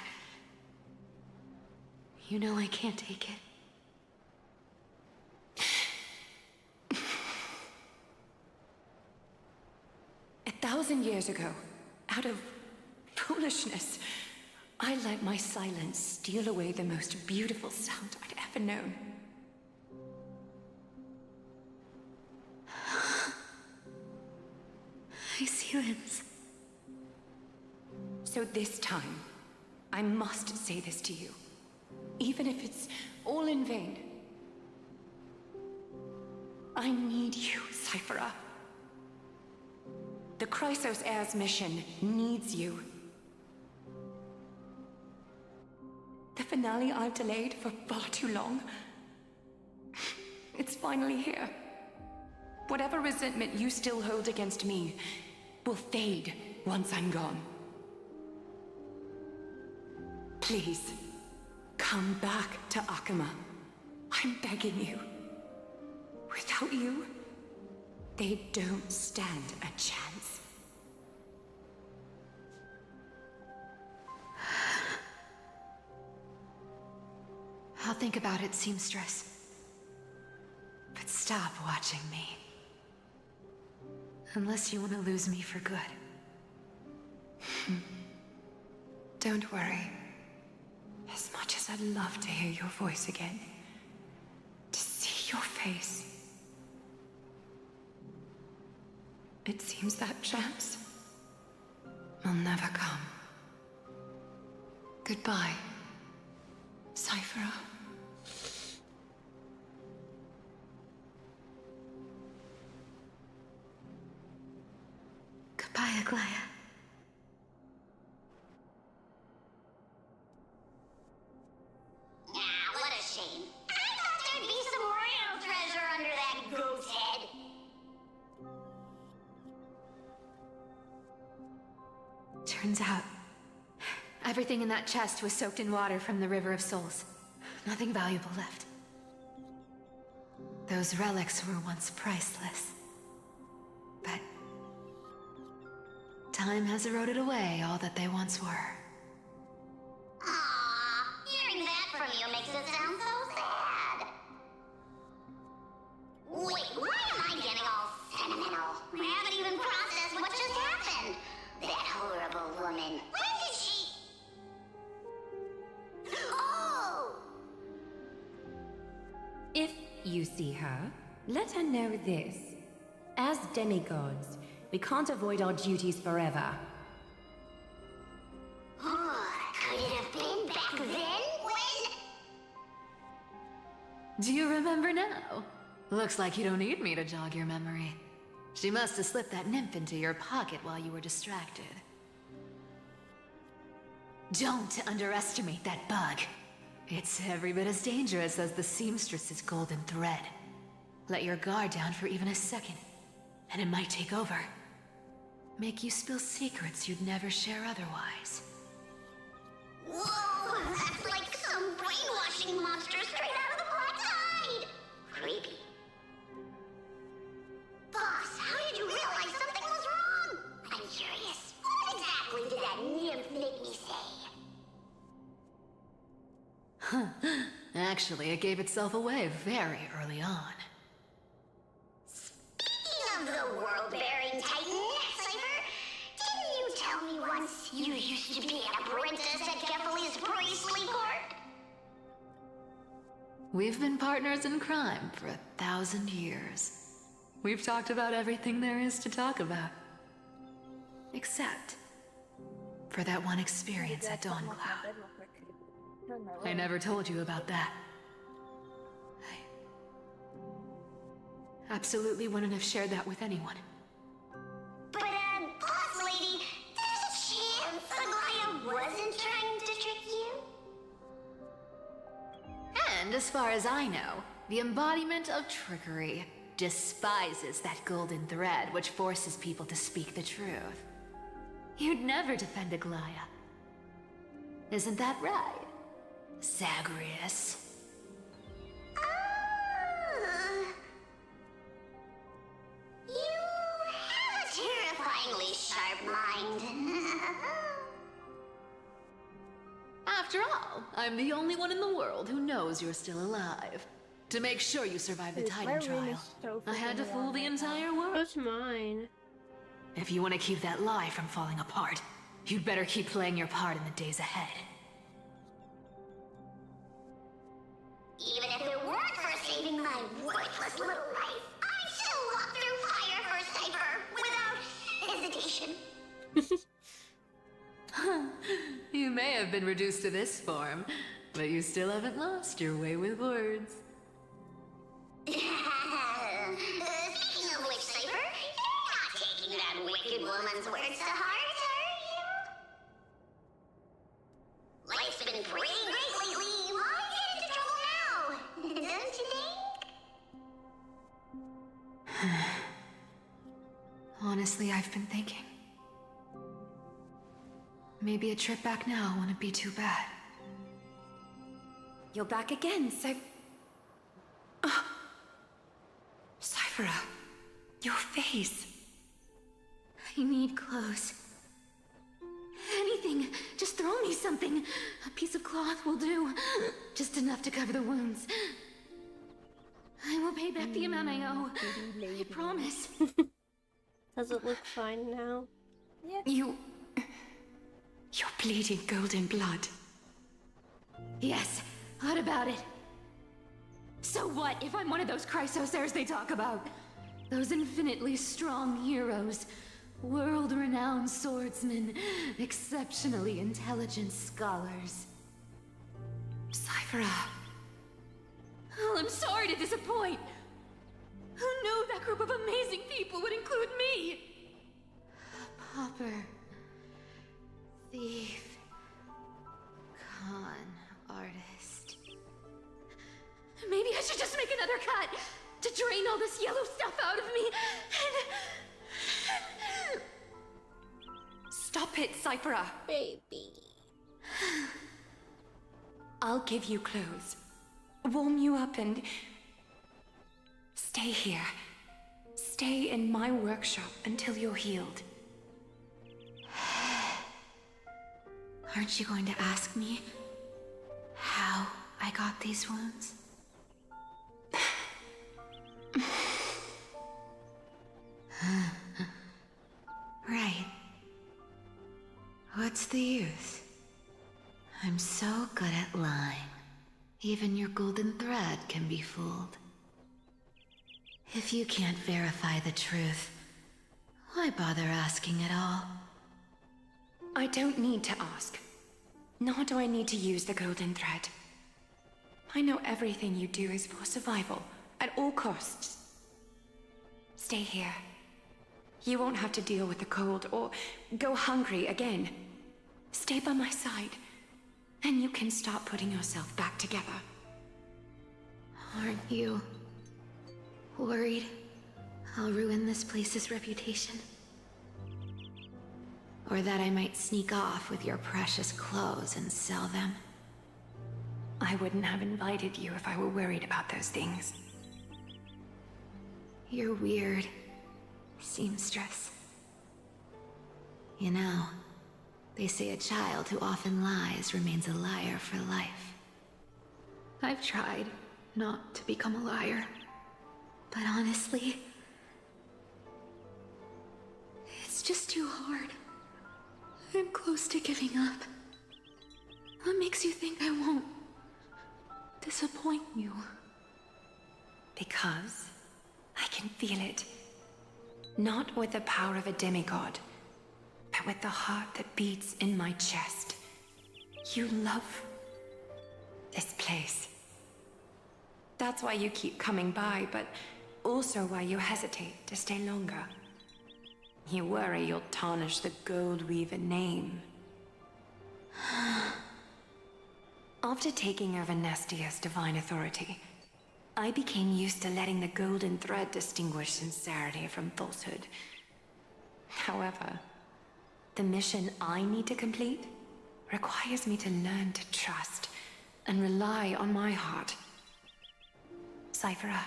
You know I can't take it. 1,000 years ago, out of foolishness, I let my silence steal away the most beautiful sound I'd ever known. I see limbs. So this time, I must say this to you, even if it's all in vain. I need you, Cyphera. The Chrysos Heir's mission needs you. The finale I've delayed for far too long. It's finally here. Whatever resentment you still hold against me will fade once I'm gone. Please, come back to Akama. I'm begging you. Without you, they don't stand a chance. I'll think about it, seamstress. But stop watching me. Unless you want to lose me for good. Don't worry. As much as I'd love to hear your voice again, to see your face, it seems that chance will never come. Goodbye, Cyphera. Goodbye, Aglaya. What a shame. I thought there'd be some real treasure under that goat's head. Turns out, everything in that chest was soaked in water from the River of Souls. Nothing valuable left. Those relics were once priceless. But time has eroded away all that they once were. Aww, hearing that from you makes it sound so sad. Wait, why am I getting all sentimental? I haven't even processed what just happened. That horrible woman. When did she... Oh! If you see her, let her know this. As demigods, we can't avoid our duties forever. Could it have been back then when... Do you remember now? Looks like you don't need me to jog your memory. She must have slipped that nymph into your pocket while you were distracted. Don't underestimate that bug. It's every bit as dangerous as the seamstress's golden thread. Let your guard down for even a second, and it might take over. Make you spill secrets you'd never share otherwise. Whoa, that's like some brainwashing monster straight out of the Black Tide! Creepy. Boss, how did you realize something was wrong? I'm curious. What exactly did that nymph make me say? Huh. Actually, it gave itself away very early on. Speaking of the world-bearing titan, Cypher, didn't you tell me once you used to be an apprentice at Kefali's priestly court? We've been partners in crime for 1,000 years. We've talked about everything there is to talk about. Except for that one experience at Dawncloud. I never told you about that. I absolutely wouldn't have shared that with anyone. But, boss lady, there's a chance Aglaya wasn't trying to trick you? And as far as I know, the embodiment of trickery despises that golden thread which forces people to speak the truth. You'd never defend Aglaya. Isn't that right, Zagreus? You have a terrifyingly sharp mind. After all, I'm the only one in the world who knows you're still alive. To make sure you survive the Titan trial, I had to fool the entire world. What's mine? If you want to keep that lie from falling apart, You'd better keep playing your part in the days ahead. Even if it weren't for saving my worthless little life, I'd still walk through fire for Cypher without hesitation. You may have been reduced to this form, but you still haven't lost your way with words. Speaking of which, Cypher, you're not taking that wicked woman's words to heart, are you? Life's been pretty great lately. Why get into trouble now? Don't you think? Honestly, I've been thinking. Maybe a trip back now wouldn't be too bad. You're back again, Cyphera, your face. I need clothes. Anything. Just throw me something. A piece of cloth will do. Just enough to cover the wounds. I will pay back the amount I owe. I promise. Does it look fine now? Yeah. You're bleeding golden blood. Yes. What about it? So what if I'm one of those Chrysosaurs they talk about? Those infinitely strong heroes. World-renowned swordsmen. Exceptionally intelligent scholars. Cyphera. Oh, I'm sorry to disappoint. Who knew that group of amazing people would include me? Pauper. Thief. Con artist. Maybe I should just make another cut to drain all this yellow stuff out of me and... Stop it, Cyphera. Baby. I'll give you clothes. Warm you up and... Stay here. Stay in my workshop until you're healed. Aren't you going to ask me how I got these wounds? Right. What's the use? I'm so good at lying. Even your golden thread can be fooled. If you can't verify the truth, why bother asking at all? I don't need to ask. Nor do I need to use the golden thread. I know everything you do is for survival, at all costs. Stay here. You won't have to deal with the cold or go hungry again. Stay by my side, and you can start putting yourself back together. Aren't you worried I'll ruin this place's reputation? Or that I might sneak off with your precious clothes and sell them? I wouldn't have invited you if I were worried about those things. You're weird, seamstress. You know, they say a child who often lies remains a liar for life. I've tried not to become a liar, but honestly, it's just too hard. I'm close to giving up. What makes you think I won't disappoint you? Because I can feel it. Not with the power of a demigod, but with the heart that beats in my chest. You love this place. That's why you keep coming by, but also why you hesitate to stay longer. You worry you'll tarnish the Gold Weaver name. After taking over Nestia's divine authority, I became used to letting the golden thread distinguish sincerity from falsehood. However, the mission I need to complete requires me to learn to trust and rely on my heart. Cyphera,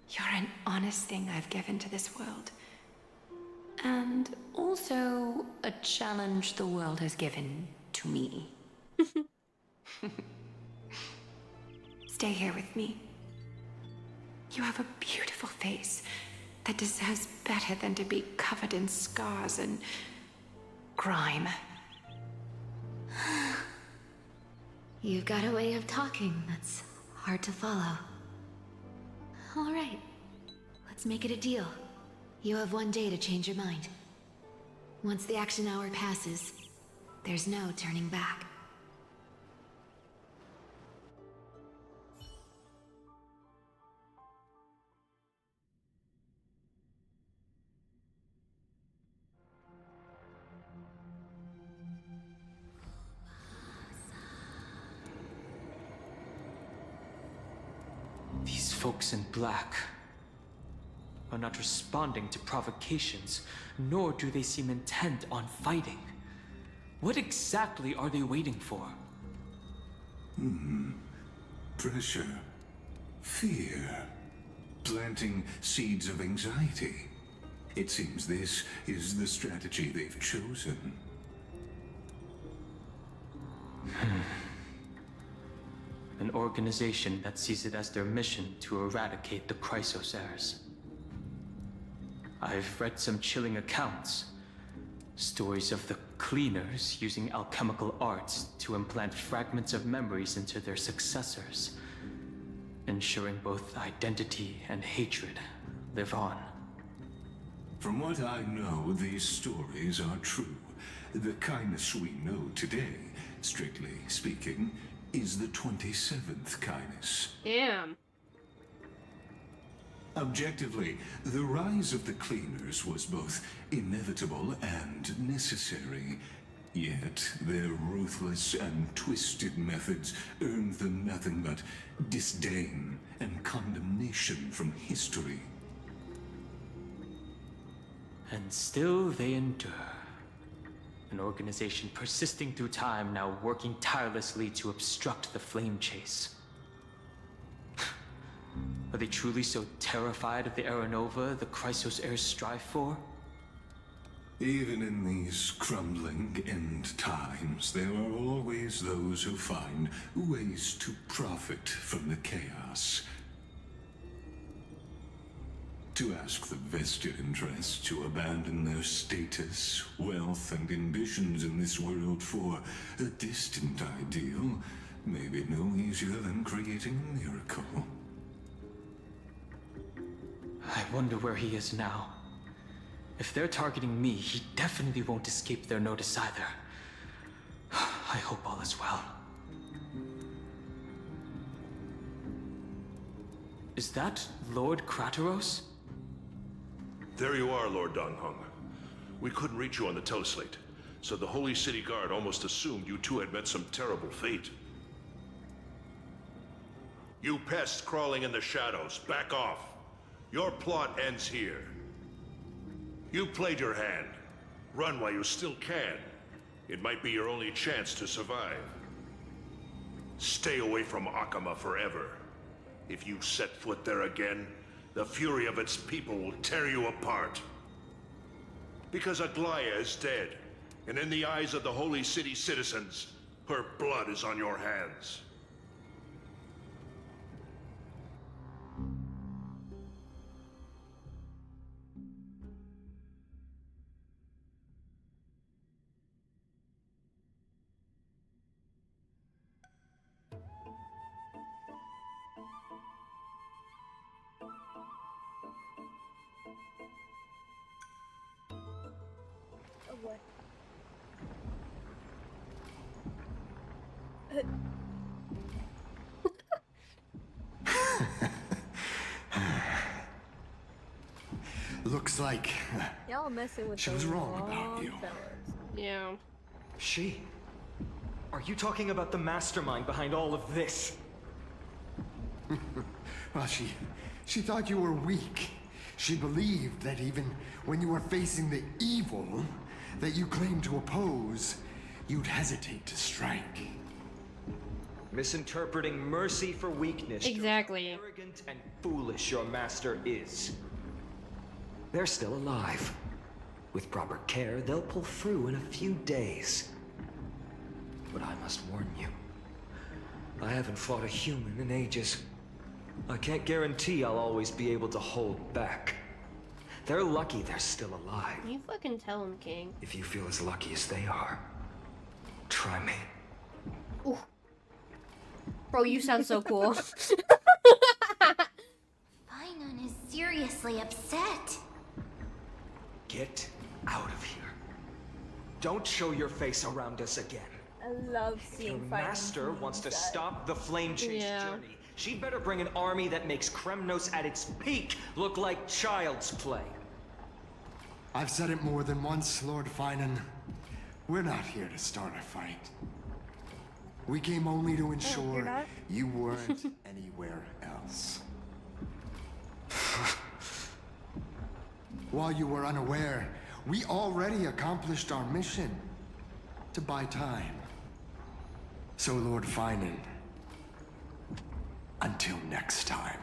you're an honest thing I've given to this world. And also a challenge the world has given to me. Stay here with me. You have a beautiful face that deserves better than to be covered in scars and grime. You've got a way of talking that's hard to follow. All right, let's make it a deal. You have 1 day to change your mind. Once the action hour passes, there's no turning back. These folks in black are not responding to provocations, nor do they seem intent on fighting. What exactly are they waiting for? Pressure. Fear. Planting seeds of anxiety. It seems this is the strategy they've chosen. An organization that sees it as their mission to eradicate the Chrysos heirs. I've read some chilling accounts. Stories of the cleaners using alchemical arts to implant fragments of memories into their successors, ensuring both identity and hatred live on. From what I know, these stories are true. The kindness we know today, strictly speaking, is the 27th kindness. Damn. Objectively, the rise of the cleaners was both inevitable and necessary. Yet, their ruthless and twisted methods earned them nothing but disdain and condemnation from history. And still they endure. An organization persisting through time, now working tirelessly to obstruct the flame chase. Are they truly so terrified of the Aranova the Chrysos heirs strive for? Even in these crumbling end times, there are always those who find ways to profit from the chaos. To ask the vested interests to abandon their status, wealth, and ambitions in this world for a distant ideal may be no easier than creating a miracle. I wonder where he is now. If they're targeting me, he definitely won't escape their notice either. I hope all is well. Is that Lord Krateros? There you are, Lord Donghung. We couldn't reach you on the teleslate, so the Holy City Guard almost assumed you two had met some terrible fate. You pests crawling in the shadows, back off. Your plot ends here. You played your hand. Run while you still can. It might be your only chance to survive. Stay away from Akama forever. If you set foot there again, the fury of its people will tear you apart. Because Aglaya is dead, and in the eyes of the Holy City citizens, her blood is on your hands. What? Looks like Y'all messing with she was wrong about you. Yeah. She? Are you talking about the mastermind behind all of this? Well, she thought you were weak. She believed that even when you were facing the evil that you claimed to oppose, you'd hesitate to strike. Misinterpreting mercy for weakness. Exactly. How arrogant and foolish your master is. They're still alive. With proper care, they'll pull through in a few days. But I must warn you. I haven't fought a human in ages. I can't guarantee I'll always be able to hold back. They're lucky they're still alive. You fucking tell him, King. If you feel as lucky as they are, try me. Ooh. Bro, you sound so cool. Finon is seriously upset. Get out of here. Don't show your face around us again. I love seeing Your master wants to stop the flame chase journey. She'd better bring an army that makes Kremnos at its peak look like child's play. I've said it more than once, Lord Finon. We're not here to start a fight. We came only to ensure you weren't anywhere else. While you were unaware, we already accomplished our mission to buy time. So, Lord Finon, until next time.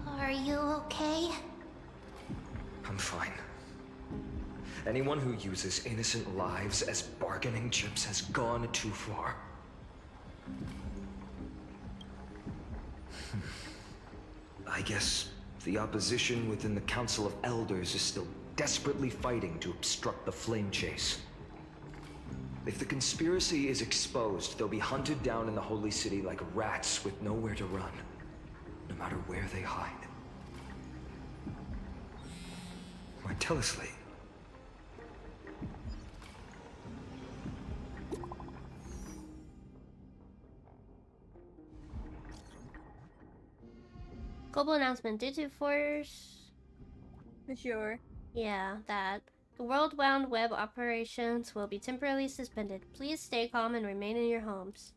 Are you okay? I'm fine. Anyone who uses innocent lives as bargaining chips has gone too far. I guess the opposition within the Council of Elders is still desperately fighting to obstruct the flame chase. If the conspiracy is exposed, they'll be hunted down in the Holy City like rats with nowhere to run, no matter where they hide. Why, tell us, Lee. Global announcement due to force. Sure. Yeah, that. The World Wide Web operations will be temporarily suspended. Please stay calm and remain in your homes.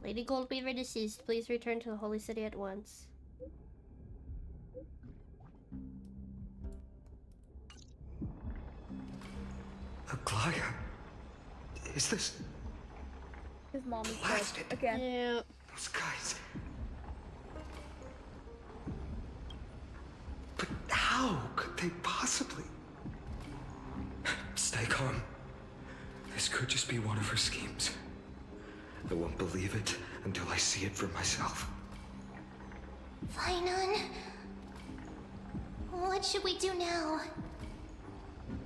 Lady Goldbeaver deceased. Please return to the Holy City at once. Aglaya? Is this... His mom is blasted again. Yeah. Those guys... But how could they possibly... Stay calm. This could just be one of her schemes. I won't believe it until I see it for myself. Finon? What should we do now?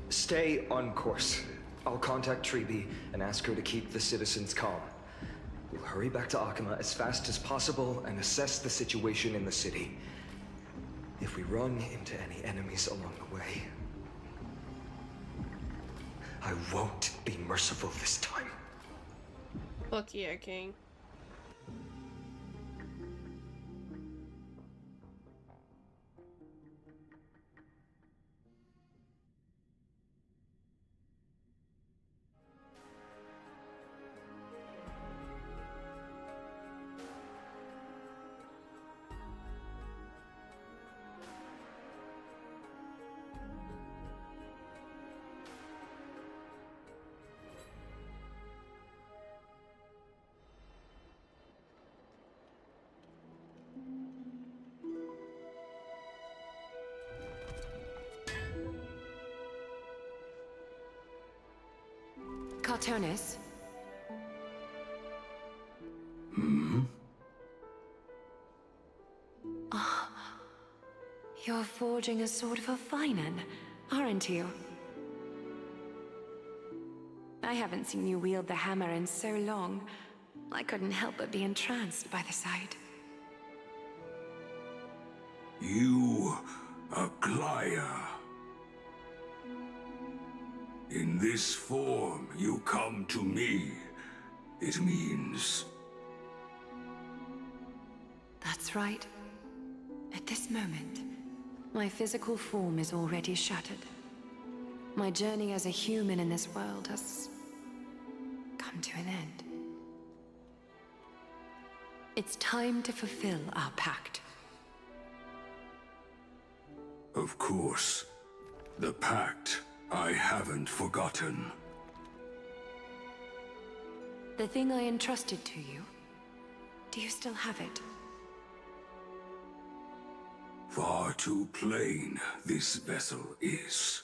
Stay on course. I'll contact Treeby and ask her to keep the citizens calm. We'll hurry back to Akama as fast as possible and assess the situation in the city. If we run into any enemies along the way, I won't be merciful this time. Fuck yeah, King. Cartonis? Ah, you're forging a sword for Finon, aren't you? I haven't seen you wield the hammer in so long. I couldn't help but be entranced by the sight. You, Aglaya. In this form, you come to me. It means... That's right. At this moment, my physical form is already shattered. My journey as a human in this world has come to an end. It's time to fulfill our pact. Of course. The pact I haven't forgotten. The thing I entrusted to you, do you still have it? Far too plain this vessel is.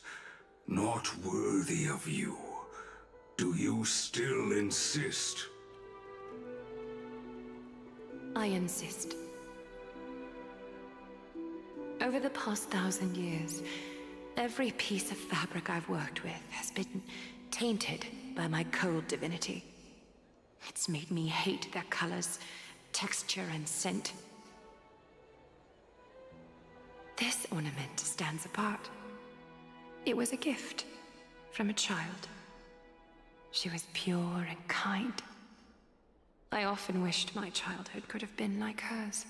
Not worthy of you. Do you still insist? I insist. Over the past 1,000 years, every piece of fabric I've worked with has been tainted by my cold divinity. It's made me hate their colors, texture, and scent. This ornament stands apart. It was a gift from a child. She was pure and kind. I often wished my childhood could have been like hers.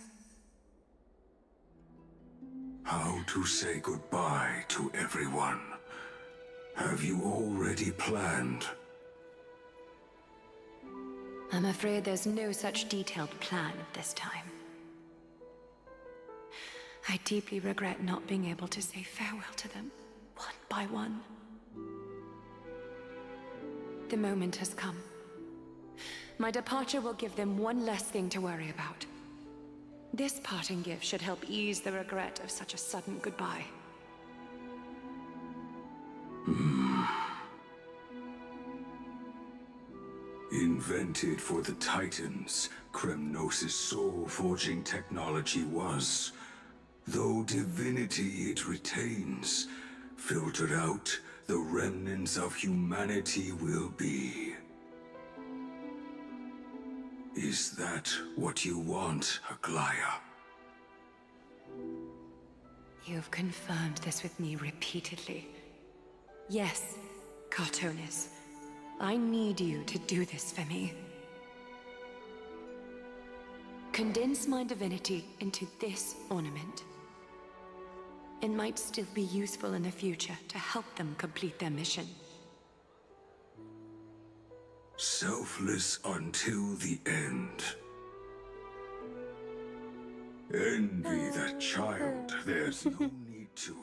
How to say goodbye to everyone? Have you already planned? I'm afraid there's no such detailed plan at this time. I deeply regret not being able to say farewell to them, one by one. The moment has come. My departure will give them one less thing to worry about. This parting gift should help ease the regret of such a sudden goodbye. Invented for the Titans, Kremnos' soul-forging technology was, though divinity it retains, filtered out, the remnants of humanity will be. Is that what you want, Aglaya? You've confirmed this with me repeatedly. Yes, Cartonis. I need you to do this for me. Condense my divinity into this ornament. It might still be useful in the future to help them complete their mission. Selfless until the end. Envy that child, there's no need to.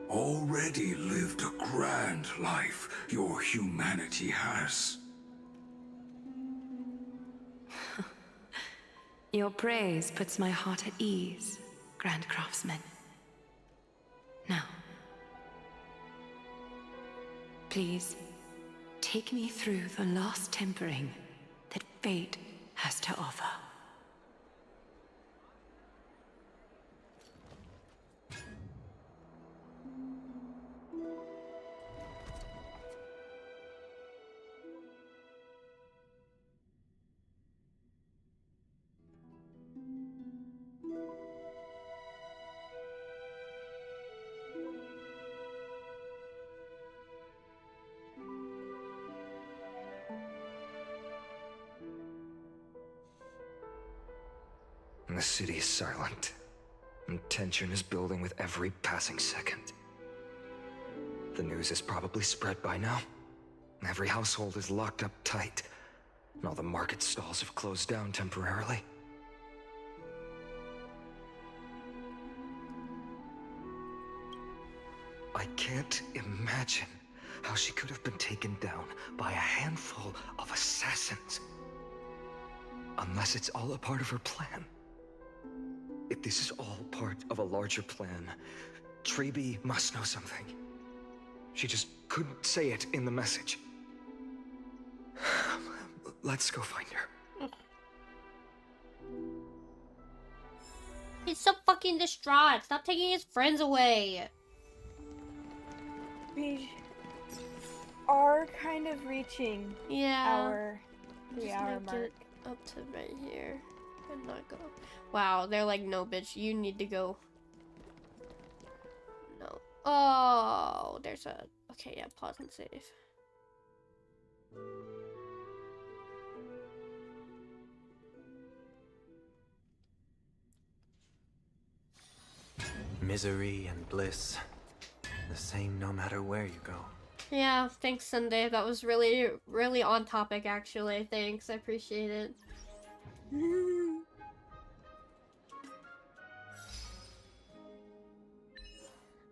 Already lived a grand life your humanity has. Your praise puts my heart at ease, Grand Craftsman. Now, please, take me through the last tempering that fate has to offer. The city is silent, and tension is building with every passing second. The news is probably spread by now. Every household is locked up tight, and all the market stalls have closed down temporarily. I can't imagine how she could have been taken down by a handful of assassins. Unless it's all a part of her plan. If this is all part of a larger plan, Treeby must know something. She just couldn't say it in the message. Let's go find her. He's so fucking distraught. Stop taking his friends away. We are kind of reaching our Just 3-hour have to mark. up to right here and not go. Wow, they're like, no, bitch, you need to go. No. Oh, there's a. Okay, yeah, pause and save. Misery and bliss, the same no matter where you go. Yeah, thanks, Sunday. That was really, really on topic, actually. Thanks, I appreciate it.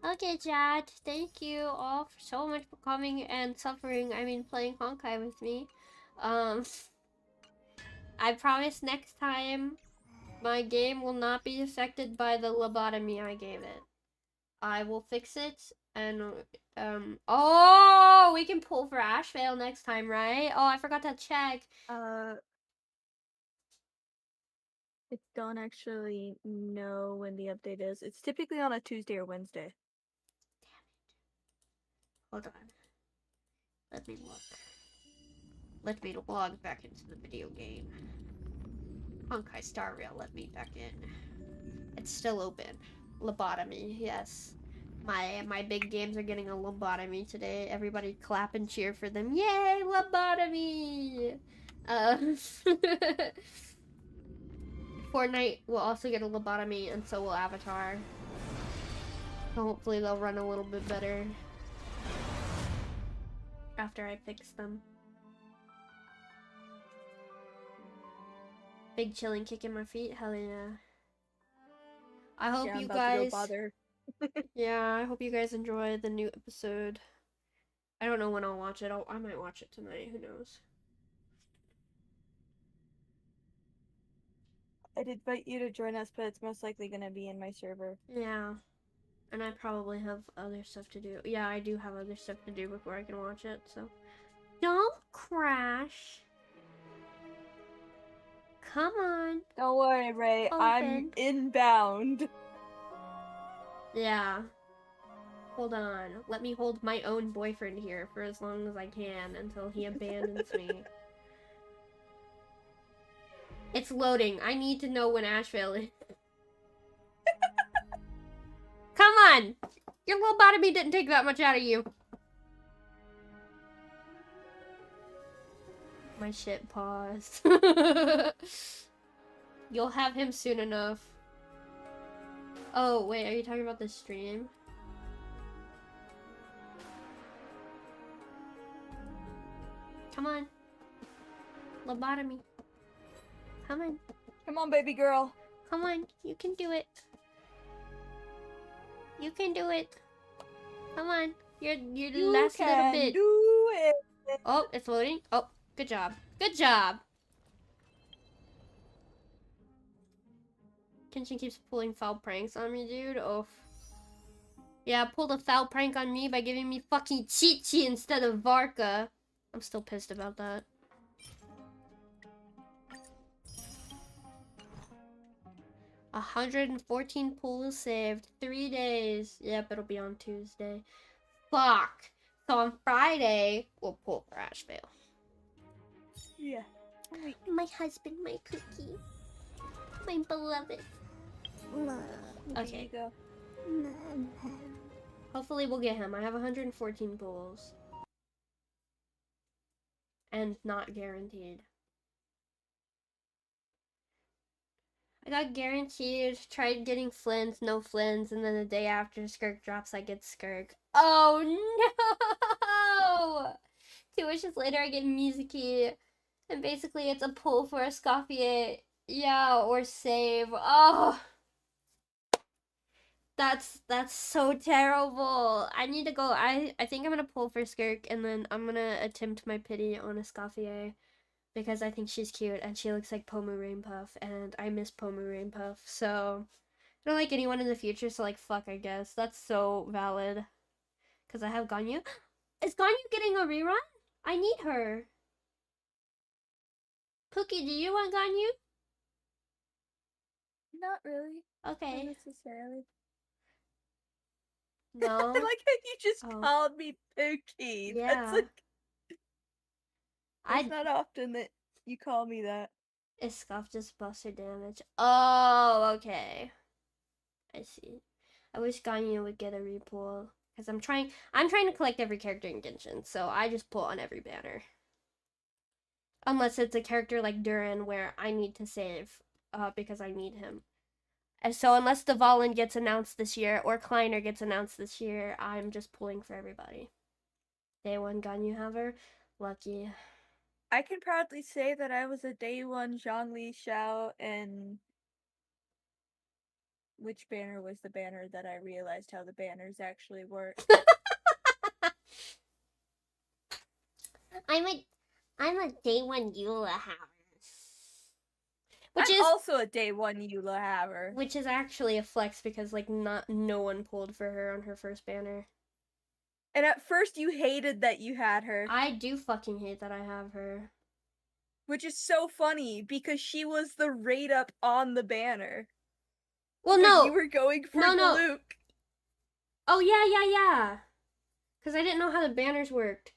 Okay, chat. Thank you all so much for coming and suffering. I mean, playing Honkai with me. I promise next time My game will not be affected by the lobotomy I gave it. I will fix it, and, oh, we can pull for Ashvale next time, right? Oh, I forgot to check. I don't actually know when the update is. It's typically on a Tuesday or Wednesday. Hold on. Let me look. Let me log back into the video game. Honkai Star Rail let me back in. It's still open. Lobotomy, yes. My big games are getting a lobotomy today. Everybody clap and cheer for them. Yay, lobotomy! Fortnite will also get a lobotomy, and so will Avatar. So hopefully they'll run a little bit better after I fix them. Big chilling kick in my feet, hell yeah. I hope you guys. Yeah, I hope you guys enjoy the new episode. I don't know when I'll watch it. I might watch it tonight. Who knows? I'd invite you to join us, but it's most likely gonna be in my server. Yeah, and I probably have other stuff to do. Yeah, I do have other stuff to do before I can watch it. So, don't crash. Come on. Don't worry, Ray. I'm inbound. Yeah. Hold on. Let me hold my own boyfriend here for as long as I can until he abandons me. It's loading. I need to know when Asheville is. Come on! Your lobotomy didn't take that much out of you. My shit paused. You'll have him soon enough. Oh, wait, are you talking about the stream? Come on. Lobotomy. Come on. Come on, baby girl. Come on, you can do it. You can do it. Come on. You're the last little bit. Do it. Oh, it's loading. Oh, good job. Good job. Kenshin keeps pulling foul pranks on me, dude. Oh. Yeah, pulled a foul prank on me by giving me fucking Chi-Chi instead of Varka. I'm still pissed about that. $114 pulls saved. 3 days. Yep, it'll be on Tuesday. Fuck. So on Friday, we'll pull for Ashvale. Yeah. My husband, my cookie. My beloved. Okay. Go. Hopefully we'll get him. I have 114 pulls. And not guaranteed. I got guaranteed, tried getting Flins, no Flins, and then the day after Skirk drops, I get Skirk. Oh no! 2 wishes later, I get Mizuki. And basically, it's a pull for a Escoffier. Yeah, or save. Oh! That's so terrible. I need to go. I think I'm gonna pull for Skirk, and then I'm gonna attempt my pity on Escoffier. Because I think she's cute, and she looks like Pomu Rainpuff, and I miss Pomu Rainpuff, so... I don't like anyone in the future, so like, fuck, I guess. That's so valid. Because I have Ganyu. Is Ganyu getting a rerun? I need her. Cookie, do you want Ganyu? Not really. Okay. Not necessarily. No. I like how you just called me Pookie. Yeah. That's like... It's not often that you call me that. Iskov just busts her damage. Oh, okay. I see. I wish Ganyu would get a repull. Because I'm trying to collect every character in Genshin, so I just pull on every banner. Unless it's a character like Duran where I need to save, because I need him. And so unless Dvalin gets announced this year, or Kleiner gets announced this year, I'm just pulling for everybody. Day 1 Ganyu haver. Lucky. I can proudly say that I was a day 1 Zhongli Xiao, and which banner was the banner that I realized how the banners actually work? I'm a day 1 Eula haver. Which I'm is also a day one Eula haver. Which is actually a flex because like no one pulled for her on her first banner. And at first you hated that you had her. I do fucking hate that I have her. Which is so funny because she was the rate up on the banner. Well, but no. You were going for no. Luke. Oh, yeah. Because I didn't know how the banners worked.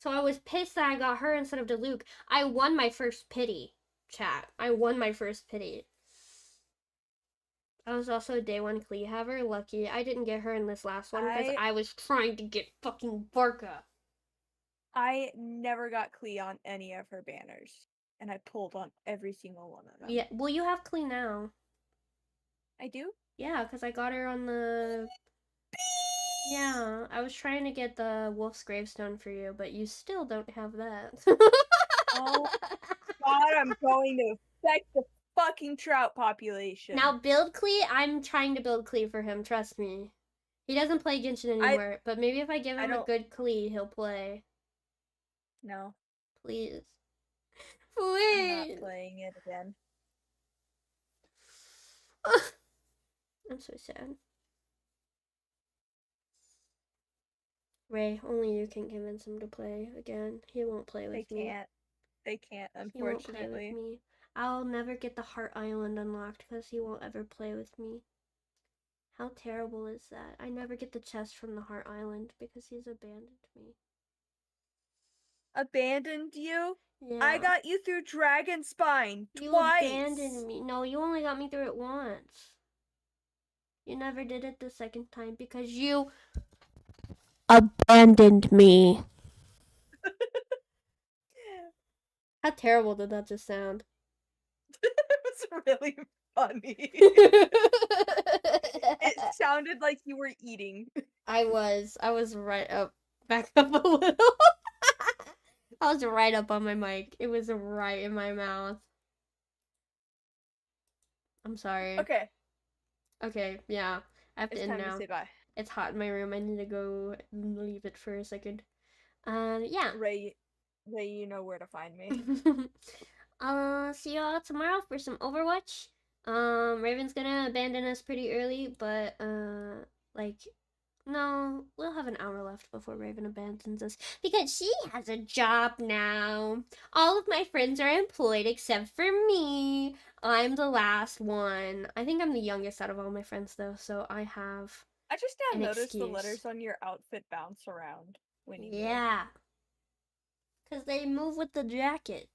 So I was pissed that I got her instead of Diluc. I won my first pity, chat. I won my first pity. I was also a day one Klee haver. Lucky I didn't get her in this last one because I was trying to get fucking Barca. I never got Klee on any of her banners. And I pulled on every single one of them. Yeah, well, you have Klee now. I do? Yeah, because I got her on the... Yeah, I was trying to get the Wolf's Gravestone for you, but you still don't have that. Oh, God, I'm going to affect the fucking trout population. Now, build Klee, I'm trying to build Klee for him, trust me. He doesn't play Genshin anymore, but maybe if I give him a good Klee, he'll play. No. Please. Please. I'm not playing it again. I'm so sad. Ray, only you can convince him to play again. He won't play with me. They can't, unfortunately. He won't play with me. I'll never get the Heart Island unlocked because he won't ever play with me. How terrible is that? I never get the chest from the Heart Island because he's abandoned me. Abandoned you? Yeah. I got you through Dragon Spine You twice. abandoned me. No, you only got me through it once. You never did it the second time because you abandoned me. How terrible did that just sound? It was really funny. It sounded like you were eating. I was right up, back up a little. I was right up on my mic. It was right in my mouth. I'm sorry. Okay, yeah. I have to end now. It's time to say bye. It's hot in my room. I need to go and leave it for a second. Yeah. Ray, you know where to find me. See y'all tomorrow for some Overwatch. Raven's gonna abandon us pretty early, but, no, we'll have an hour left before Raven abandons us because she has a job now. All of my friends are employed except for me. I'm the last one. I think I'm the youngest out of all my friends though, so I have I just now noticed excuse. the letters on your outfit bounce around when you move. Because they move with the jacket.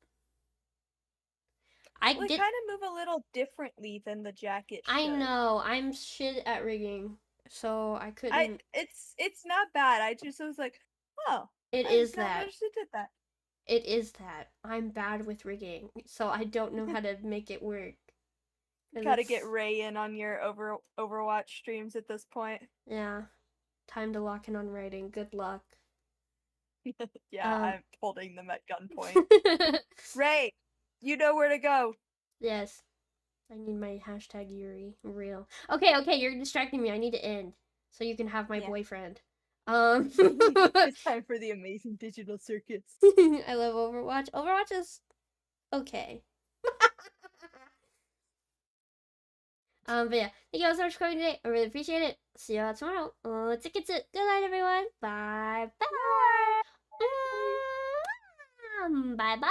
They kind of move a little differently than the jacket should. I know. I'm shit at rigging. So I couldn't. It's not bad. I just was like, oh. It I is did not that. notice it did that. It is that. I'm bad with rigging, so I don't know how to make it work. Gotta get Ray in on your Overwatch streams at this point. Yeah. Time to lock in on writing. Good luck. Yeah, I'm holding them at gunpoint. Ray, you know where to go. Yes. I need my hashtag Yuri. Real. Okay, you're distracting me. I need to end. So you can have my boyfriend. It's time for the amazing digital circus. I love Overwatch. Overwatch is okay. But yeah, thank you all so much for coming today. I really appreciate it. See y'all tomorrow. Tickets. Good night, everyone. Bye. Bye. Bye.